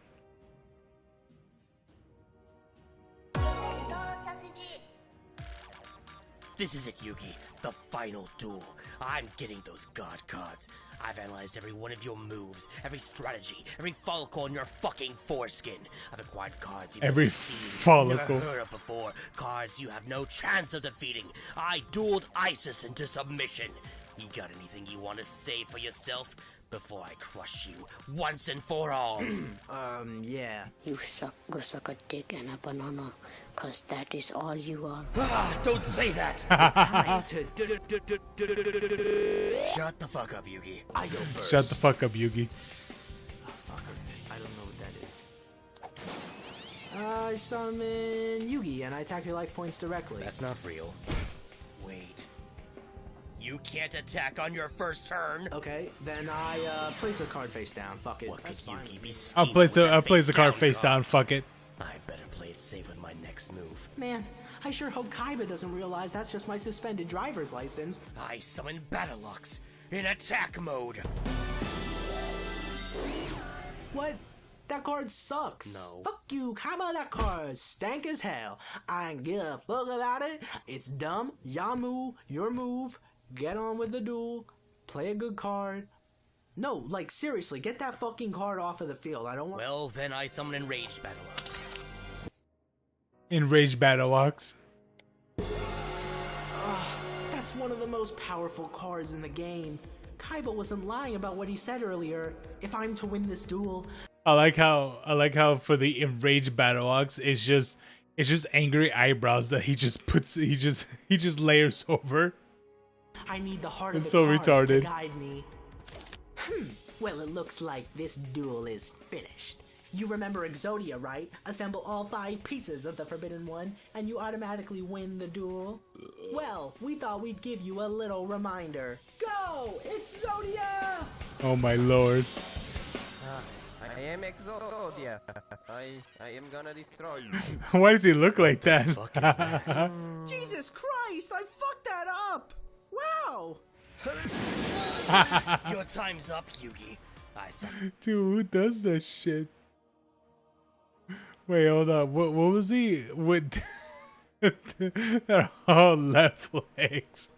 This is it, Yugi. The final duel. I'm getting those god cards. I've analyzed every one of your moves, every strategy, every follicle in your fucking foreskin. I've acquired cards you've every never seen, follicle. never heard of before. Cards you have no chance of defeating. I dueled Isis into submission. You got anything you want to say for yourself before I crush you once and for all? Yeah. You go suck a dick and a banana, cause that is all you are. Ah, don't say that! It's time to... Shut the fuck up, Yugi. I go first. Shut the fuck up, Yugi. Oh, fucker. I don't know what that is. I summon Yugi and I attack your life points directly. That's not real. Wait. You can't attack on your first turn. Okay, then I place a card face down. Fuck it. What That's could fine. Yugi be I'll place the card face down. Fuck it. I better play it safe with my next move. Man, I sure hope Kaiba doesn't realize that's just my suspended driver's license. I summon Battlelux in attack mode. What? That card sucks. No. Fuck you, Kaiba. That card stank as hell. I ain't give a fuck about it. It's dumb. Yamu, your move. Get on with the duel. Play a good card. No, like seriously, get that fucking card off of the field. I don't want. Well, then I summon Enraged Battlelux. Enraged Battlelux. That's one of the most powerful cards in the game. Kaiba wasn't lying about what he said earlier. If I'm to win this duel, I like how for the enraged battle ox, it's just angry eyebrows that he just layers over. I need the heart It's of the so cards to retarded. guide me. Well, it looks like this duel is finished. You remember Exodia, right? Assemble all 5 pieces of the Forbidden One, and you automatically win the duel. Well, we thought we'd give you a little reminder. Go! It's Zodia! Oh my lord. I am Exodia. I am gonna destroy you. Why does he look like that? Jesus Christ! I fucked that up! Wow! Your time's up, Yugi. Dude, who does that shit? Wait, hold on. What was he with? They're all left legs.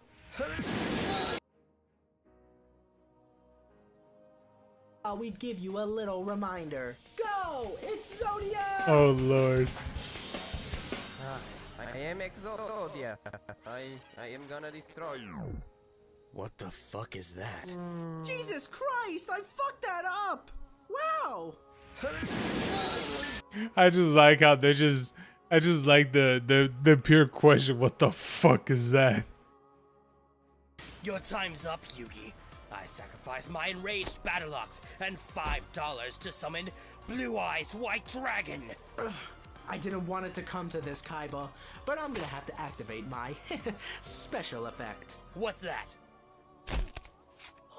We'd give you a little reminder. Go! It's Zodia! Oh lord. I am Exodia. I am gonna destroy you. What the fuck is that? Jesus Christ! I fucked that up! Wow! I just like how they're just. I just like the pure question. What the fuck is that? Your time's up, Yugi. I sacrifice my enraged battle ox and $5 to summon Blue Eyes White Dragon. I didn't want it to come to this, Kaiba, but I'm gonna have to activate my special effect. What's that?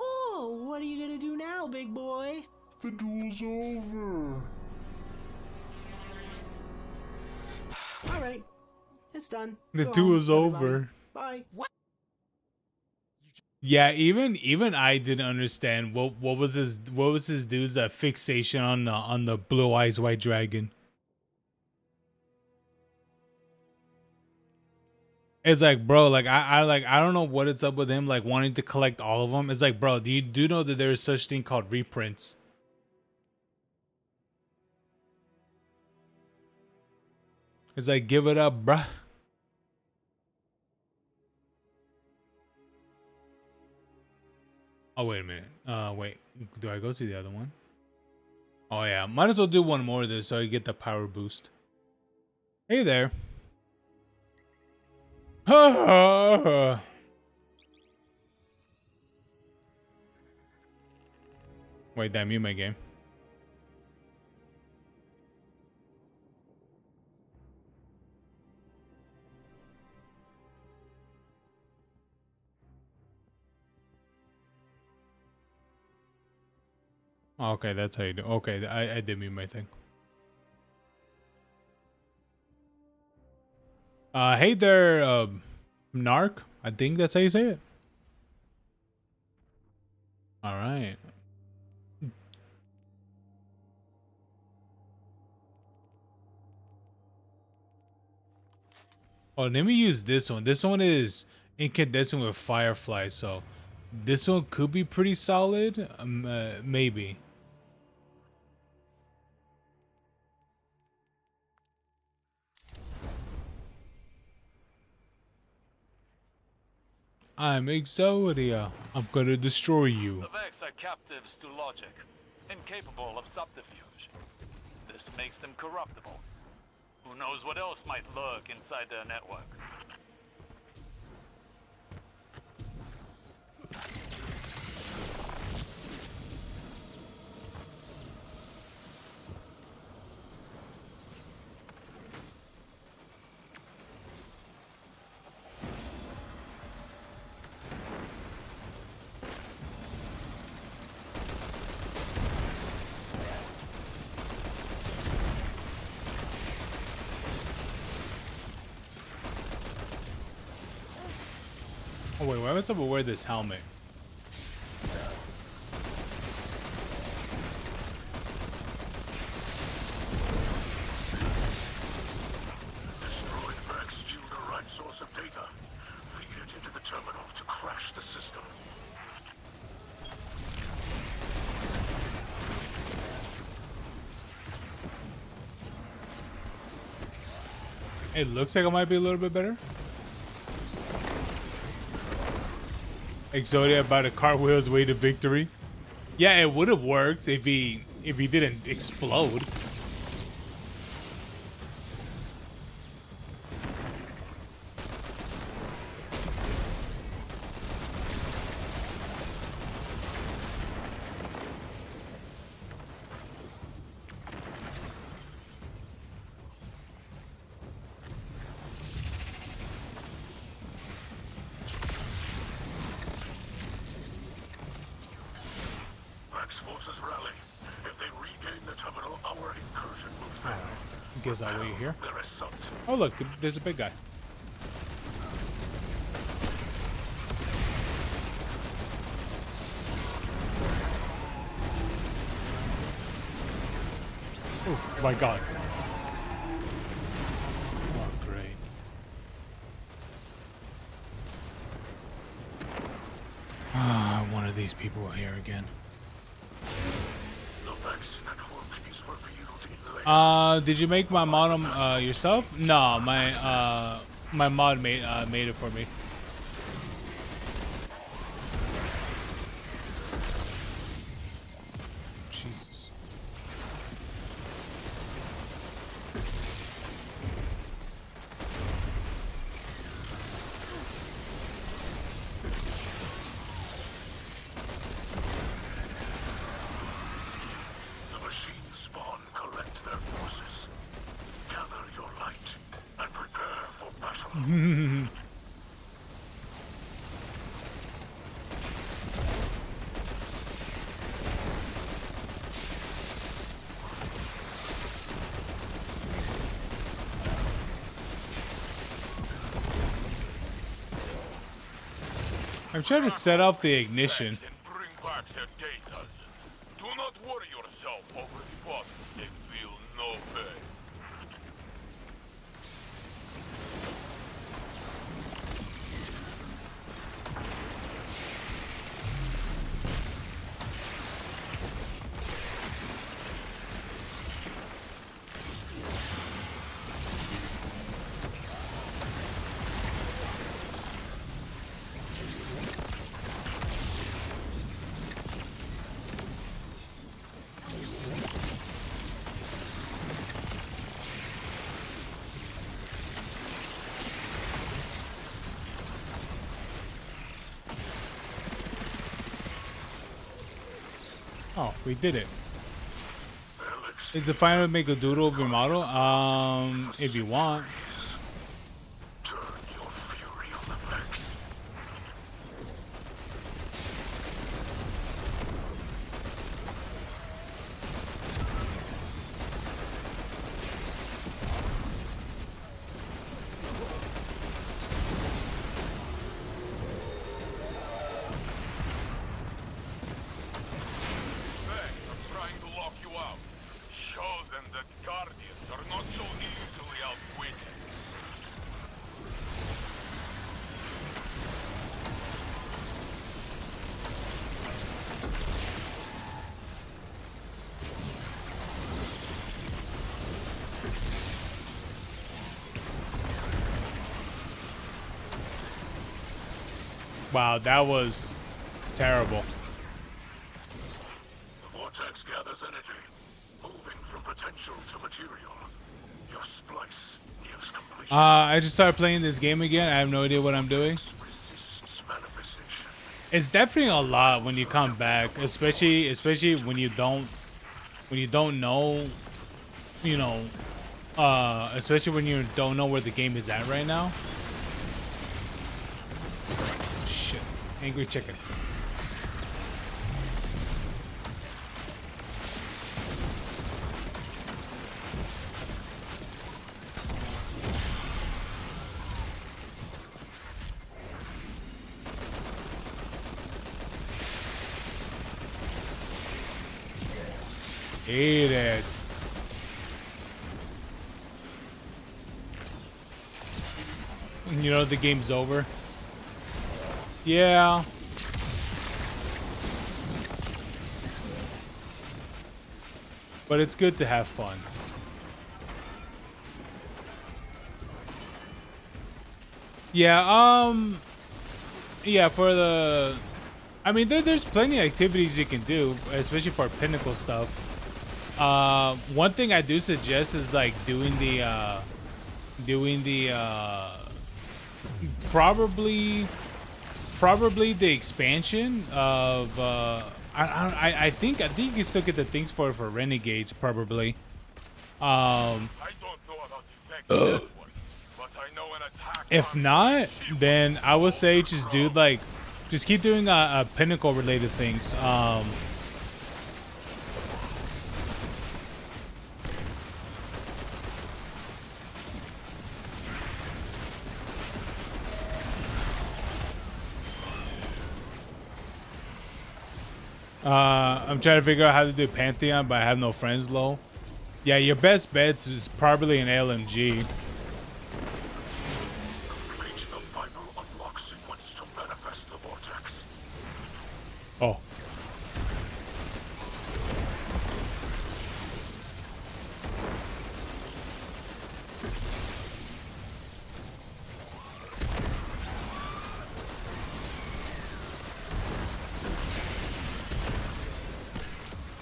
Oh, what are you gonna do now, big boy? The duel's over. Alright, it's done. The Go duel's home, everybody. over. Bye. Yeah, even I didn't understand what was his dude's fixation on the Blue Eyes White Dragon. It's like, bro, like I don't know what it's up with him like wanting to collect all of them. It's like, bro, do you know that there is such thing called reprints? It's like, give it up, bruh. Oh, wait a minute. Wait. Do I go to the other one? Oh, yeah. Might as well do one more of this so I get the power boost. Hey there. Wait, damn, you my game. Okay, that's how you do. Okay, I did mute my thing. Hey there, Narc. I think that's how you say it. All right. Oh, let me use this one. This one is incandescent with firefly, so this one could be pretty solid. Maybe. I'm Exodia. I'm gonna destroy you. The Vex are captives to logic, incapable of subterfuge. This makes them corruptible. Who knows what else might lurk inside their network? Oh wait, why was I wear this helmet? Destroyed Vex yield the right source of data. Feed it into the terminal to crash the system. It looks like it might be a little bit better. Exodia about to cartwheel his way to victory. Yeah, it would have worked if he if he didn't explode. Rex forces rally. If they regain the terminal, our incursion will fail. Guess I'll wait here. There is something. Oh look, there's a big guy. Oh my god. Oh great. Ah, one of these people here again. The Vex network is revealed in layers. Did you make my modem yourself? No, my mod made it for me. Jesus. The machine spawn collect their forces. Gather your light and prepare for battle. I'm trying to set off the ignition. Bring back their data. Do not worry yourself over the bot. They feel no pain. Oh, we did it. Is it fine to make a doodle of your model? If you want. Turn your fury on the Vex. Vex are trying to lock you out. Show them that Guardians are not so easily outwitted. Wow, that was terrible. The vortex gathers energy, moving from potential to material. Your splice nears completion. I just started playing this game again. I have no idea what I'm doing. Resists manifestation. It's definitely a lot when you come back, especially when you don't know, you know, especially when you don't know where the game is at right now. Shit, angry chicken. Hate it. You know the game's over. Yeah. But it's good to have fun. Yeah, yeah, for the I mean there's plenty of activities you can do, especially for pinnacle stuff. One thing I do suggest is like doing the probably the expansion of I think you can still get the things for Renegades probably. I don't know about the Vex network, but I know an attack If not, then I would say just do like just keep doing pinnacle related things. I'm trying to figure out how to do Pantheon, but I have no friends, lol. Yeah, your best bets is probably an LMG. Reach the final unlock sequence to manifest the vortex. Oh.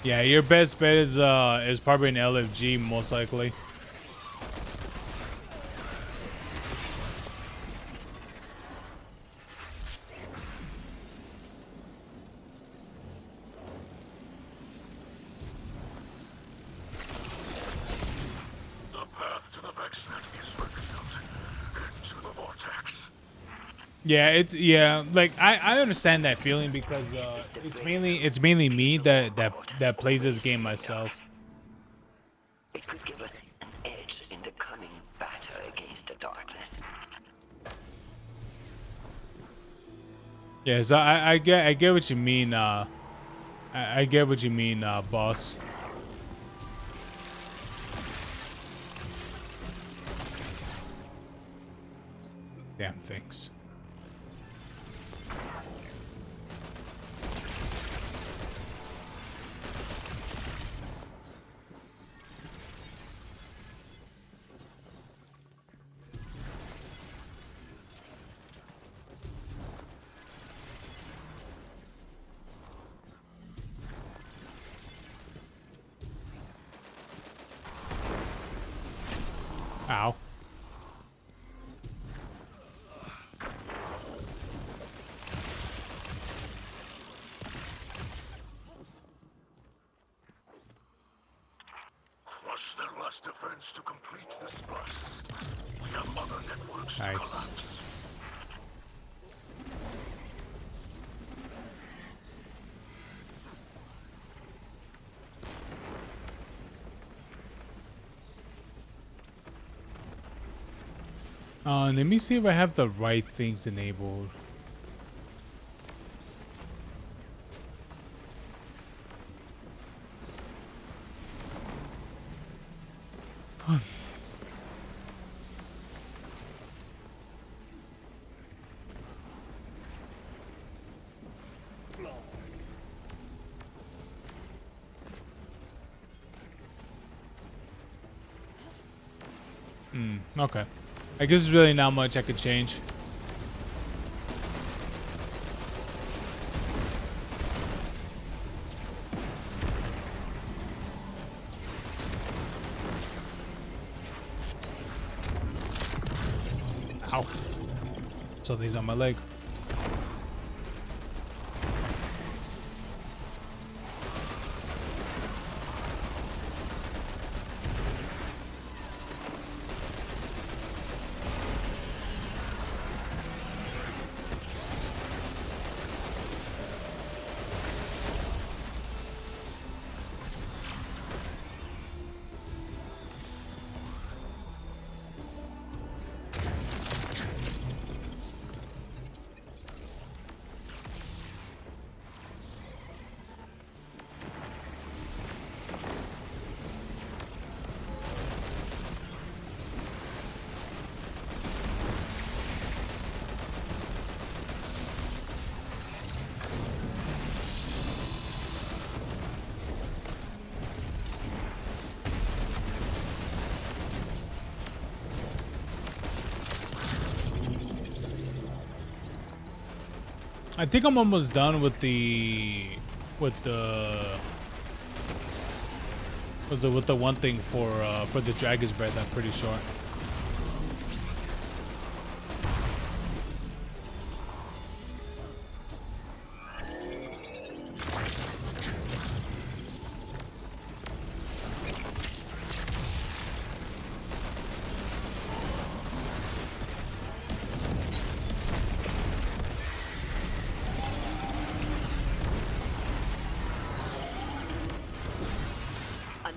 Yeah, your best bet is probably an LFG most likely. The path to the Vexnet is revealed into the vortex. Yeah, like I understand that feeling because it's mainly me that plays this game myself. It could give us an edge in the coming battle against the darkness. Yeah, so I get what you mean. I get what you mean, boss. Damn things. Ow. Crush their last defense to complete the splice. We have other networks Nice. to collapse. Let me see if I have the right things enabled. Okay. I guess there's really not much I could change. Ow. Something's on my leg. I think I'm almost done with the Was it with the one thing for the Dragon's Breath? I'm pretty sure.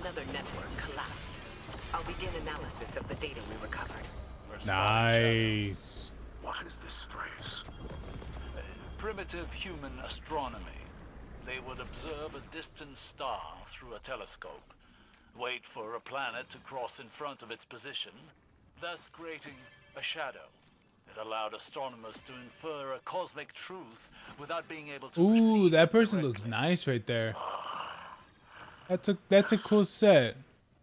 Another network collapsed. I'll begin analysis of the data we recovered. Nice. What is this place? Primitive human astronomy. They would observe a distant star through a telescope, wait for a planet to cross in front of its position, thus creating a shadow. It allowed astronomers to infer a cosmic truth without being able to Ooh, perceive that it person directly. looks nice right there. That's a cool set.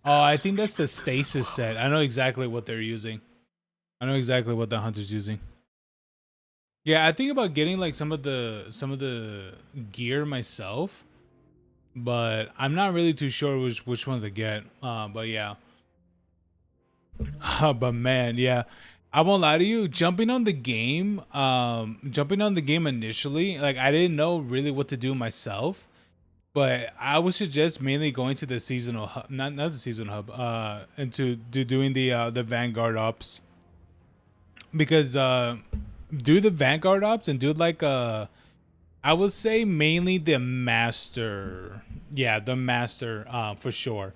Oh, I think that's the stasis set. I know exactly what they're using. I know exactly what the hunter's using. Yeah, I think about getting like some of the gear myself, but I'm not really too sure which one to get. But yeah. But man, yeah. I won't lie to you, jumping on the game initially, like I didn't know really what to do myself. But I would suggest mainly going to the seasonal hub, not the seasonal hub, into doing the Vanguard ops, because do the Vanguard ops and do like I would say mainly the master, yeah, the master, for sure.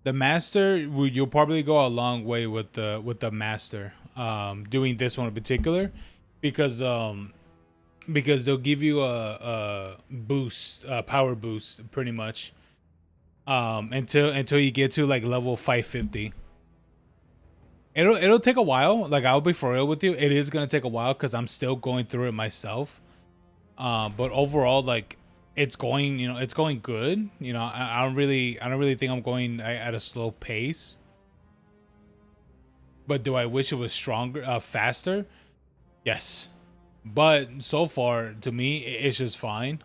The master, you'll probably go a long way with the master, doing this one in particular, because they'll give you a boost, a power boost, pretty much, until you get to like level 550. It'll take a while. Like, I'll be for real with you, it is gonna take a while because I'm still going through it myself. But overall, like, it's going, it's going good. I don't really think I'm going at a slow pace. But do I wish it was stronger, faster? Yes. But so far, to me, it's just fine.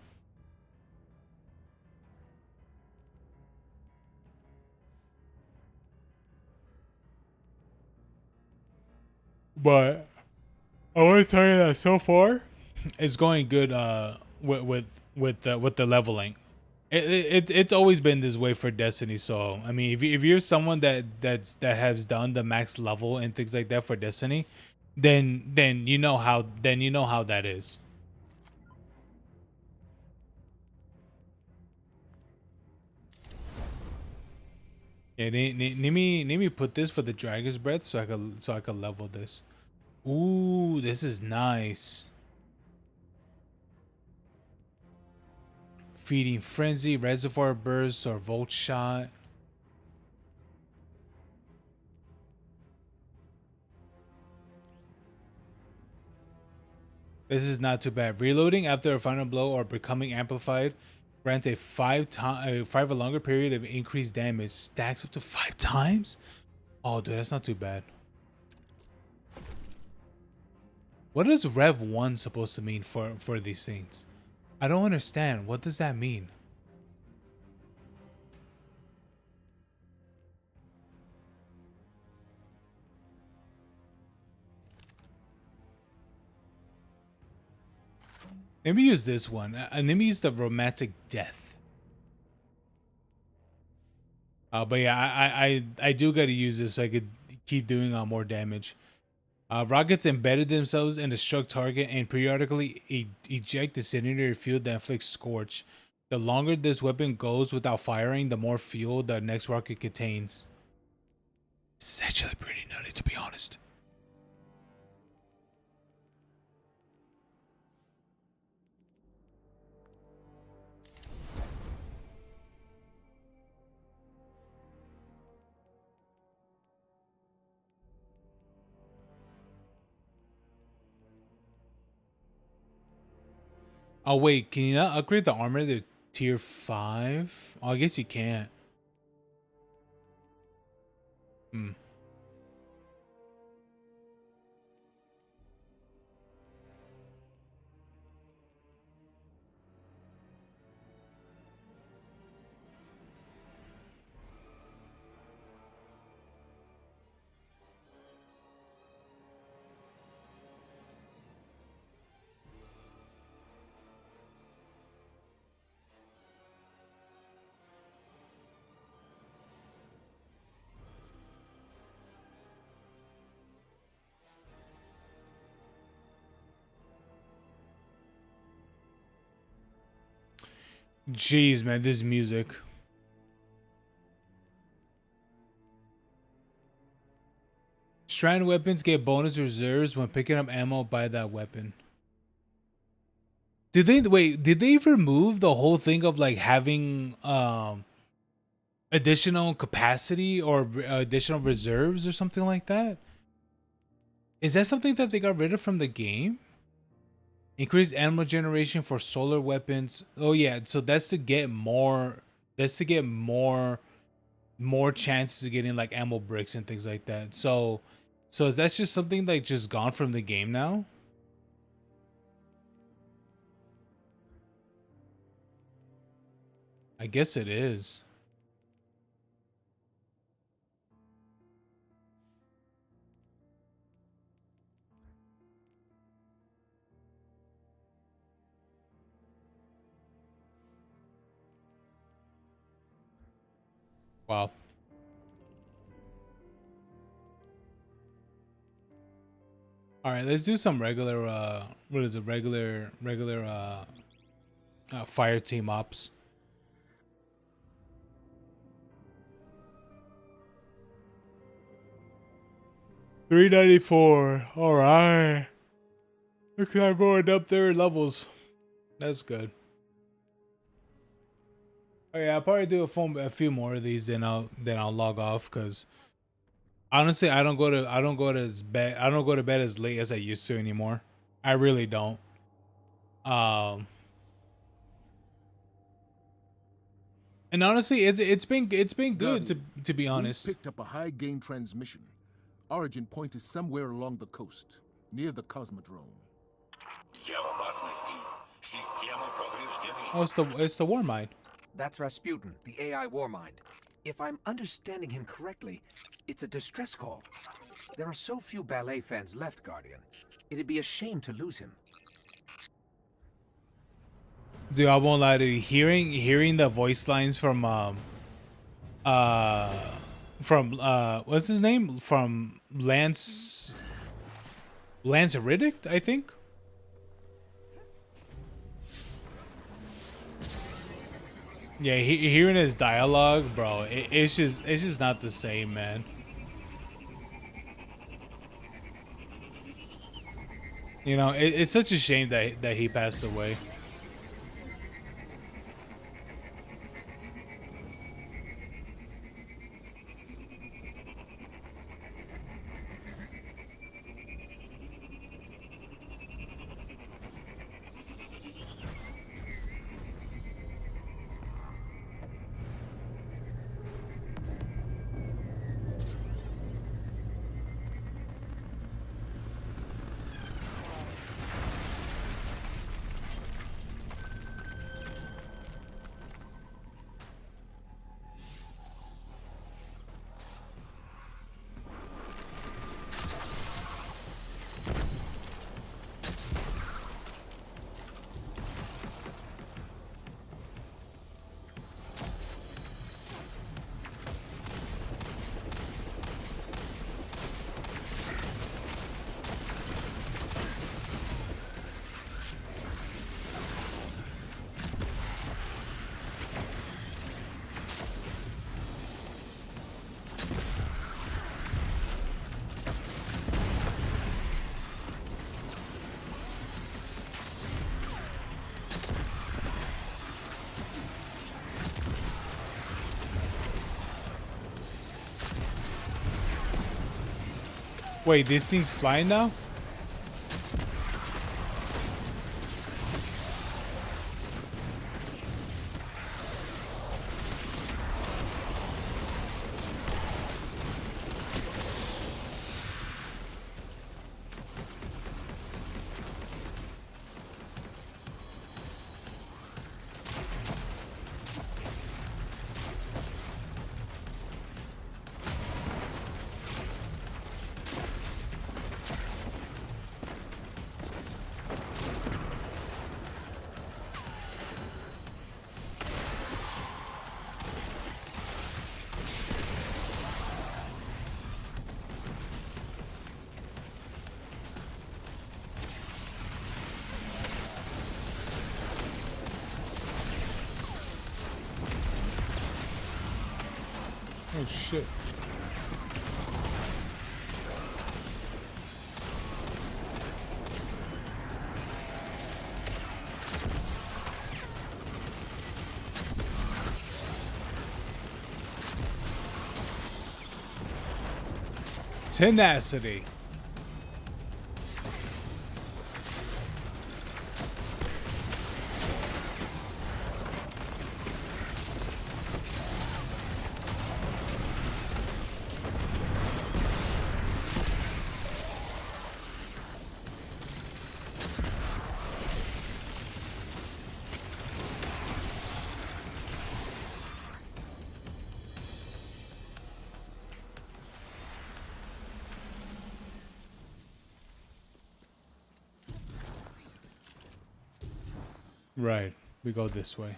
But I want to tell you that so far, it's going good. With the leveling, it's always been this way for Destiny. So I mean, if you're someone that has done the max level and things like that for Destiny, then you know how that is. Yeah, let me put this for the Dragon's Breath so I could level this. Ooh, this is nice. Feeding Frenzy, Reservoir Burst, or Volt Shot. This is not too bad. Reloading after a final blow or becoming amplified grants a 5 or longer period of increased damage. Stacks up to 5 times? Oh, dude, that's not too bad. What is Rev 1 supposed to mean for these things? I don't understand. What does that mean? Let me use this one. Let me use the Romantic Death. But yeah, I do gotta use this so I could keep doing more damage. Rockets embedded themselves in the struck target and periodically eject the incendiary fuel that inflicts scorch. The longer this weapon goes without firing, the more fuel the next rocket contains. This is actually pretty nutty, to be honest. Oh wait, can you not upgrade the armor to tier 5? Oh, I guess you can't. Hmm. Jeez, man, this music. Strand weapons get bonus reserves when picking up ammo by that weapon. Did they wait? Did they remove the whole thing of like having additional capacity or additional reserves or something like that? Is that something that they got rid of from the game? Increased ammo generation for solar weapons. Oh yeah, so that's to get more. That's to get more chances of getting like ammo bricks and things like that. So is that just something like just gone from the game now? I guess it is. Wow. All right, let's do some regular what is it? Regular fire team ops. $394. All right. Okay, I'm going up there in levels. That's good. Oh yeah, I'll probably do a few more of these, then I'll log off, because honestly, I don't go to bed as late as I used to anymore. I really don't. And honestly, it's been good to be honest. We picked up a high gain transmission. Origin point is somewhere along the coast, near the Cosmodrome. Oh, it's the war mine. That's Rasputin, the AI war mind. If I'm understanding him correctly, it's a distress call. There are so few ballet fans left, Guardian. It'd be a shame to lose him. Dude, I won't lie to you. Hearing the voice lines from what's his name? From Lance Riddick, I think. Yeah, hearing his dialogue, bro, it's just not the same, man. You know, it's such a shame that he passed away. Wait, this thing's flying now? Oh shit. Tenacity. Right, we go this way.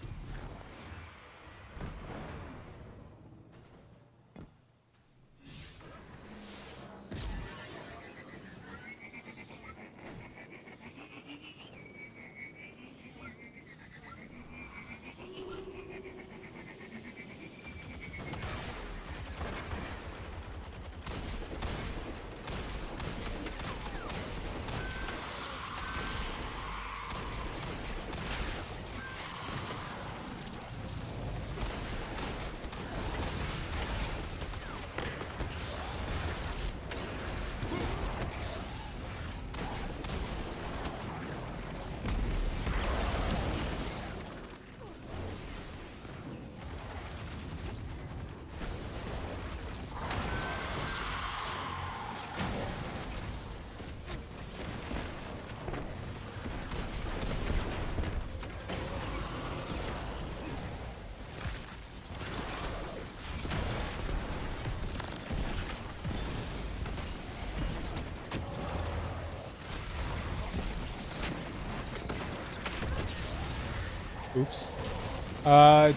Oops.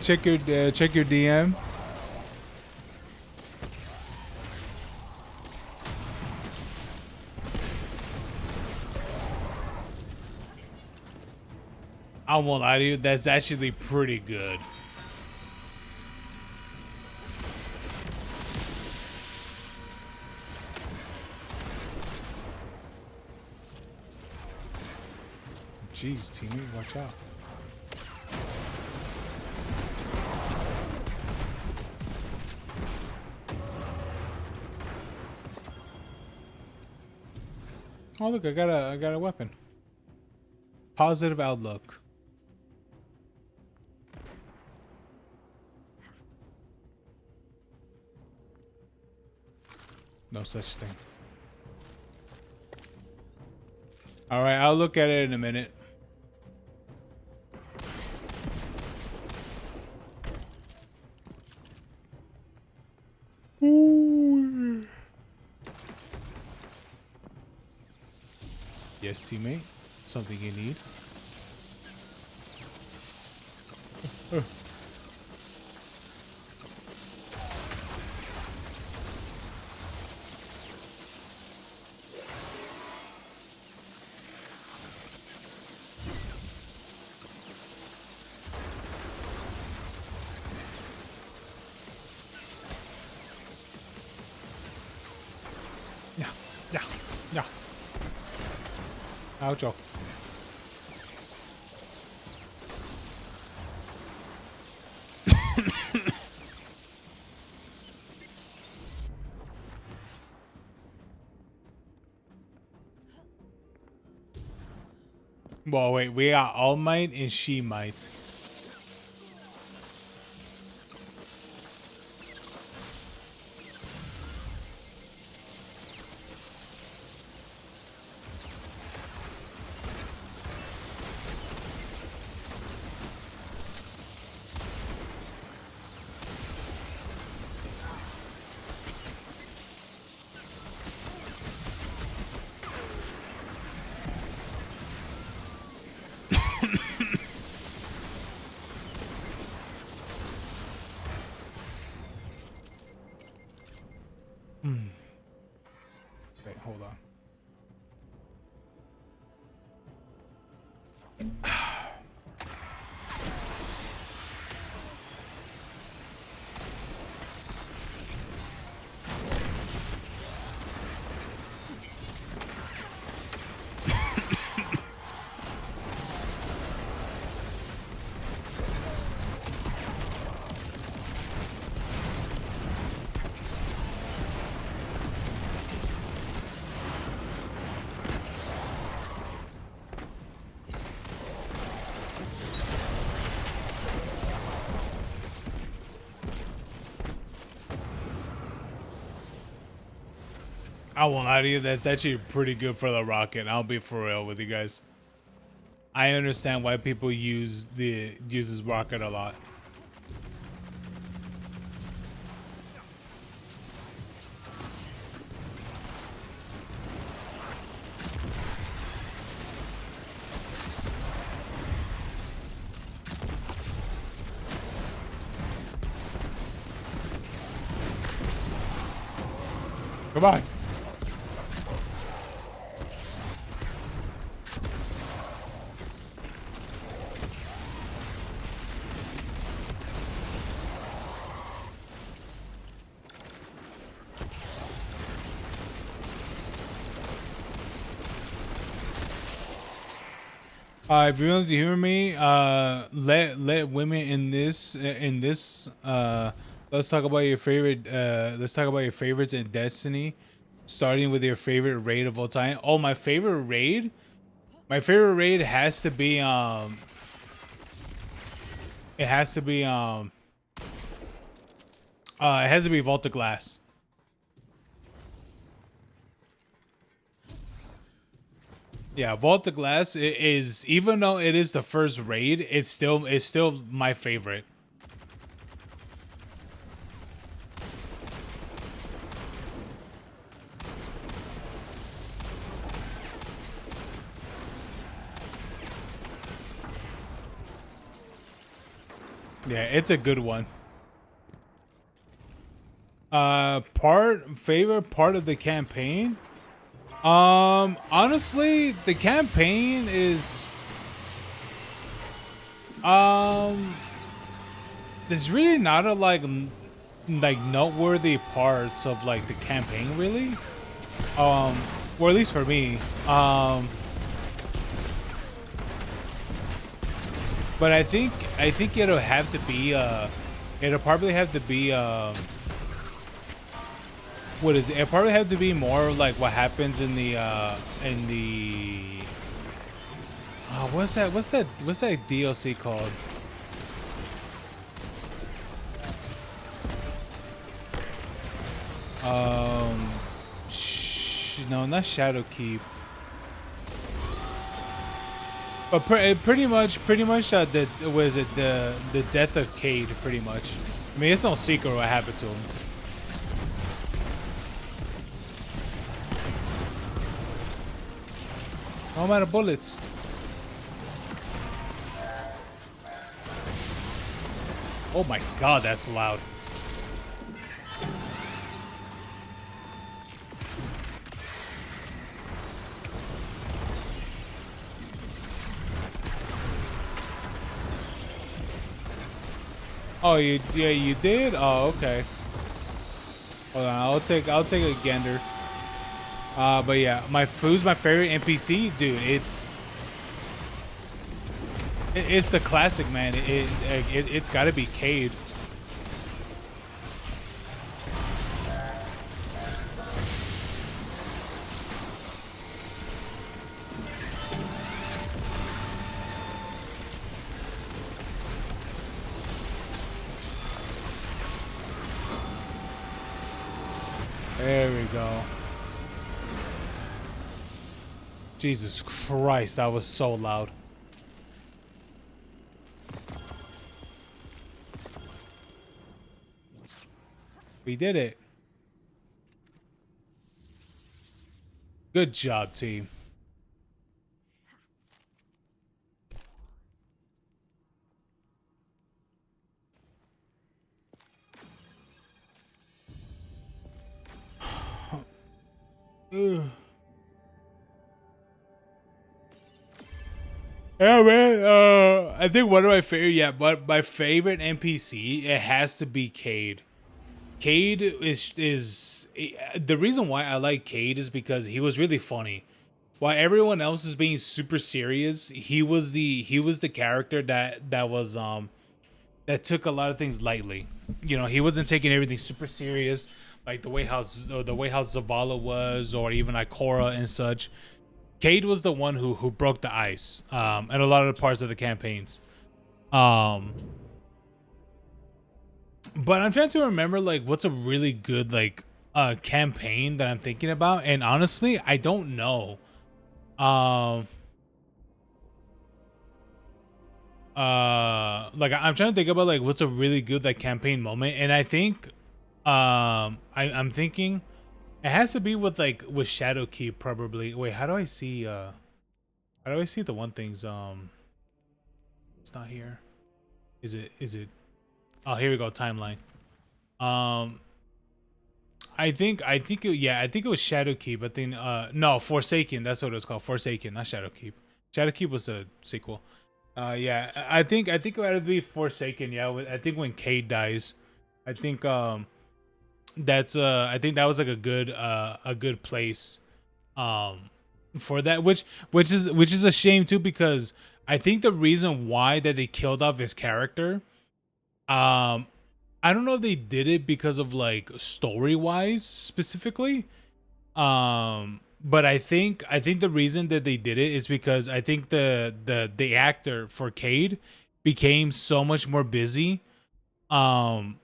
Check your DM. I won't lie to you, that's actually pretty good. Jeez, teammate, watch out. Oh look, I got a weapon. Positive outlook. No such thing. All right, I'll look at it in a minute. Ooh. Yes, teammate. Something you need. Yeah. Oucho. Well, wait, we got All Might and She Might. I won't lie to you, that's actually pretty good for the rocket. I'll be for real with you guys. I understand why people use this rocket a lot. Come on. If you want to hear me, let women let's talk about your favorite. Let's talk about your favorites in Destiny, starting with your favorite raid of all time. Oh, my favorite raid. My favorite raid has to be It has to be It has to be Vault of Glass. Yeah, Vault of Glass is, even though it is the first raid, it's still my favorite. Yeah, it's a good one. Favorite part of the campaign? Honestly, the campaign is there's really not a like noteworthy parts of like the campaign really. Or at least for me. But I think it'll have to be it'll probably have to be what is it? It'll probably have to be more like what happens in the what's that DLC called? No, not Shadowkeep. But pretty much the was it the death of Cade pretty much. I mean, it's no secret what happened to him. Oh, I'm out of bullets. Oh my god, that's loud. Oh, you did? Oh, okay. Hold on, I'll take a gander. But yeah, who's my favorite NPC, dude? It's the classic, man. It's got to be Cade. There we go. Jesus Christ, that was so loud. We did it. Good job, team. Ugh. Yeah, man. I think one of my favorite, but my favorite NPC, it has to be Cade. Cade is the reason why I like Cade is because he was really funny. While everyone else is being super serious, he was the character that was that took a lot of things lightly. You know, he wasn't taking everything super serious, like the way how Zavala was, or even like Korra and such. Cade was the one who broke the ice, and a lot of the parts of the campaigns. But I'm trying to remember like what's a really good like campaign that I'm thinking about, and honestly, I don't know. Um, like I'm trying to think about like what's a really good like campaign moment, and I think, I'm thinking it has to be with like with Shadowkeep probably. Wait, how do I see? How do I see the one things? It's not here. Is it? Is it? Oh, here we go. Timeline. Um, I think it was Shadowkeep. I think no, Forsaken. That's what it's called. Forsaken, not Shadowkeep. Shadowkeep was a sequel. Yeah, I think it would be Forsaken. Yeah, I think when Cade dies, I think that's I think that was like a good place for that, which is a shame too, because I think the reason why that they killed off his character, um I don't know if they did it because of like story wise specifically, but I think the reason that they did it is because I think the actor for Cade became so much more busy. um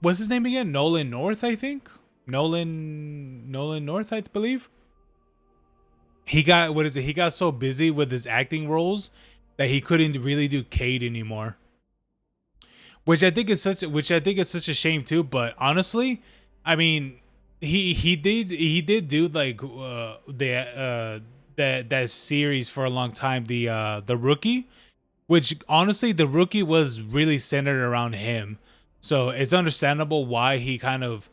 what's his name again? Nolan North, I think. Nolan North, I believe. He got, what is it? He got so busy with his acting roles that he couldn't really do Cade anymore. Which I think is such a shame too. But honestly, I mean, he did do like that series for a long time, the Rookie, which honestly the Rookie was really centered around him. So it's understandable why he kind of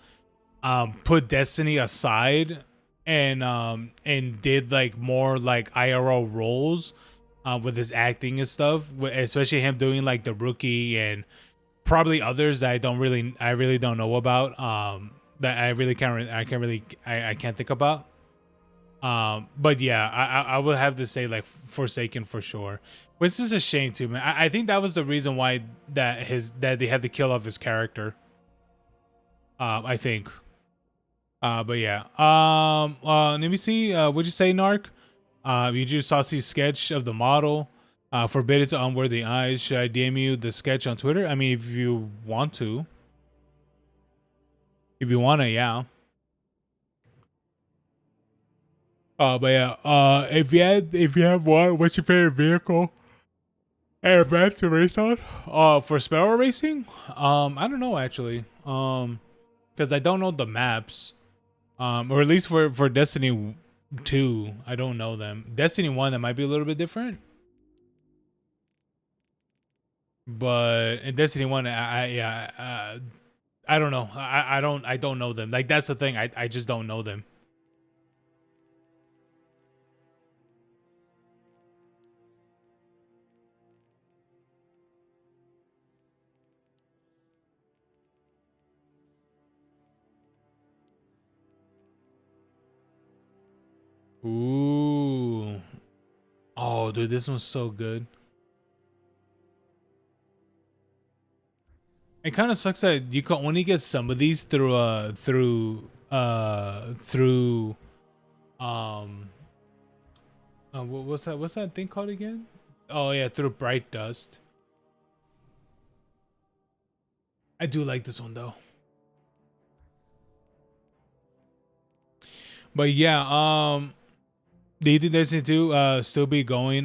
put Destiny aside and did like more like IRL roles with his acting and stuff, especially him doing like the Rookie and probably others that I really don't know about, that I can't think about. But yeah, I would have to say like Forsaken for sure, which is a shame too, man. I think that was the reason why that they had to kill off his character, I think. But yeah. Let me see. What'd you say, Narc? You just saw see sketch of the model. Forbidden to unworthy eyes. Should I DM you the sketch on Twitter? I mean, if you want to. If you wanna, yeah. But yeah. If you have one, what's your favorite vehicle and map to race on? For Sparrow Racing? I don't know actually. Because I don't know the maps. Or at least for Destiny 2, I don't know them. Destiny 1, that might be a little bit different. But in Destiny 1, I don't know. I don't know them. Like that's the thing. I just don't know them. Ooh. Oh, dude, this one's so good. It kind of sucks that you can only get some of these through what's that thing called again? Oh yeah, through Bright Dust. I do like this one though. But yeah, do you think Destiny 2 still be going?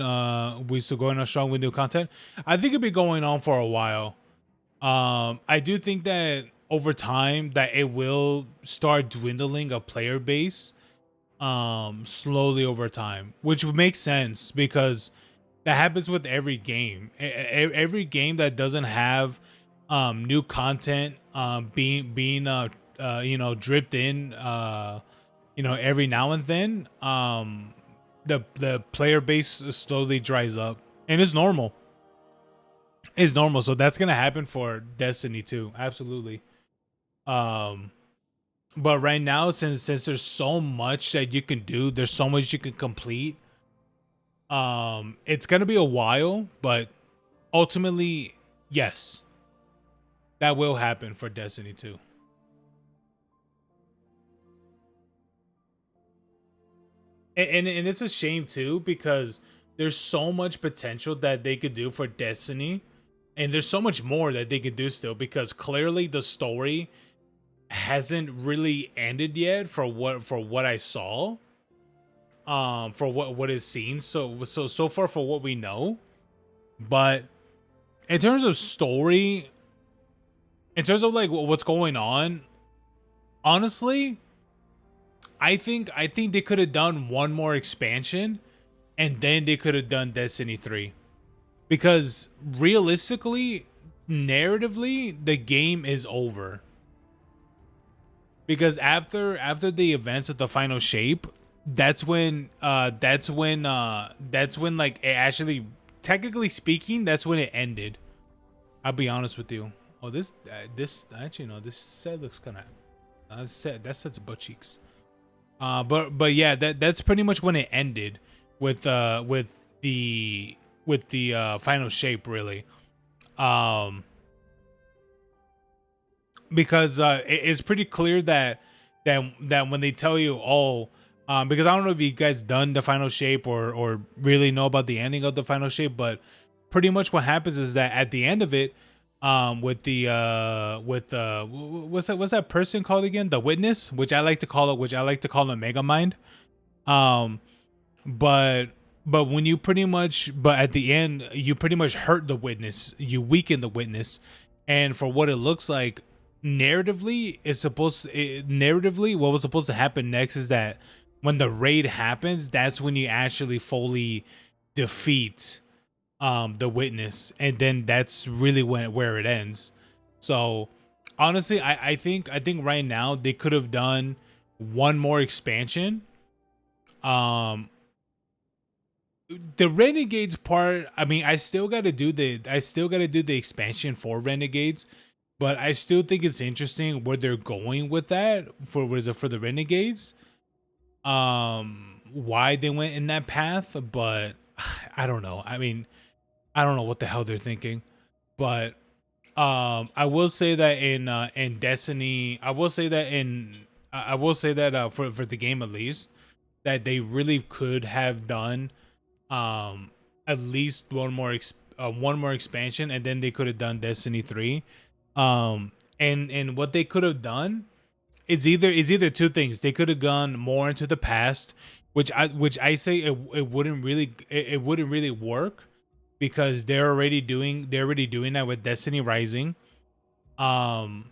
We still going on strong with new content? I think it'll be going on for a while. I do think that over time that it will start dwindling a player base slowly over time, which would make sense because that happens with every game. Every game that doesn't have new content being dripped in every now and then, the player base slowly dries up, and it's normal. It's normal. So that's gonna happen for Destiny too. Absolutely. Um, but right now, since there's so much that you can do, there's so much you can complete. It's gonna be a while, but ultimately, yes, that will happen for Destiny 2. And it's a shame too because there's so much potential that they could do for Destiny, and there's so much more that they could do still because clearly the story hasn't really ended yet for what I saw. For what is seen so far for what we know. But in terms of story, in terms of like what's going on, honestly, I think they could have done one more expansion and then they could have done Destiny 3. Because realistically, narratively, the game is over. Because after the events of the final shape, that's when like it actually, technically speaking, that's when it ended. I'll be honest with you. Oh, this actually, no, this set looks kind of that set's butt cheeks. But yeah, that's pretty much when it ended with the final shape, really. Um because it's pretty clear that when they tell you, oh, because I don't know if you guys done the final shape or really know about the ending of the final shape, but pretty much what happens is that at the end of it, what's that person called again, the witness, which I like to call a Megamind. um but when you pretty much, but at the end you pretty much hurt the witness, you weaken the witness. And for what it looks like, narratively what was supposed to happen next is that when the raid happens, that's when you actually fully defeat the witness, and then that's really where it ends. So honestly, I think right now they could have done one more expansion. um the Renegades part, I mean, I still got to do the expansion for Renegades, but I still think it's interesting where they're going with that for, what is it, for the Renegades. Why they went in that path, but I don't know. I mean, I don't know what the hell they're thinking. But I will say that in Destiny, I will say that for the game, at least, that they really could have done at least one more expansion, and then they could have done Destiny 3. And what they could have done, it's either two things. They could have gone more into the past, which I say it wouldn't really work, because they're already doing that with Destiny Rising. um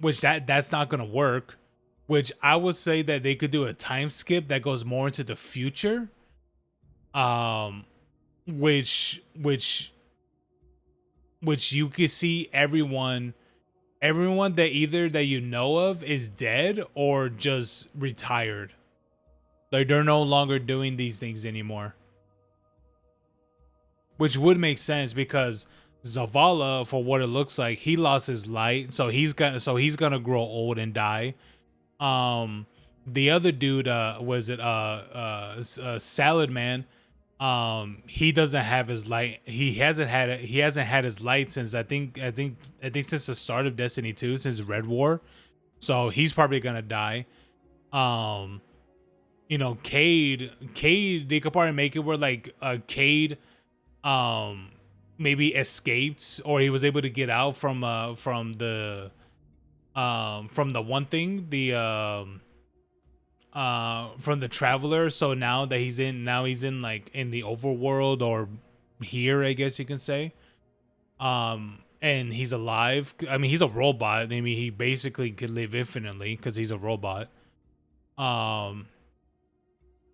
which that's not gonna work. Which I would say that they could do a time skip that goes more into the future. um which you could see everyone that either that you know of is dead or just retired. Like, they're no longer doing these things anymore. Which would make sense, because Zavala, for what it looks like, he lost his light, so he's gonna grow old and die. The other dude, was it Salad Man? He doesn't have his light. He hasn't had his light since I think since the start of Destiny 2, since Red War. So he's probably gonna die. Cade, they could probably make it where, like, Cade maybe escaped, or he was able to get out from the one thing, the from the Traveler. So now he's in like in the overworld, or here, I guess you can say. And he's alive. I mean, he's a robot. I mean, he basically could live infinitely because he's a robot. And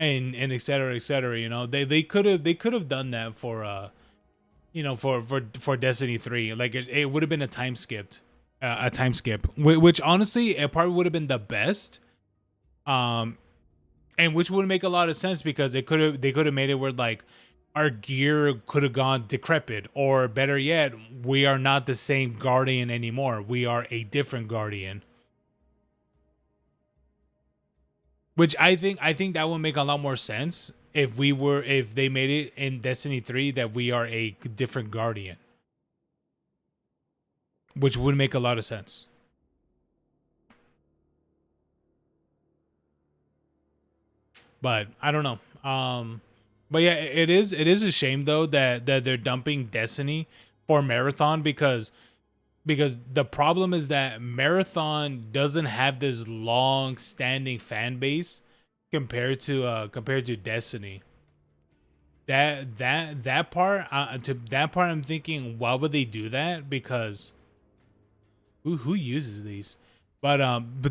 et cetera, et cetera. They could have done that for for Destiny 3. Like, it would have been a time skip, which honestly, it probably would have been the best. And which would make a lot of sense, because they could have made it where, like, our gear could have gone decrepit, or better yet, we are not the same Guardian anymore. We are a different Guardian. Which I think that would make a lot more sense if they made it in Destiny 3 that we are a different Guardian. Which would make a lot of sense. But I don't know. But yeah, it is a shame though that they're dumping Destiny for Marathon, because because the problem is that Marathon doesn't have this long standing fan base compared to Destiny. That part to that part I'm thinking, why would they do that? Because who uses these? But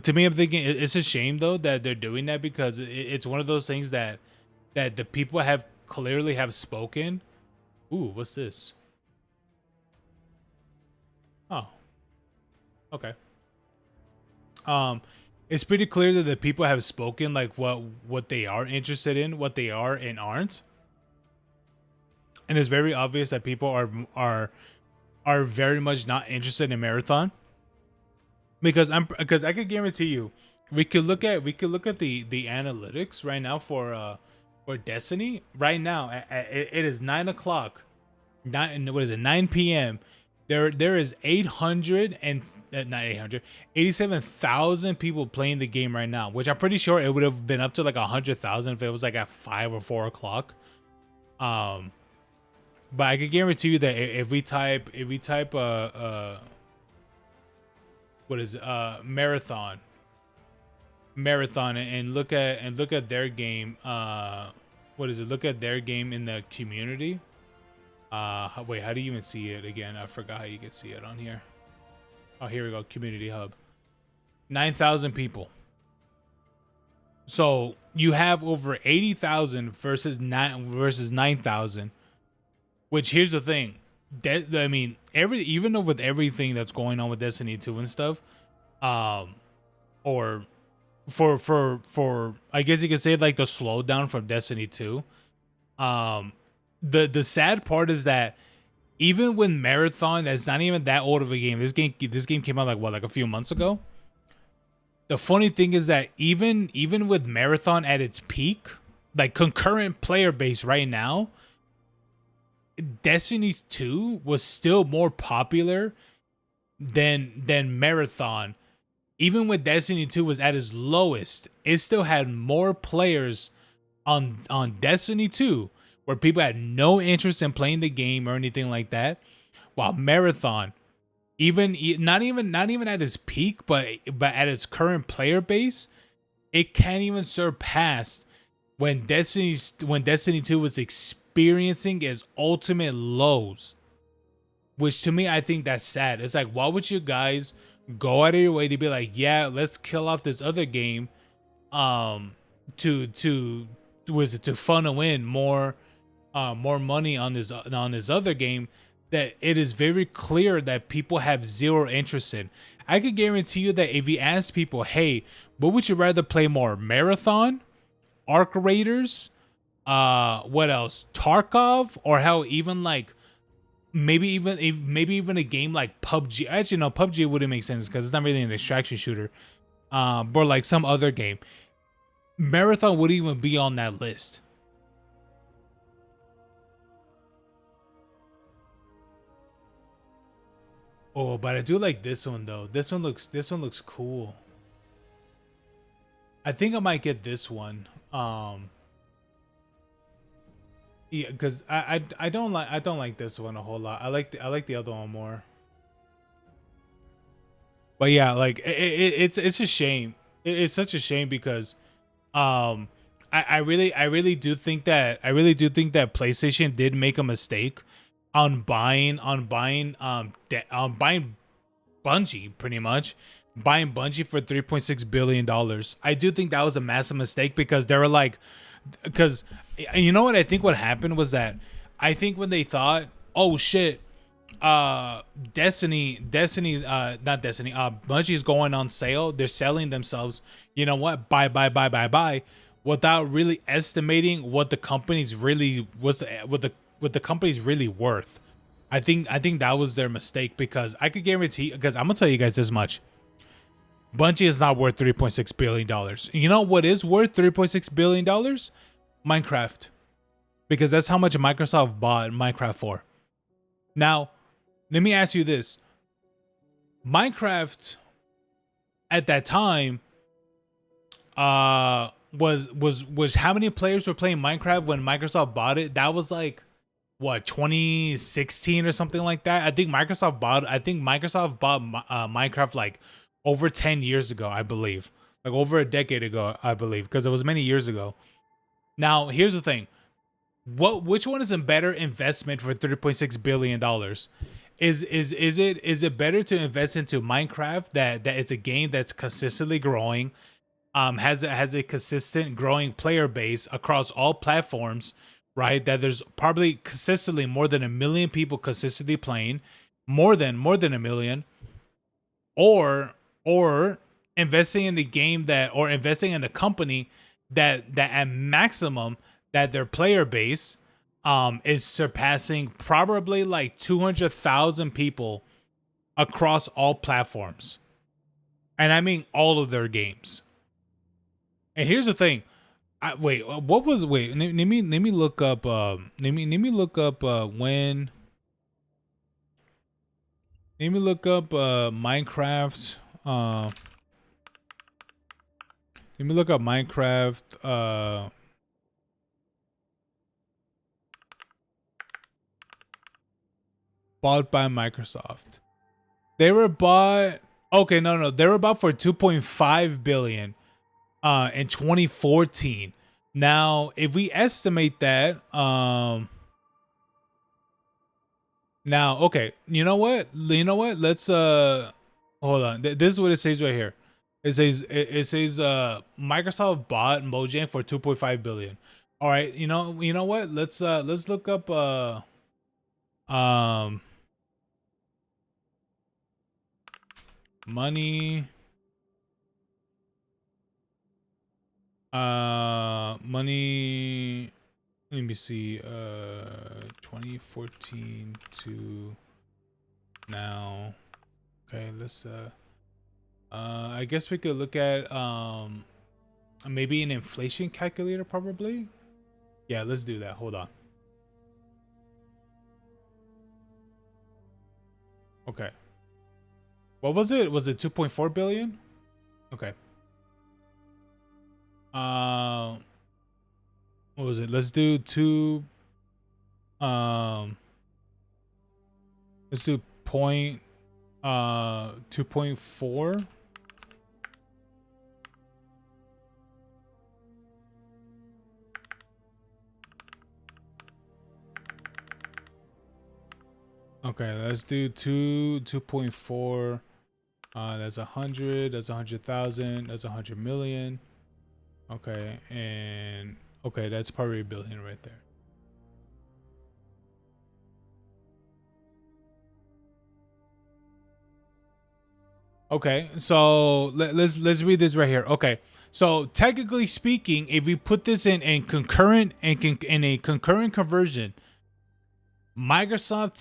to me, I'm thinking it's a shame though that they're doing that, because it's one of those things that the people have clearly have spoken. Ooh, what's this? Oh, okay. It's pretty clear that the people have spoken, like what they are interested in, what they are and aren't, and it's very obvious that people are very much not interested in Marathon, because I could guarantee you, we could look at the analytics right now for Destiny right now. It is 9 o'clock. What is it? 9 p.m. There is 800 and not 800, 87,000 people playing the game right now, which I'm pretty sure it would have been up to like 100,000 if it was like at 5 or 4 o'clock. But I can guarantee you that if we type what is Marathon and look at their game, what is it? Look at their game in the community. Wait, how do you even see it again? I forgot how you can see it on here. Oh, here we go. Community hub. 9,000 people. So you have over 80,000 versus 9,000. Which, here's the thing. I mean, even with everything that's going on with Destiny 2 and stuff, or for I guess you could say like the slowdown from Destiny 2. The sad part is that even with Marathon, that's not even that old of a game. This game came out like a few months ago. The funny thing is that even with Marathon at its peak, like concurrent player base right now, Destiny 2 was still more popular than Marathon. Even when Destiny 2 was at its lowest, it still had more players on Destiny 2, where people had no interest in playing the game or anything like that. While Marathon, not even at its peak, but at its current player base, it can't even surpass when Destiny 2 was experiencing its ultimate lows. Which to me, I think that's sad. It's like, why would you guys go out of your way to be like, yeah, let's kill off this other game, to funnel in more money on this other game that it is very clear that people have zero interest in. I could guarantee you that if you ask people, hey, what would you rather play more, Marathon, Arc Raiders, what else, Tarkov, or hell, even like maybe even a game like PUBG. Actually, no, PUBG wouldn't make sense because it's not really an extraction shooter, but like some other game, Marathon would even be on that list. Oh, but I do like this one though. This one looks cool. I think I might get this one. Yeah, because I don't like this one a whole lot. I like the other one more. But yeah, like it's a shame. It's such a shame because I really do think that PlayStation did make a mistake on buying Bungie, pretty much buying Bungie for $3.6 billion. I do think that was a massive mistake because they were like, because you know what I think what happened was that I think when they thought, oh shit, Bungie's going on sale, they're selling themselves, you know what, buy, without really estimating what the company's really what the company's really worth. I think that was their mistake, because I could guarantee, because I'm gonna tell you guys this much, Bungie is not worth $3.6 billion. You know what is worth $3.6 billion? Minecraft. Because that's how much Microsoft bought Minecraft for. Now, let me ask you this. Minecraft at that time was how many players were playing Minecraft when Microsoft bought it? That was like what, 2016 or something like that. I think Microsoft bought Minecraft like over 10 years ago, I believe. Like over a decade ago, I believe, because it was many years ago. Now, here's the thing. Which one is a better investment for $3.6 billion? Is it better to invest into Minecraft, that it's a game that's consistently growing, has a consistent growing player base across all platforms, right? That there's probably consistently more than 1 million people consistently playing, more than a million, or investing in the game that, or investing in the company that at maximum that their player base is surpassing probably like 200,000 people across all platforms. And I mean all of their games. And here's the thing. Wait, what was wait, let me look up let me look up when let me look up Minecraft let me look up Minecraft bought by Microsoft. They were bought, okay, no, they were bought for 2.5 billion in 2014. Now, if we estimate that now, okay, you know what? Let's hold on. This is what it says right here. It says Microsoft bought Mojang for 2.5 billion. All right, you know what? Let's look up money money, let me see, 2014 to now. Okay, let's I guess we could look at maybe an inflation calculator, probably. Yeah, let's do that. Hold on. Okay. What was it? Was it 2.4 billion? Okay. What was it? Let's do let's do 2.4. Okay, let's do 2.4. That's 100. That's 100,000. That's 100 million. Okay, and okay, that's probably a billion right there. Okay, so let's read this right here. Okay, so technically speaking, if we put this in concurrent in a concurrent conversion, Microsoft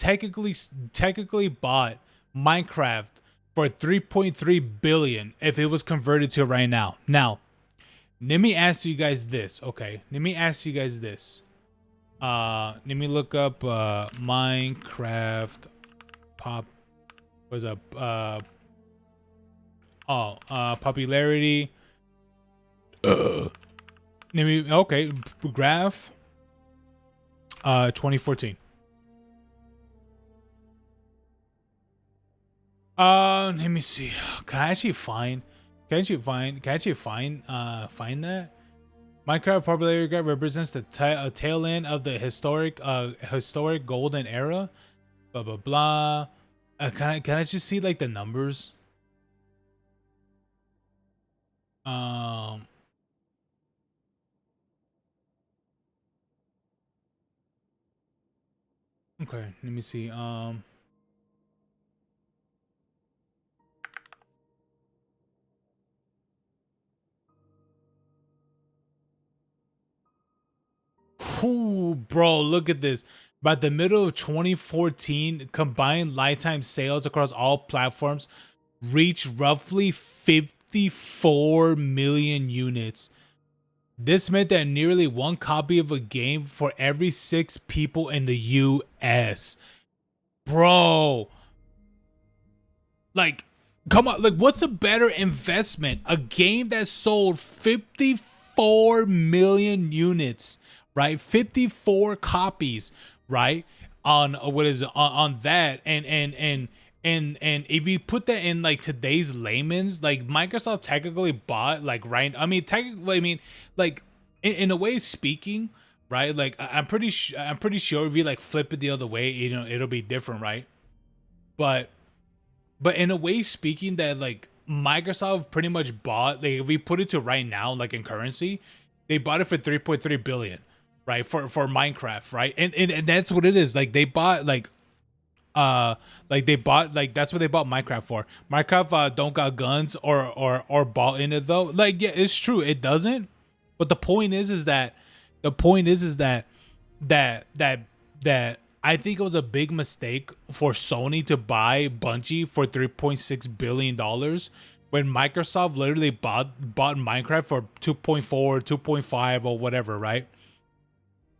technically bought Minecraft for 3.3 billion if it was converted to right now. Now, let me ask you guys this, okay? Let me ask you guys this. Let me look up Minecraft popularity. Let me, okay, graph 2014. Let me see. Can I actually find find that? Minecraft popularity graph represents the tail end of the historic golden era. Blah blah blah. Can I just see like the numbers? Okay, let me see. Ooh, bro, look at this. By the middle of 2014, combined lifetime sales across all platforms reached roughly 54 million units. This meant that nearly one copy of a game for every 6 people in the US. Bro. Like, come on. Like, what's a better investment? A game that sold 54 million units, right? 54 copies right? On what is it, on that, and if you put that in like today's layman's, like Microsoft technically bought like right. I mean, technically, I mean, like in a way speaking, right? Like I'm pretty sure if you like flip it the other way, you know, it'll be different, right? But in a way speaking, that like Microsoft pretty much bought, like if we put it to right now, like in currency, they bought it for 3.3 billion, right? For Minecraft, right? And that's what it is. Like they bought like they bought, like that's what they bought Minecraft for. Minecraft don't got guns or bought in it though. Like yeah, it's true, it doesn't. But the point is that that I think it was a big mistake for Sony to buy Bungie for $3.6 billion when Microsoft literally bought Minecraft for 2.4, 2.5 or whatever, right?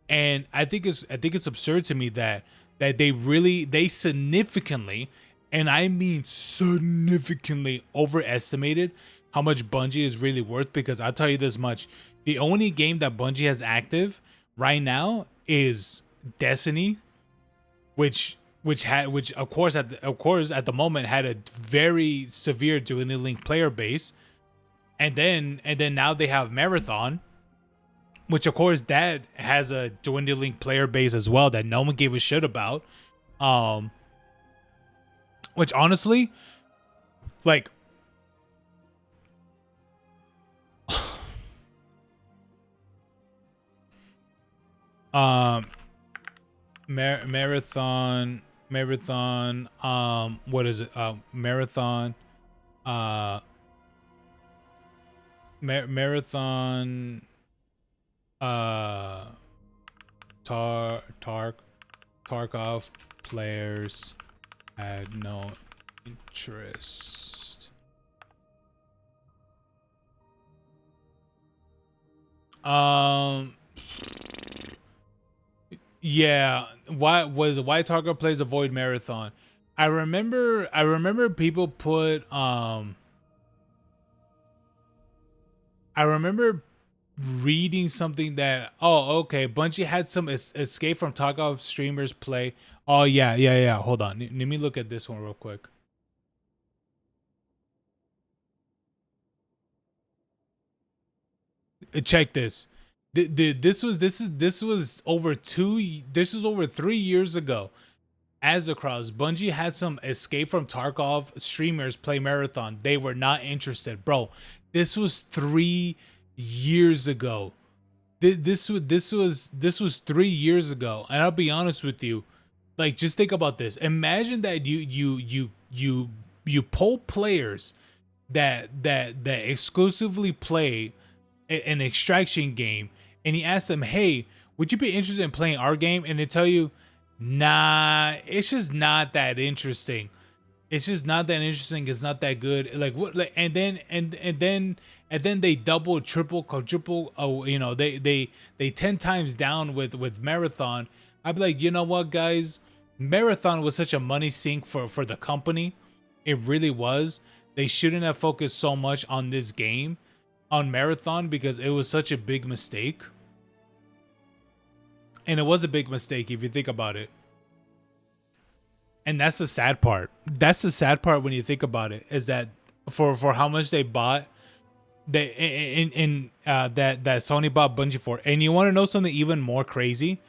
And I think it's absurd to me that they significantly, and I mean significantly, overestimated how much Bungie is really worth, because I'll tell you this much. The only game that Bungie has active right now is Destiny, which of course at the moment had a very severe dwindling player base, and then now they have Marathon, which of course that has a dwindling player base as well that no one gave a shit about. Which honestly, like, marathon, what is it? Marathon, marathon, Tarkov players had no interest. Yeah, why Tarkov plays avoid Marathon? I remember people put I remember reading something that, oh, okay, Bungie had some escape from Tarkov streamers play. Oh yeah. Hold on, let me look at this one real quick. Check this. This was over 3 years ago. As across, Bungie had some escape from Tarkov streamers play Marathon. They were not interested, bro. This was 3 years ago. This was 3 years ago, and I'll be honest with you. Like, just think about this. Imagine that you poll players that exclusively play an extraction game, and you ask them, "Hey, would you be interested in playing our game?" And they tell you, "Nah, it's just not that interesting. It's just not that interesting. It's not that good." Like what? Like, and then they double, triple, quadruple. Oh, you know, they 10 times down with Marathon. I'd be like, you know what, guys? Marathon was such a money sink for the company. It really was. They shouldn't have focused so much on this game, on Marathon, because it was such a big mistake. And it was a big mistake if you think about it. And that's the sad part. That's the sad part when you think about it, is that for how much they bought, that Sony bought Bungie for. And you want to know something even more crazy?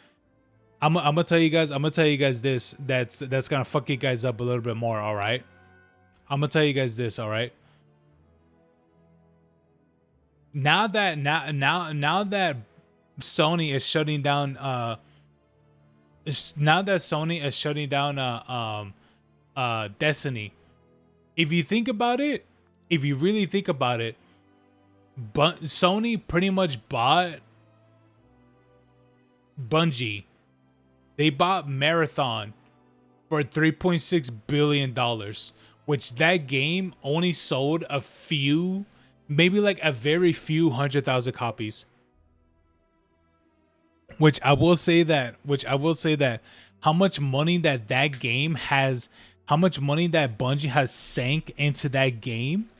I'm gonna tell you guys this. That's gonna fuck you guys up a little bit more. All right. I'm gonna tell you guys this. All right. Now that Sony is shutting down Destiny, if you think about it, if you really think about it, but Sony pretty much bought Bungie. They bought Marathon for $3.6 billion, which that game only sold a few, maybe like a very few 100,000 copies. Which I will say that how much money that game has, how much money that Bungie has sank into that game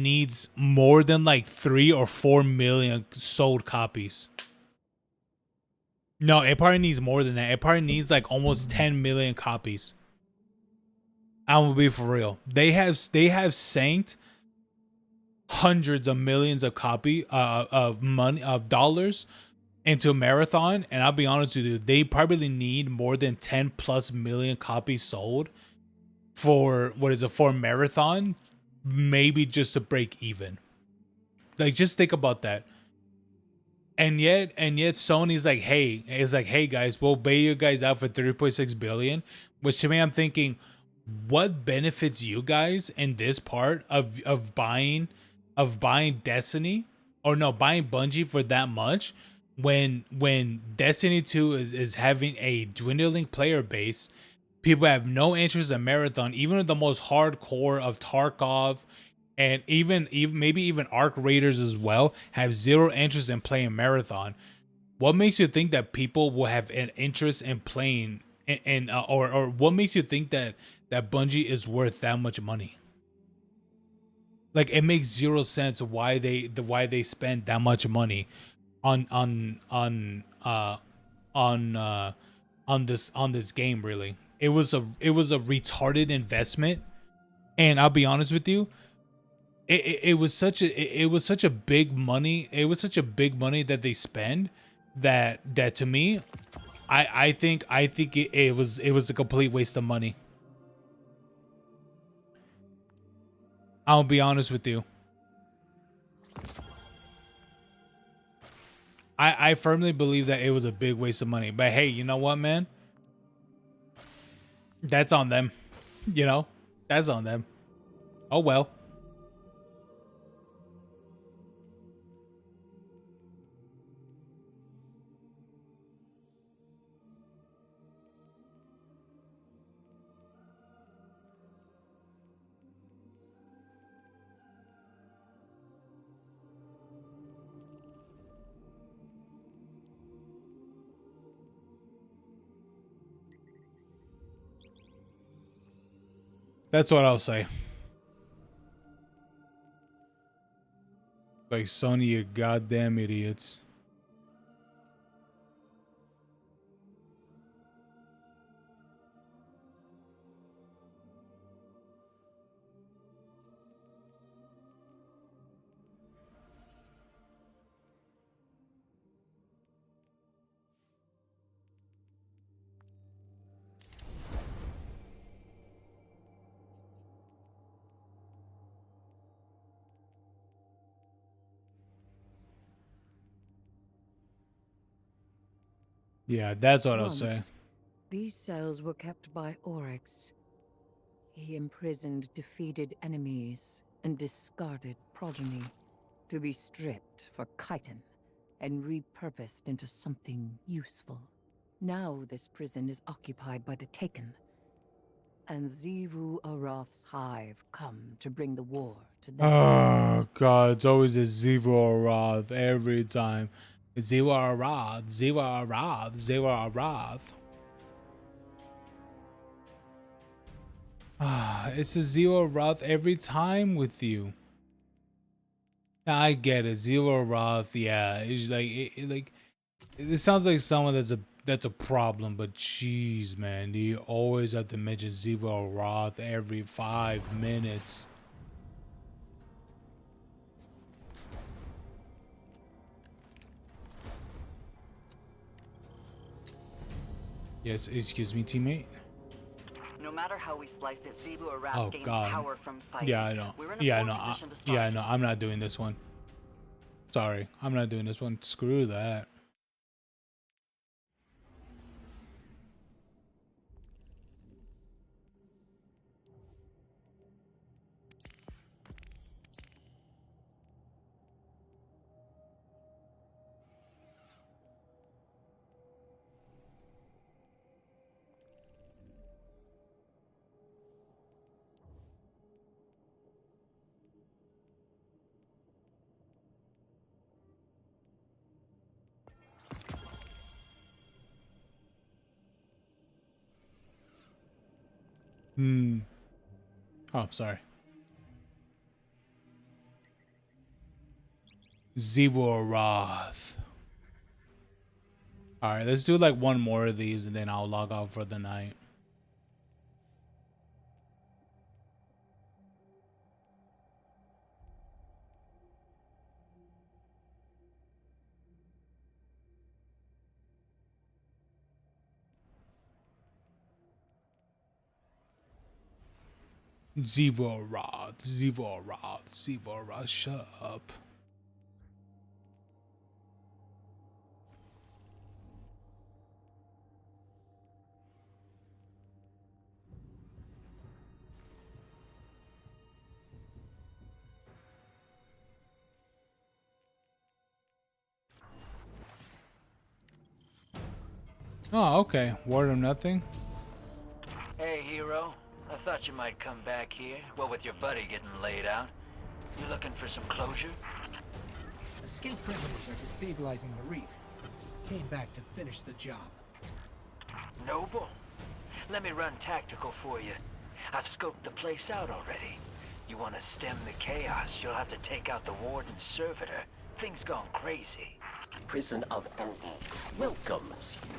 needs more than like 3 or 4 million sold copies. No, it probably needs more than that. It probably needs like almost 10 million copies. I'm gonna be for real. They have sanked hundreds of millions of dollars into a marathon, and I'll be honest with you, they probably need more than 10 plus million copies sold for for a marathon, maybe just to break even. Like, just think about that. And yet Sony's like, hey guys, we'll pay you guys out for 3.6 billion, which to me, I'm thinking, what benefits you guys in this part of buying Destiny, or no, buying Bungie for that much, when Destiny 2 is having a dwindling player base. People have no interest in Marathon, even the most hardcore of Tarkov, and even maybe even Arc Raiders as well, have zero interest in playing Marathon. What makes you think that people will have an interest in playing, or what makes you think that Bungie is worth that much money? Like, it makes zero sense why they spend that much money on this game. Really, it was a retarded investment, and I'll be honest with you, it was such a big money. It was such a big money that they spend that to me, I think it was a complete waste of money. I'll be honest with you. I firmly believe that it was a big waste of money. But hey, you know what, man? That's on them. You know? That's on them. Oh well. That's what I'll say. Like, Sony, you goddamn idiots. Yeah, that's what I'll say. These cells were kept by Oryx. He imprisoned defeated enemies and discarded progeny to be stripped for chitin and repurposed into something useful. Now this prison is occupied by the Taken, and Xivu Arath's hive come to bring the war to them. Oh god, it's always a Xivu Arath every time. Xivu Arath, Xivu Arath, Xivu Arath. It's a Xivu Arath every time with you. Now, I get it, Xivu Arath. Yeah, it's like it sounds like someone that's a problem, but jeez, man, you always have to mention Xivu Arath every 5 minutes. Yes, excuse me, teammate. No matter how we slice it, Xivu Arath gains power from fighting. Yeah, I know. We're in a Yeah, I poor know. position to start. Yeah, I know. I'm not doing this one. Sorry, I'm not doing this one. Screw that. Oh, sorry. Xivu Arath. All right, let's do like one more of these, and then I'll log out for the night. Zivorod, shut up. Oh, okay. Word of nothing. Hey, hero. I thought you might come back here. What with your buddy getting laid out? You looking for some closure? Escaped prisoners are destabilizing the reef. Came back to finish the job. Noble. Let me run tactical for you. I've scoped the place out already. You want to stem the chaos, you'll have to take out the warden's servitor. Things gone crazy. Prison of Elders welcomes you.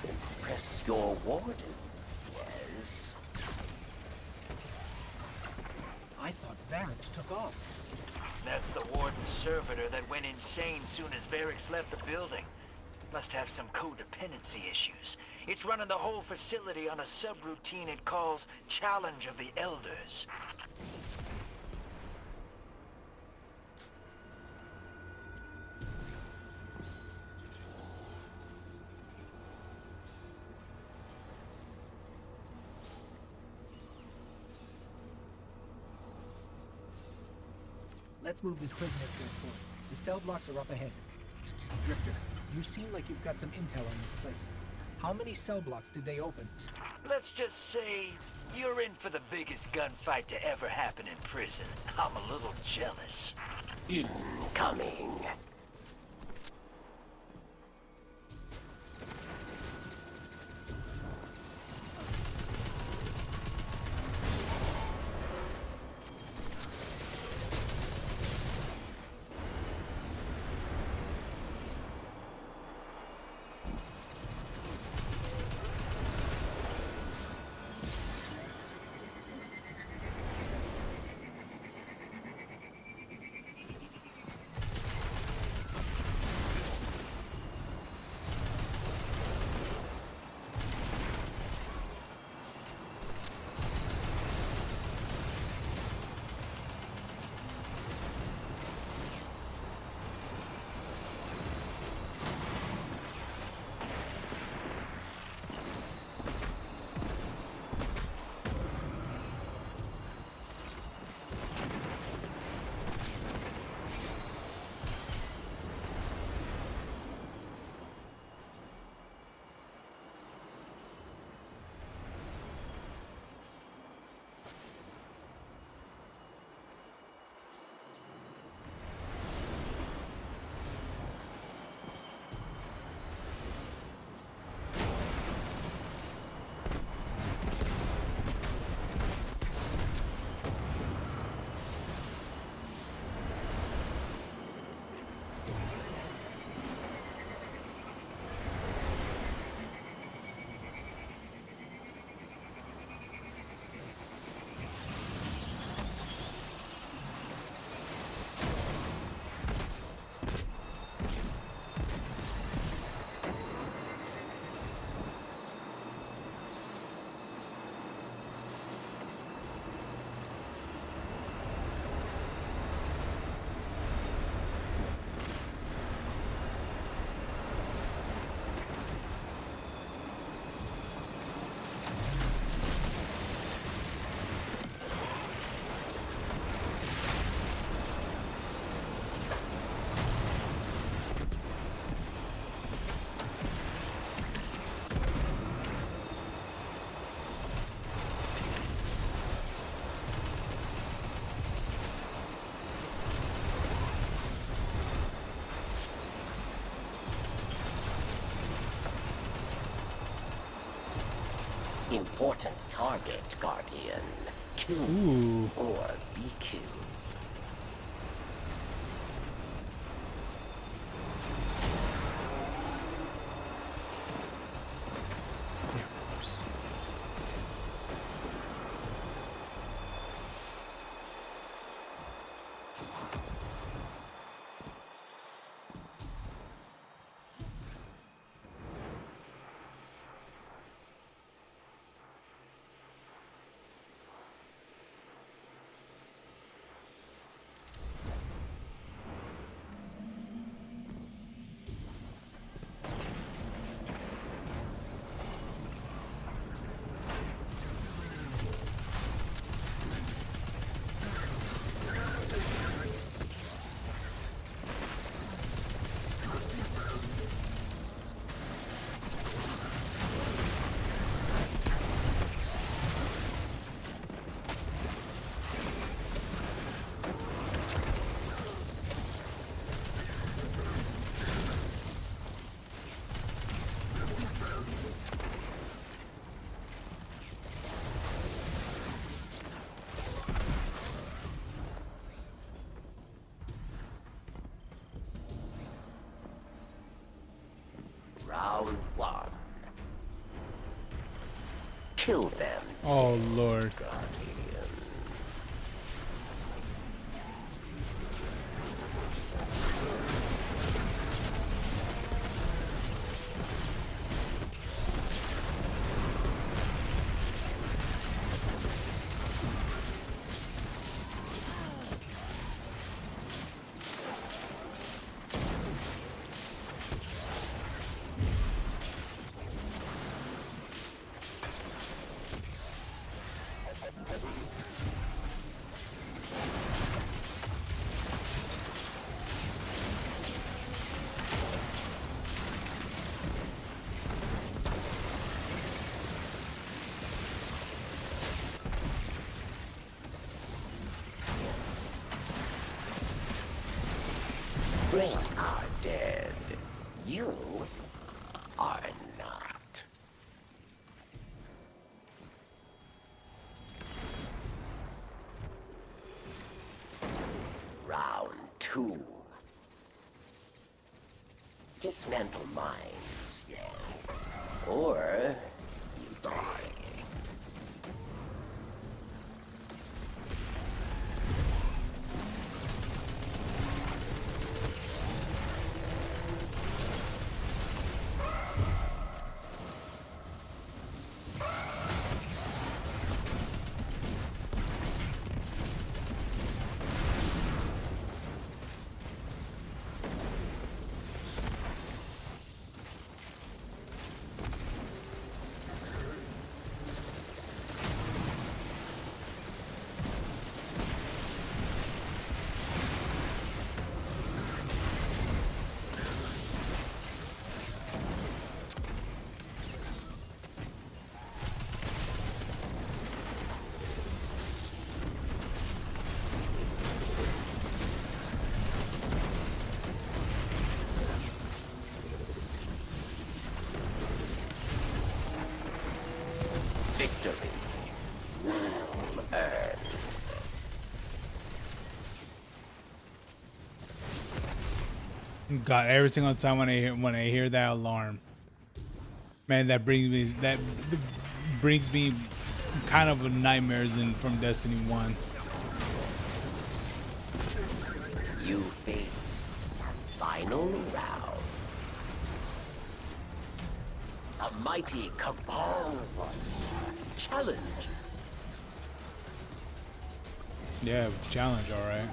Impress your warden, yes. I thought Varix took off. That's the warden's servitor that went insane soon as Varix left the building. Must have some codependency issues. It's running the whole facility on a subroutine it calls Challenge of the Elders. Let's move this prisoner to a point. The cell blocks are up ahead. Drifter, you seem like you've got some intel on this place. How many cell blocks did they open? Let's just say you're in for the biggest gunfight to ever happen in prison. I'm a little jealous. Incoming. Important target, Guardian. Kill or be killed. Kill them. Oh Lord. They are dead. You are not. Round 2. Dismantle mines, yes. Or you die. Victory. Well earned. God, every single time when I hear that alarm, man, that brings me kind of nightmares from Destiny 1. You face final round. A mighty cabal challenges. Yeah, challenge, all right.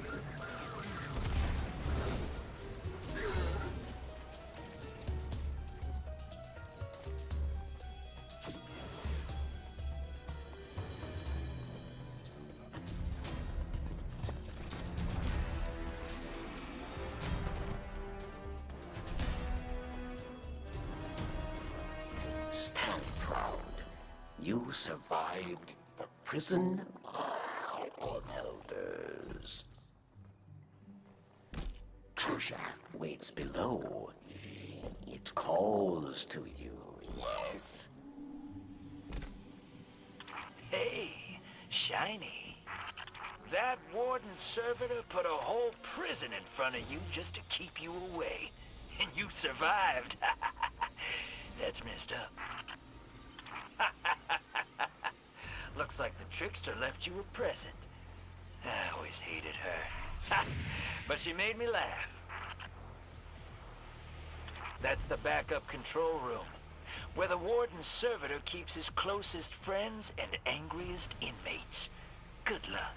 Stand proud. You survived the prison of elders. Treasure waits below. It calls to you, yes. Hey, Shiny. That warden servitor put a whole prison in front of you just to keep you away. And you survived. That's messed up. Looks like the trickster left you a present. I always hated her. But she made me laugh. That's the backup control room, where the warden's servitor keeps his closest friends and angriest inmates. Good luck.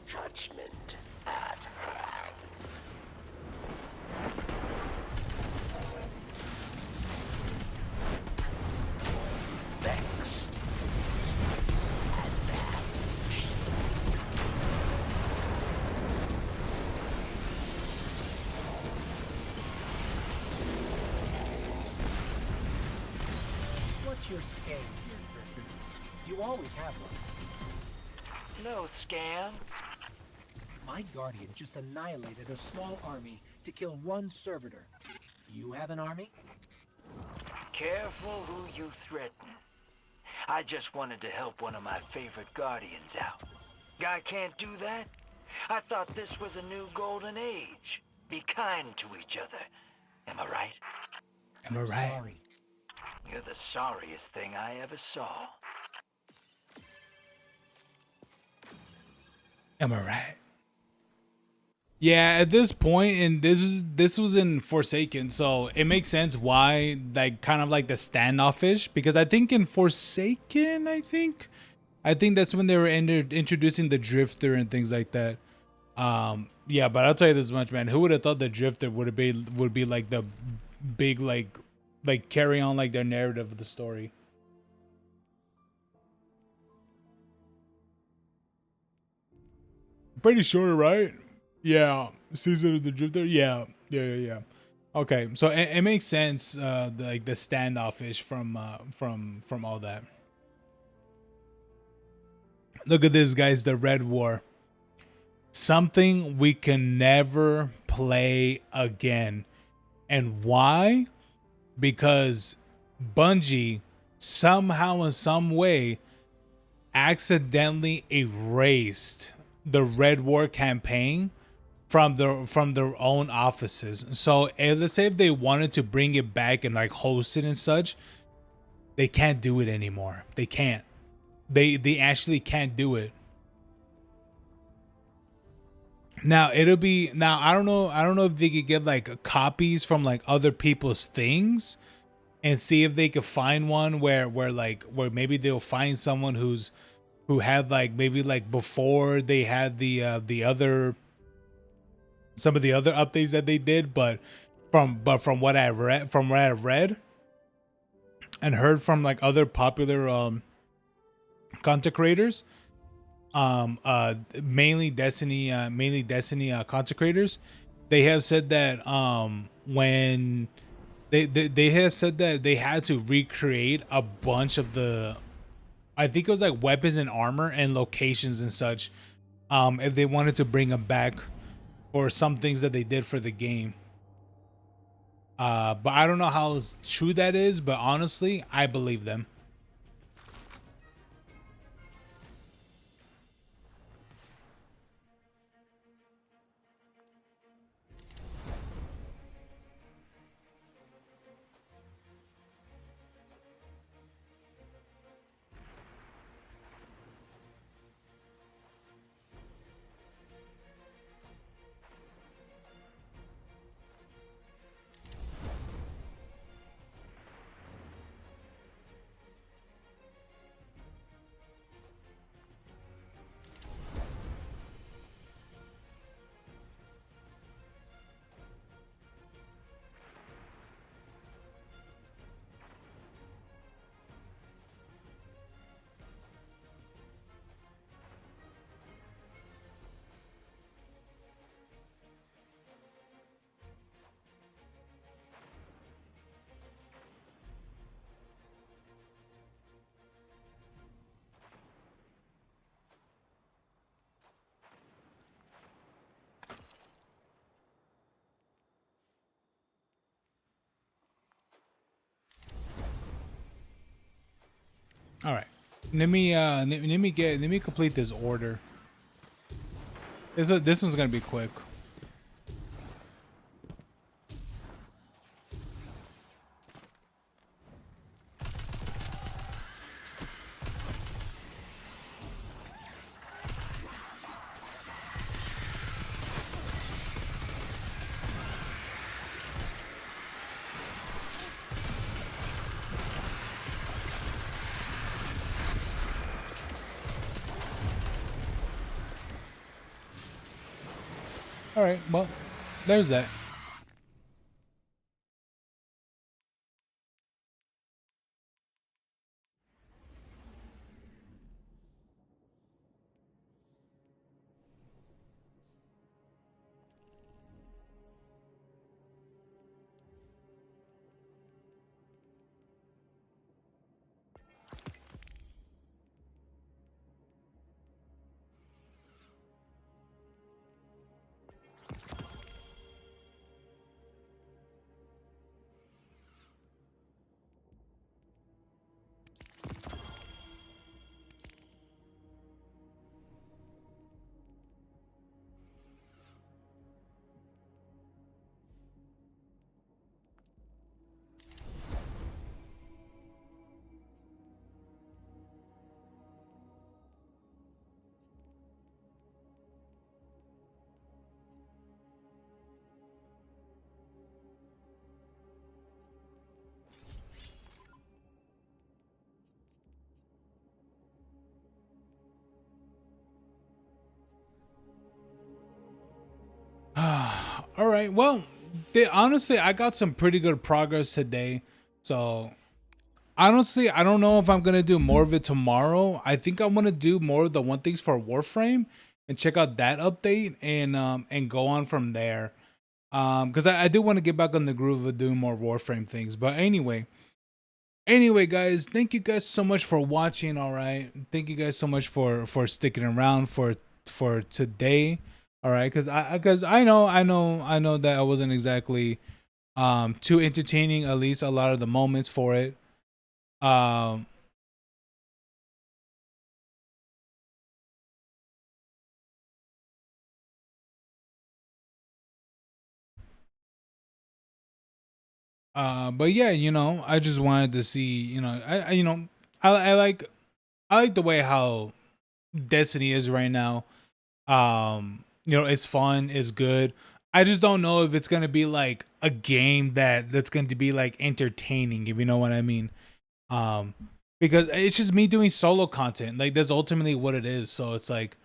Judgment at hand. Vex. Space advantage. your scam here, Drifter? You always have one. No scam. My Guardian just annihilated a small army to kill one servitor. You have an army? Careful who you threaten. I just wanted to help one of my favorite Guardians out. Guy can't do that? I thought this was a new golden age. Be kind to each other. Am I right? Am I right? Sorry. You're the sorriest thing I ever saw. Am I right? Yeah, at this point, and this was in Forsaken, so it makes sense why, like, kind of like the standoffish, because I think in Forsaken, I think that's when they were introducing the Drifter and things like that. Yeah, but I'll tell you this much, man. Who would have thought the Drifter would be like the big like carry on like their narrative of the story? Pretty sure, right? Yeah, Season of the Drifter. Yeah. Okay, so it makes sense. Like the standoffish from all that. Look at this, guys. The Red War. Something we can never play again. And why? Because Bungie somehow in some way accidentally erased the Red War campaign from their own offices. So let's say if they wanted to bring it back and like host it and such, they can't do it anymore. They can't. They actually can't do it. Now I don't know if they could get like copies from like other people's things and see if they could find one where maybe they'll find someone who had like maybe like before they had the other some of the other updates that they did, but from what I've read and heard from like other popular content creators, mainly Destiny content creators, they have said that when they have said that they had to recreate a bunch of the, I think it was like weapons and armor and locations and such, if they wanted to bring them back, or some things that they did for the game. But I don't know how true that is, but honestly, I believe them. All right, let me complete this order. This one's gonna be quick. All right, well, there's that. All right. Well, honestly, I got some pretty good progress today. So honestly, I don't know if I'm gonna do more of it tomorrow. I think I want to do more of the one things for Warframe and check out that update and go on from there. Because I do want to get back on the groove of doing more Warframe things. But anyway, guys, thank you guys so much for watching. All right, thank you guys so much for sticking around for today. All right, because I know that I wasn't exactly too entertaining, at least a lot of the moments for it. Um but yeah, I just wanted to see, I like the way how Destiny is right now. It's fun, it's good. I just don't know if it's gonna be like a game that's going to be like entertaining, if you know what I mean. Um, because it's just me doing solo content. Like that's ultimately what it is. So it's like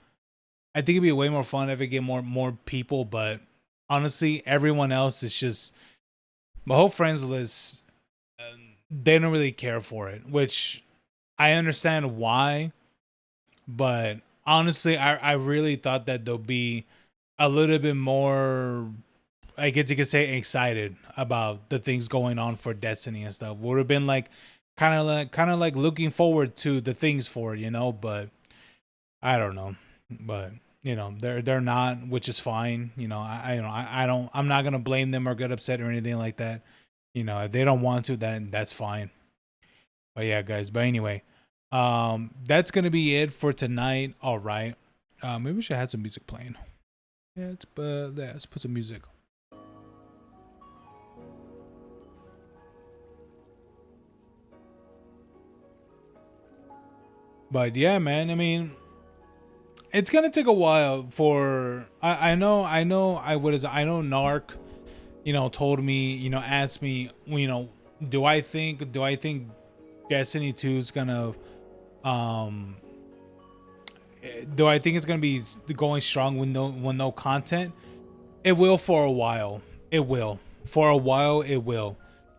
I think it'd be way more fun if I get more people. But honestly, everyone else is just my whole friends list. They don't really care for it, which I understand why. But honestly, I really thought that they'll be a little bit more, I guess you could say, excited about the things going on for Destiny and stuff. Would have been like kind of like looking forward to the things for it, but I don't know. But they're not, which is fine. I'm not gonna blame them or get upset or anything like that. If they don't want to, then that's fine. But yeah, guys. But anyway, that's gonna be it for tonight. All right. Maybe we should have some music playing. Yeah, let's put some music. But yeah, man. I mean, it's gonna take a while for. I know Narc, told me, asked me, do I think Destiny 2 is gonna, um, do I think it's gonna be going strong with no content? It will for a while. It will. For a while it will.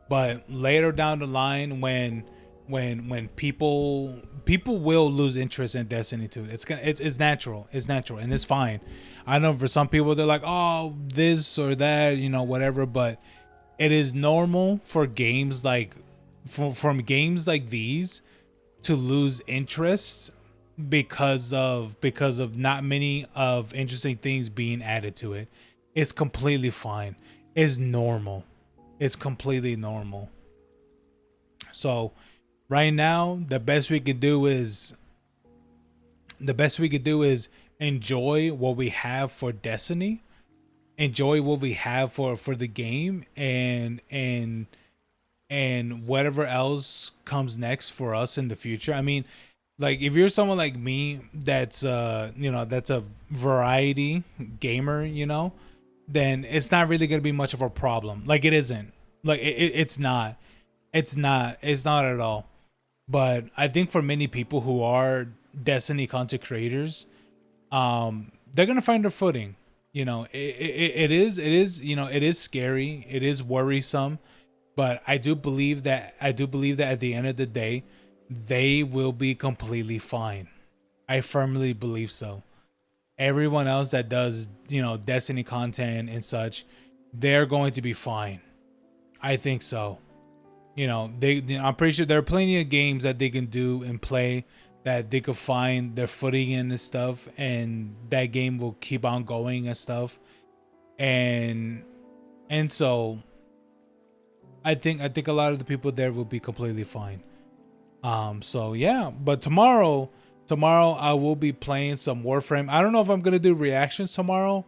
But later down the line when people will lose interest in Destiny 2. It's natural. It's natural and it's fine. I know for some people they're like, "Oh, this or that, whatever," but it is normal for games like from games like these to lose interest because of not many of interesting things being added to it. It's completely fine. It's normal. It's completely normal. So right now, the best we could do is enjoy what we have for Destiny, enjoy what we have for the game, and whatever else comes next for us in the future. I mean, like if you're someone like me that's a variety gamer, then it's not really going to be much of a problem. Like it isn't. Like it's not. It's not at all. But I think for many people who are Destiny content creators, they're going to find their footing. It is scary, it is worrisome, but I do believe that at the end of the day, they will be completely fine. I firmly believe so. Everyone else that does, Destiny content and such, they're going to be fine. I think so. I'm pretty sure there are plenty of games that they can do and play that they could find their footing in and stuff, and that game will keep on going and stuff. And so I think a lot of the people there will be completely fine. So yeah, but tomorrow I will be playing some Warframe. I don't know if I'm gonna do reactions tomorrow.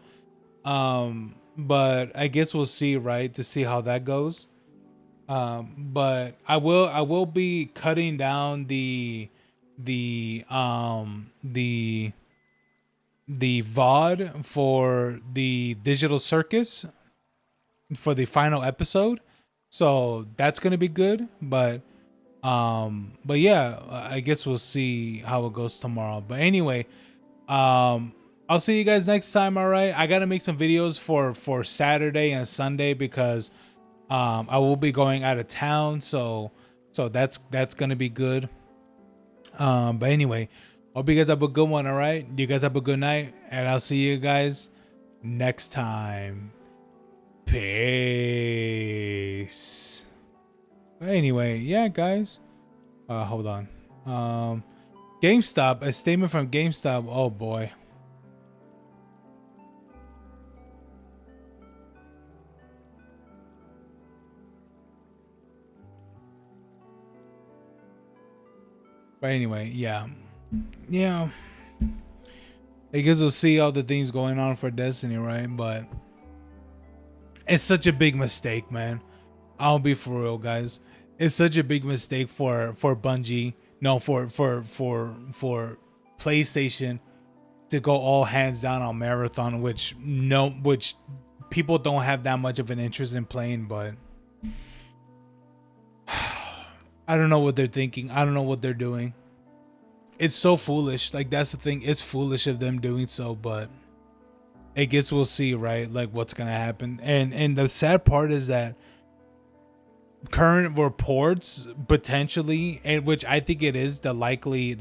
But I guess we'll see, right? To see how that goes. But I will be cutting down the the VOD for the Digital Circus for the final episode. So that's gonna be good. But yeah, I guess we'll see how it goes tomorrow. But anyway, um I'll see you guys next time. All right, I gotta make some videos for Saturday and Sunday because I will be going out of town, so that's gonna be good. But anyway, hope you guys have a good one. All right, you guys have a good night, and I'll see you guys next time. Peace. But anyway, yeah, guys. Hold on. GameStop, a statement from GameStop. Oh boy. But anyway, yeah. I guess we'll see all the things going on for Destiny, right? But it's such a big mistake, man. I'll be for real, guys. It's such a big mistake for Bungie, no, for PlayStation to go all hands down on Marathon, which people don't have that much of an interest in playing, but I don't know what they're thinking. I don't know what they're doing. It's so foolish. Like, that's the thing. It's foolish of them doing so, but I guess we'll see, right? Like, what's gonna happen. And the sad part is that current reports potentially, and which I think it is the likely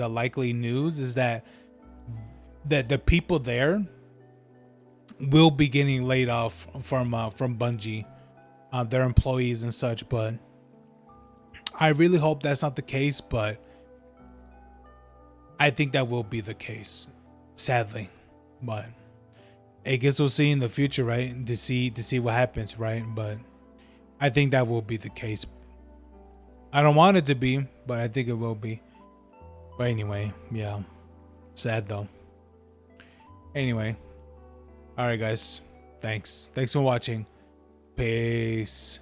news, is that the people there will be getting laid off from Bungie, their employees and such. But I really hope that's not the case, but I think that will be the case, sadly. But I guess we'll see in the future, right? To see what happens, right? But I think that will be the case. I don't want it to be, but I think it will be. But anyway, yeah. Sad though. Anyway. Alright guys. Thanks for watching. Peace.